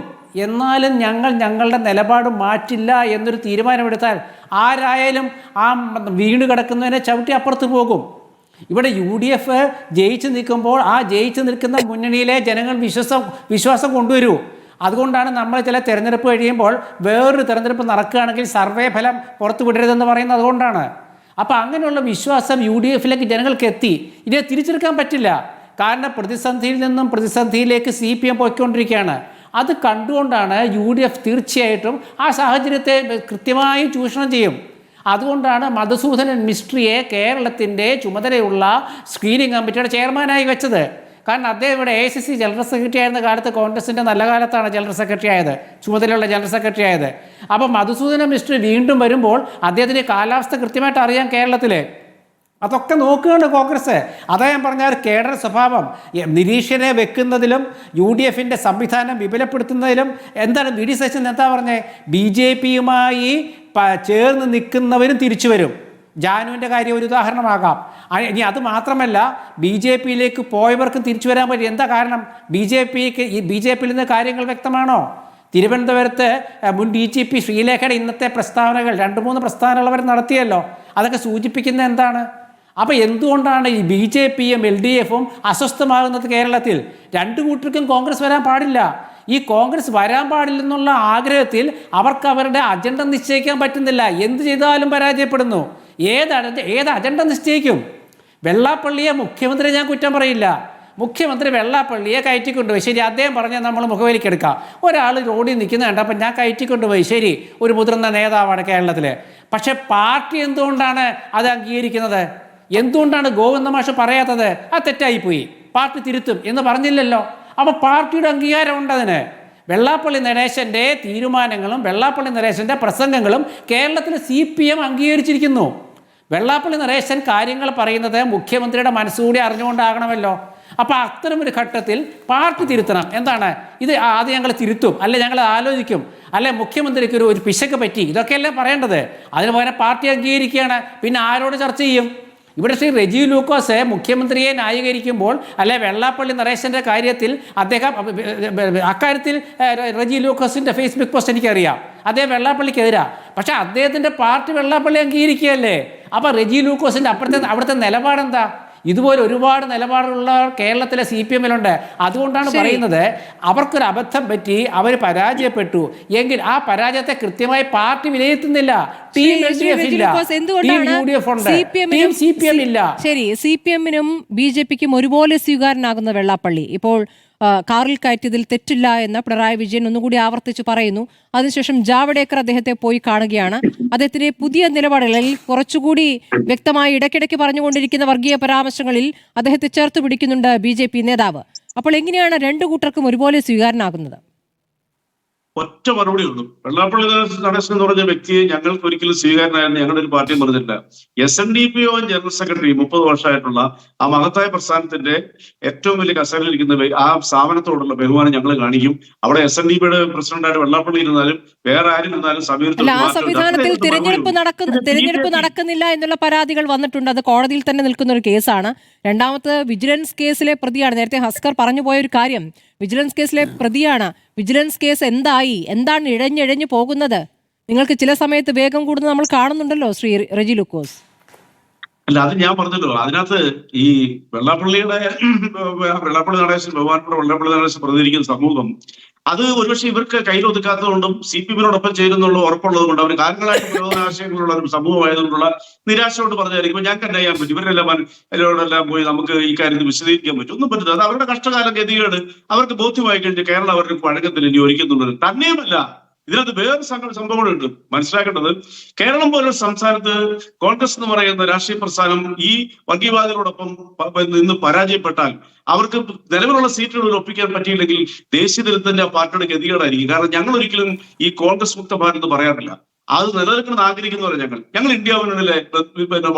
ഞങ്ങളുടെ നിലപാട് മാറ്റില്ല എന്നൊരു തീരുമാനമെടുത്താൽ ആരായാലും ആ വീണ് കിടക്കുന്നതിനെ ചവിട്ടി അപ്പുറത്ത് പോകും. ഇവിടെ UDF ജയിച്ച് നിൽക്കുമ്പോൾ ആ ജയിച്ച് നിൽക്കുന്ന മുന്നണിയിലെ ജനങ്ങൾ വിശ്വാസം കൊണ്ടുവരൂ. അതുകൊണ്ടാണ് നമ്മൾ ചില തിരഞ്ഞെടുപ്പ് കഴിയുമ്പോൾ വേറൊരു തിരഞ്ഞെടുപ്പ് നടക്കുകയാണെങ്കിൽ സർവേ ഫലം പുറത്തു വിടരുതെന്ന് പറയുന്നത് അതുകൊണ്ടാണ്. അപ്പോൾ അങ്ങനെയുള്ള വിശ്വാസം UDFിലേക്ക് ജനങ്ങൾക്ക് എത്തി. ഇതിനെ തിരിച്ചെടുക്കാൻ പറ്റില്ല. കാരണം പ്രതിസന്ധിയിൽ നിന്നും പ്രതിസന്ധിയിലേക്ക് CPM പോയിക്കൊണ്ടിരിക്കുകയാണ്. അത് കണ്ടുകൊണ്ടാണ് UDF തീർച്ചയായിട്ടും ആ സാഹചര്യത്തെ കൃത്യമായി ചൂഷണം ചെയ്യും. അതുകൊണ്ടാണ് മധുസൂദനൻ മിസ്ട്രിയെ കേരളത്തിൻ്റെ ചുമതലയുള്ള സ്ക്രീനിങ് കമ്മിറ്റിയുടെ ചെയർമാനായി വെച്ചത്. കാരണം അദ്ദേഹം ഇവിടെ AICC ജനറൽ സെക്രട്ടറി ആയിരുന്ന കാലത്ത് കോൺഗ്രസിൻ്റെ നല്ല കാലത്താണ് ജനറൽ സെക്രട്ടറി ആയത്, ചുമതലയുള്ള ജനറൽ സെക്രട്ടറി ആയത്. അപ്പോൾ മധുസൂദനൻ മിസ്ട്രി വീണ്ടും വരുമ്പോൾ അദ്ദേഹത്തിൻ്റെ കാലാവസ്ഥ കൃത്യമായിട്ട് അറിയാം കേരളത്തിൽ. അതൊക്കെ നോക്കുകയാണ് കോൺഗ്രസ്. അതാ ഞാൻ പറഞ്ഞ ഒരു കേഡർ സ്വഭാവം നിരീക്ഷനെ വെക്കുന്നതിലും UDFിൻ്റെ സംവിധാനം വിപുലപ്പെടുത്തുന്നതിലും എന്താണ് VD സച്ചിൻ എന്താ പറഞ്ഞത്? BJPയുമായി ചേർന്ന് നിൽക്കുന്നവരും തിരിച്ചു വരും. ജാനുവിൻ്റെ കാര്യം ഒരു ഉദാഹരണമാകാം. ഇനി അത് മാത്രമല്ല, BJPയിലേക്ക് പോയവർക്കും തിരിച്ചു വരാൻ പറ്റും. എന്താ കാരണം? BJPയിൽ നിന്ന് കാര്യങ്ങൾ വ്യക്തമാണോ? തിരുവനന്തപുരത്ത് മുൻ DGP ശ്രീലേഖയുടെ ഇന്നത്തെ പ്രസ്താവനകൾ 2-3 പ്രസ്താവനകൾ അവർ നടത്തിയല്ലോ. അതൊക്കെ സൂചിപ്പിക്കുന്നത് എന്താണ്? അപ്പോൾ എന്തുകൊണ്ടാണ് ഈ BJPയും LDFും അസ്വസ്ഥമാകുന്നത് കേരളത്തിൽ? 2 കൂട്ടർക്കും കോൺഗ്രസ് വരാൻ പാടില്ല. ഈ കോൺഗ്രസ് വരാൻ പാടില്ലെന്നുള്ള ആഗ്രഹത്തിൽ അവർക്ക് അവരുടെ അജണ്ട നിശ്ചയിക്കാൻ പറ്റുന്നില്ല. എന്ത് ചെയ്താലും പരാജയപ്പെടുന്നു. ഏത് അജണ്ട നിശ്ചയിക്കും? വെള്ളാപ്പള്ളിയെ മുഖ്യമന്ത്രിയെ ഞാൻ കുറ്റം പറയില്ല. മുഖ്യമന്ത്രി വെള്ളാപ്പള്ളിയെ കയറ്റിക്കൊണ്ടുപോയി. ശരി, അദ്ദേഹം പറഞ്ഞാൽ നമ്മൾ മുഖവേലിക്കെടുക്കാം. ഒരാൾ റോഡിൽ നിൽക്കുന്ന കണ്ടപ്പോൾ ഞാൻ കയറ്റിക്കൊണ്ടുപോയി. ശരി, ഒരു മുതിർന്ന നേതാവാണ് കേരളത്തിൽ. പക്ഷെ പാർട്ടി എന്തുകൊണ്ടാണ് അത് അംഗീകരിക്കുന്നത്? എന്തുകൊണ്ടാണ് ഗോവിന്ദ മാഷ് പറയാത്തത്? ആ തെറ്റായിപ്പോയി, പാർട്ടി തിരുത്തും എന്ന് പറഞ്ഞില്ലല്ലോ. അപ്പോൾ പാർട്ടിയുടെ അംഗീകാരമുണ്ട് അതിന്. വെള്ളാപ്പള്ളി നടേശൻ്റെ തീരുമാനങ്ങളും വെള്ളാപ്പള്ളി നടേശൻ്റെ പ്രസംഗങ്ങളും കേരളത്തിൽ CPM അംഗീകരിച്ചിരിക്കുന്നു. വെള്ളാപ്പള്ളി നടേശൻ കാര്യങ്ങൾ പറയുന്നത് മുഖ്യമന്ത്രിയുടെ മനസ്സുകൂടി അറിഞ്ഞുകൊണ്ടാകണമല്ലോ. അപ്പോൾ അത്തരമൊരു ഘട്ടത്തിൽ പാർട്ടി തിരുത്തണം. എന്താണ് ഇത്? അത് ഞങ്ങൾ തിരുത്തും, അല്ലെ ഞങ്ങൾ ആലോചിക്കും, അല്ലെ മുഖ്യമന്ത്രിക്ക് ഒരു പിശക്ക് പറ്റി, ഇതൊക്കെയല്ലേ പറയേണ്ടത്. അതിന് പകരം പാർട്ടി അംഗീകരിക്കുകയാണ്. പിന്നെ ആരോട് ചർച്ച ചെയ്യും? ഇവിടെ ശ്രീ റെജി ലൂക്കോസ് മുഖ്യമന്ത്രിയെ ന്യായീകരിക്കുമ്പോൾ, അല്ലെ വെള്ളാപ്പള്ളി നടേശൻ്റെ കാര്യത്തിൽ അക്കാര്യത്തിൽ റെജി ലൂക്കോസിൻ്റെ ഫേസ്ബുക്ക് പോസ്റ്റ് എനിക്കറിയാം, അദ്ദേഹം വെള്ളാപ്പള്ളിക്കെതിരാണ്. പക്ഷേ അദ്ദേഹത്തിൻ്റെ പാർട്ടി വെള്ളാപ്പള്ളി അംഗീകരിക്കുകയല്ലേ. അപ്പോൾ റെജി ലൂക്കോസിൻ്റെ അവിടുത്തെ നിലപാടെന്താ? ഇതുപോലെ ഒരുപാട് നിലപാടുള്ള കേരളത്തിലെ CPMലുണ്ട്. അതുകൊണ്ടാണ് പറയുന്നത് അവർക്കൊരു അബദ്ധം പറ്റി, അവർ പരാജയപ്പെട്ടു എങ്കിൽ ആ പരാജയത്തെ കൃത്യമായി പാർട്ടി വിലയിരുത്തുന്നില്ല. ശരി, CPMനും BJPക്കും ഒരുപോലെ സ്വീകാരനാകുന്ന വെള്ളാപ്പള്ളി ഇപ്പോൾ കാറിൽ കയറ്റിയതിൽ തെറ്റില്ല എന്ന് പിണറായി വിജയൻ ഒന്നുകൂടി ആവർത്തിച്ച് പറയുന്നു. അതിനുശേഷം ജാവ്ദേക്കർ അദ്ദേഹത്തെ പോയി കാണുകയാണ്. അദ്ദേഹത്തിന്റെ പുതിയ നിലപാടുകളിൽ കുറച്ചുകൂടി വ്യക്തമായി ഇടയ്ക്കിടയ്ക്ക് പറഞ്ഞുകൊണ്ടിരിക്കുന്ന വർഗീയ പരാമർശങ്ങളിൽ അദ്ദേഹത്തെ ചേർത്ത് പിടിക്കുന്നുണ്ട് BJP നേതാവ്. അപ്പോൾ എങ്ങനെയാണ് 2 കൂട്ടർക്കും ഒരുപോലെ സ്വീകാരനാകുന്നത്? ഒറ്റ മറുപടി ഉള്ളൂ. വെള്ളാപ്പള്ളി നടേശൻ എന്ന് പറഞ്ഞ വ്യക്തിയെ ഞങ്ങൾക്ക് ഒരിക്കലും സ്വീകാരനായിരുന്നു ഞങ്ങളുടെ ഒരു പാർട്ടിയും പറഞ്ഞില്ല. SNDP ജനറൽ സെക്രട്ടറി 30 വർഷമായിട്ടുള്ള ആ മഹത്തായ പ്രസ്ഥാനത്തിന്റെ ഏറ്റവും വലിയ കസേരയിലിരിക്കുന്ന ആ സ്ഥാപനത്തോടുള്ള ബഹുമാനം ഞങ്ങൾ കാണിക്കും. അവിടെ SNDPയുടെ പ്രസിഡന്റായിട്ട് വെള്ളാപ്പള്ളി ഇരുന്നാലും വേറെ ആരും ഇരുന്നാലും ആ സംവിധാനത്തിൽ തിരഞ്ഞെടുപ്പ് നടക്കുന്നില്ല എന്നുള്ള പരാതികൾ വന്നിട്ടുണ്ട്. അത് കോടതിയിൽ തന്നെ നിൽക്കുന്ന ഒരു കേസാണ്. രണ്ടാമത് വിജിലൻസ് കേസിലെ പ്രതിയാണ്. നേരത്തെ ഹസ്കർ പറഞ്ഞു പോയ ഒരു കാര്യം, വിജിലൻസ് കേസിലെ പ്രതിയാണ്. വിജിലൻസ് കേസ് എന്താണ് ഇഴഞ്ഞിഴഞ്ഞു പോകുന്നത്? നിങ്ങൾക്ക് ചില സമയത്ത് വേഗം കൂടുന്നത് നമ്മൾ കാണുന്നുണ്ടല്ലോ ശ്രീ റെജി ലൂക്കോസ്. അല്ല, അത് ഞാൻ പറഞ്ഞല്ലോ. അതിനകത്ത് ഈ വെള്ളാപ്പള്ളി നടേശൻ, ബഹുമാനപ്പെട്ട വെള്ളാപ്പള്ളി നടേശൻ പ്രതിനിധിക്കുന്ന സമൂഹം അത് ഒരുപക്ഷെ ഇവർക്ക് കയ്യിലൊതുക്കാത്തതുകൊണ്ടും CPM-നോടൊപ്പം ചേരുന്നുള്ള ഉറപ്പുള്ളത് കൊണ്ട് അവർ കാലങ്ങളായിട്ട് പുരോഗമനാശയങ്ങളുള്ള ഒരു സമൂഹമായതുകൊണ്ടുള്ള നിരാശയോട് പറഞ്ഞായിരിക്കും ഞങ്ങൾക്ക് എന്നാ ചെയ്യാൻ പറ്റും, ഇവരെല്ലാം പോയി നമുക്ക് ഈ കാര്യത്തിൽ വിശദീകരിക്കാൻ പറ്റും. ഒന്നും പറ്റില്ല. അത് അവരുടെ കഷ്ടകാലം ഗതികേട് അവർക്ക് ബോധ്യമായി കഴിഞ്ഞ് കേരളം അവർക്ക് പഴക്കത്തിൽ ഇനി ഒരുക്കുന്നുള്ളത്. തന്നെയുമല്ല, ഇതിനകത്ത് വേറെ സംഭവങ്ങളുണ്ട് മനസ്സിലാക്കേണ്ടത്. കേരളം പോലുള്ള സംസ്ഥാനത്ത് കോൺഗ്രസ് എന്ന് പറയുന്ന രാഷ്ട്രീയ പ്രസ്ഥാനം ഈ വർഗീയവാദികളോടൊപ്പം നിന്ന് പരാജയപ്പെട്ടാൽ അവർക്ക് നിലവിലുള്ള സീറ്റുകളിൽ ഒപ്പിക്കാൻ പറ്റിയില്ലെങ്കിൽ ദേശീയ തലത്തിന്റെ ആ പാർട്ടിയുടെ ഗതികേടായിരിക്കും. കാരണം ഞങ്ങൾ ഒരിക്കലും ഈ കോൺഗ്രസ് മുക്ത ഭാരത് പറയാറില്ല. അത് നിലനിൽക്കണം ആഗ്രഹിക്കുന്നവരെ ഞങ്ങൾ ഇന്ത്യ മുന്നണിയിലെ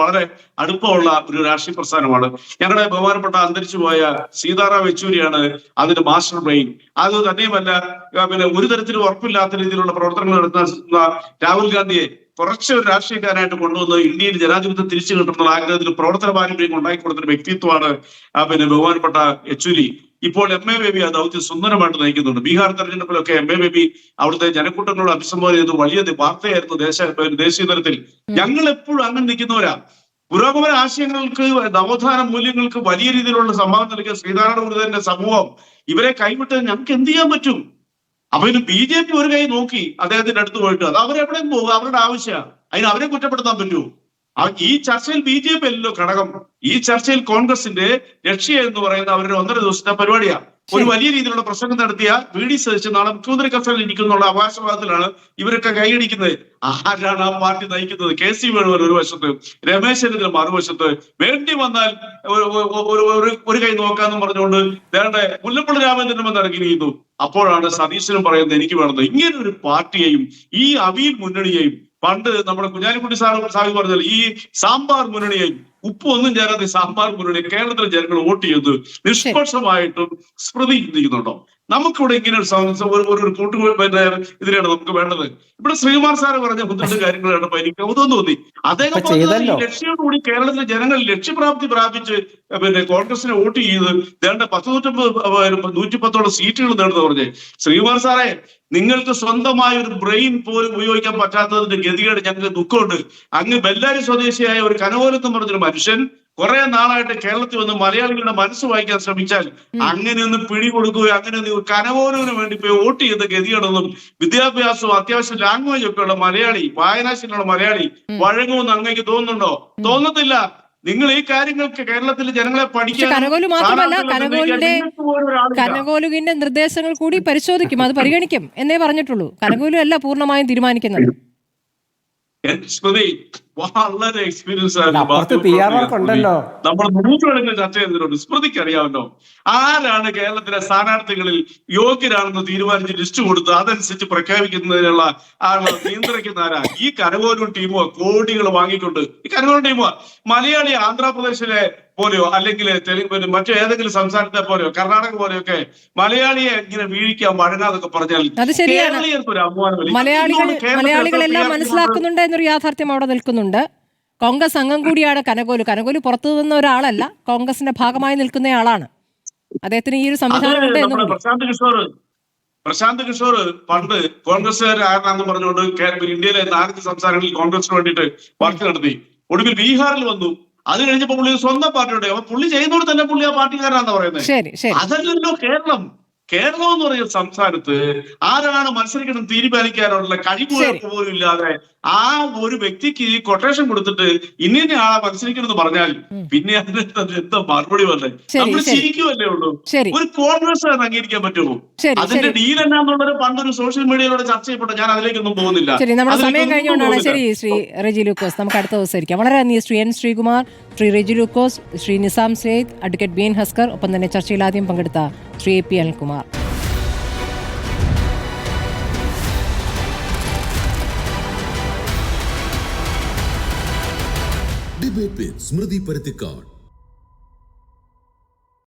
വളരെ അടുപ്പമുള്ള ഒരു രാഷ്ട്രീയ പ്രസ്ഥാനമാണ്. ഞങ്ങളുടെ ബഹുമാനപ്പെട്ട അന്തരിച്ചുപോയ സീതാറാം യെച്ചൂരിയാണ് അതിന്റെ മാസ്റ്റർ ബ്രെയിൻ. അത് തന്നെയുമല്ല, ഒരു തരത്തിലും ഉറപ്പില്ലാത്ത രീതിയിലുള്ള പ്രവർത്തനങ്ങൾ നടത്തുന്ന രാഹുൽ ഗാന്ധിയെ കുറച്ച് ഒരു രാഷ്ട്രീയക്കാരായിട്ട് കൊണ്ടുവന്ന് ഇന്ത്യയിൽ ജനാധിപത്യം തിരിച്ചു കിട്ടുന്ന ആഗ്രഹത്തിൽ പ്രവർത്തന പാരമ്പര്യം ഉണ്ടാക്കി കൊടുത്തൊരു വ്യക്തിത്വമാണ് ബഹുമാനപ്പെട്ട യെച്ചൂരി. ഇപ്പോൾ MA ബേബി ആ ദൗത്യം സുന്ദരമായിട്ട് നയിക്കുന്നുണ്ട്. ബീഹാർ തെരഞ്ഞെടുപ്പിലൊക്കെ MA ബേബി അവിടുത്തെ ജനക്കൂട്ടങ്ങളോട് അഭിസംബോധന ചെയ്ത് വലിയ വാർത്തയായിരുന്നു ദേശീയ തലത്തിൽ. ഞങ്ങൾ എപ്പോഴും അങ്ങനെ നിൽക്കുന്നവരാ. പുരോഗമന ആശയങ്ങൾക്ക്, നവോത്ഥാന മൂല്യങ്ങൾക്ക് വലിയ രീതിയിലുള്ള സംഭാവന നൽകിയ ശ്രീനാരായണ ഗുരുദേവന്റെ സമൂഹം ഇവരെ കൈവിട്ട് ഞങ്ങൾക്ക് എന്ത് ചെയ്യാൻ പറ്റും? അപ്പൊ ഇനി BJP ഒരു കൈ നോക്കി അദ്ദേഹത്തിന്റെ അടുത്ത് പോയിട്ട് അത് അവരെവിടെയും പോകും, അവരുടെ ആവശ്യമാണ്. അതിന് അവരെ കുറ്റപ്പെടുത്താൻ പറ്റുമോ? ഈ ചർച്ചയിൽ BJP അല്ലല്ലോ ഘടകം. ഈ ചർച്ചയിൽ കോൺഗ്രസിന്റെ ലക്ഷ്യം എന്ന് പറയുന്ന അവരുടെ 1.5 ദിവസത്തെ പരിപാടിയാണ്. ഒരു വലിയ രീതിയിലുള്ള പ്രസംഗം നടത്തിയ VD സതീശൻ നാളെ മുഖ്യമന്ത്രി കസേരയിൽ ഇരിക്കുന്നുള്ള അവകാശവാദത്തിലാണ് ഇവരൊക്കെ കൈയടിക്കുന്നത്. ആരാണ് ആ പാർട്ടി നയിക്കുന്നത്? KC വേണുഗോപാൽ ഒരു വശത്ത്, രമേശ് ചെന്നിത്തല മറുവശത്ത്. വേണ്ടി വന്നാൽ ഒരു കൈ നോക്കാന്നും പറഞ്ഞുകൊണ്ട് വേണ്ട മുല്ലപ്പള്ളി രാമചന്ദ്രൻ വന്ന് ഇറങ്ങിയിരിക്കുന്നു. അപ്പോഴാണ് സതീശനും പറയുന്നത് എനിക്ക് വേണമെന്ന്. ഇങ്ങനെ ഒരു പാർട്ടിയെയും ഈ അവിയൽ മുന്നണിയെയും പണ്ട് നമ്മുടെ കുഞ്ഞാലിക്കുട്ടി സാഹിബ് പറഞ്ഞാൽ ഈ സാമ്പാർ മുന്നണിയെയും ഉപ്പ് ഒന്നും ചേരാതെ സാമ്പാർ മുന്നണി കേരളത്തിലെ ജനങ്ങൾ വോട്ട് ചെയ്ത് നിഷ്പക്ഷമായിട്ടും സ്മൃതി ചിന്തിക്കുന്നുണ്ടോ? നമുക്കിവിടെ ഇങ്ങനെ ഒരു ഇതിനാണ് നമുക്ക് വേണ്ടത്. ഇവിടെ ശ്രീകുമാർ സാറ് പറഞ്ഞ 12 കാര്യങ്ങൾ കണ്ടപ്പോൾ എനിക്ക് കൗതുകം തോന്നി. അദ്ദേഹം പറഞ്ഞ ലക്ഷ്യത്തോടുകൂടി കേരളത്തിലെ ജനങ്ങൾ ലക്ഷ്യപ്രാപ്തി പ്രാപിച്ച് കോൺഗ്രസിനെ വോട്ട് ചെയ്ത് വേണ്ട 110 സീറ്റുകൾ നേടുന്ന പറഞ്ഞേ. ശ്രീകുമാർ സാറേ, നിങ്ങൾക്ക് സ്വന്തമായ ഒരു ബ്രെയിൻ പോലും ഉപയോഗിക്കാൻ പറ്റാത്തതിന്റെ ഗതികേട് ഞങ്ങൾക്ക് ദുഃഖമുണ്ട്. അങ്ങ് ബെല്ലാരി സ്വദേശിയായ ഒരു കനകോലത്ത് പറഞ്ഞൊരു മനുഷ്യൻ കുറെ നാളായിട്ട് കേരളത്തിൽ വന്ന് മലയാളികളുടെ മനസ്സ് വായിക്കാൻ ശ്രമിച്ചാൽ അങ്ങനെ ഒന്ന് പിടികൊടുക്കുകയോ അങ്ങനെ കനകോലുവിന് വേണ്ടി പോയി വോട്ട് ചെയ്ത ഗതികേടൊന്നും വിദ്യാഭ്യാസവും അത്യാവശ്യം ലാംഗ്വേജ് ഒക്കെ ഉള്ള മലയാളി, വായനാശീലമുള്ള മലയാളി വഴങ്ങുമെന്ന് അങ്ങേക്ക് തോന്നുന്നുണ്ടോ? തോന്നത്തില്ല. നിങ്ങൾ ഈ കാര്യങ്ങൾക്ക് കേരളത്തിലെ ജനങ്ങളെ പഠിക്കാൻ കനകോലു മാത്രമല്ല, കനകോലുവിന്റെ നിർദ്ദേശങ്ങൾ കൂടി പരിശോധിക്കും, അത് പരിഗണിക്കും എന്നേ പറഞ്ഞിട്ടുള്ളൂ. കനകോലു അല്ല പൂർണ്ണമായും തീരുമാനിക്കുന്നത്. സ്മൃതി വളരെ എക്സ്പീരിയൻസ് നമ്മൾ നൂറ്റുകണക്കിന് ചർച്ച ചെയ്തിട്ടുണ്ട്. സ്മൃതിക്ക് അറിയാമല്ലോ ആരാണ് കേരളത്തിലെ സ്ഥാനാർത്ഥികളിൽ യോഗ്യരാണെന്ന് തീരുമാനിച്ച് ലിസ്റ്റ് കൊടുത്ത് അതനുസരിച്ച് പ്രഖ്യാപിക്കുന്നതിനുള്ള നിയന്ത്രിക്കുന്ന ആരാ? ഈ കനകോലും ടീമോ കോടികൾ വാങ്ങിക്കൊണ്ട് ഈ കനകോലും ടീമോ മലയാളി ആന്ധ്രാപ്രദേശിലെ പോലെയോ അല്ലെങ്കിൽ മറ്റു ഏതെങ്കിലും സംസ്ഥാനത്തെ പോലെയോ കർണാടക പോലെയൊക്കെ മലയാളിയെ ഇങ്ങനെ വീഴിക്കാൻ വഴങ്ങാതൊക്കെ പറഞ്ഞാൽ കേരളീയർക്ക് ഒരു അപമാനം. മലയാളികളെല്ലാം മനസ്സിലാക്കുന്നുണ്ട് എന്നൊരു യാഥാർത്ഥ്യം അവിടെ നിൽക്കുന്നുണ്ട്. കോൺഗ്രസ് അംഗം കൂടിയാണ് കനകോലു പുറത്തു നിന്ന ഒരാളല്ല, കോൺഗ്രസിന്റെ ഭാഗമായി നിൽക്കുന്നയാളാണ്. അദ്ദേഹത്തിന് ഈ ഒരു സംവിധാനം ഉണ്ട് എന്ന് പ്രശാന്ത് കിഷോർ പണ്ട് കോൺഗ്രസ്സുകാരാണെന്ന് പറഞ്ഞുകൊണ്ട് ഇന്ത്യയിലെ 4 സംസ്ഥാനങ്ങളിൽ കോൺഗ്രസിന് വേണ്ടിയിട്ട് വർക്ക് നടത്തി. ഒടുവിൽ ബീഹാറിൽ വന്നു. അത് കഴിഞ്ഞപ്പോ പുള്ളി സ്വന്തം പാർട്ടിയുടെ അപ്പൊ പുള്ളി ചെയ്യുന്നോട് തന്നെ പുള്ളി ആ പാർട്ടിക്കാരാണെന്ന് പറയുന്നത്. അതല്ലല്ലോ കേരളം. കേരളം എന്ന് പറയുന്ന സംസ്ഥാനത്ത് ആരാണ് മത്സരിക്കണം തീരുമാനിക്കാനുള്ള കഴിവ് പോലും ഇല്ലാതെ ആ ഒരു വ്യക്തിക്ക് ഈ കൊട്ടേഷൻ കൊടുത്തിട്ട് ഇന്ന ആളെ മത്സരിക്കണം എന്ന് പറഞ്ഞാൽ പിന്നെ അതിന് എന്താ മറുപടി പറഞ്ഞേ? നമ്മൾ ചിരിക്കുമല്ലേ ഉള്ളൂ. ഒരു കോൺഗ്രസ് അംഗീകരിക്കാൻ പറ്റുമോ? അതിന്റെ ഡീൽ എന്നാന്നുള്ളത് പണ്ടൊരു സോഷ്യൽ മീഡിയയിലൂടെ ചർച്ച ചെയ്യപ്പെട്ട, ഞാൻ അതിലേക്കൊന്നും പോകുന്നില്ല. നമ്മുടെ സമയം കഴിഞ്ഞുകൊണ്ടാണ്. ശരി ശ്രീ റെജി ലൂക്കോസ്, നമുക്ക് അടുത്ത ദിവസം ഇരിക്കാം. വളരെ നന്ദി ശ്രീ N. ശ്രീകുമാർ, ശ്രീ റെജി ലൂക്കോസ്, ശ്രീ നിസാം സെയ്ദ്, അഡ്വക്കേറ്റ് BN ഹസ്കർ, ഒപ്പം തന്നെ ചർച്ചയിൽ ആദ്യം പങ്കെടുത്ത ശ്രീ AP അനിൽകുമാർ. ഡിബേറ്റ് വിത്ത് സ്മൃതി പരുത്തിക്കാട്.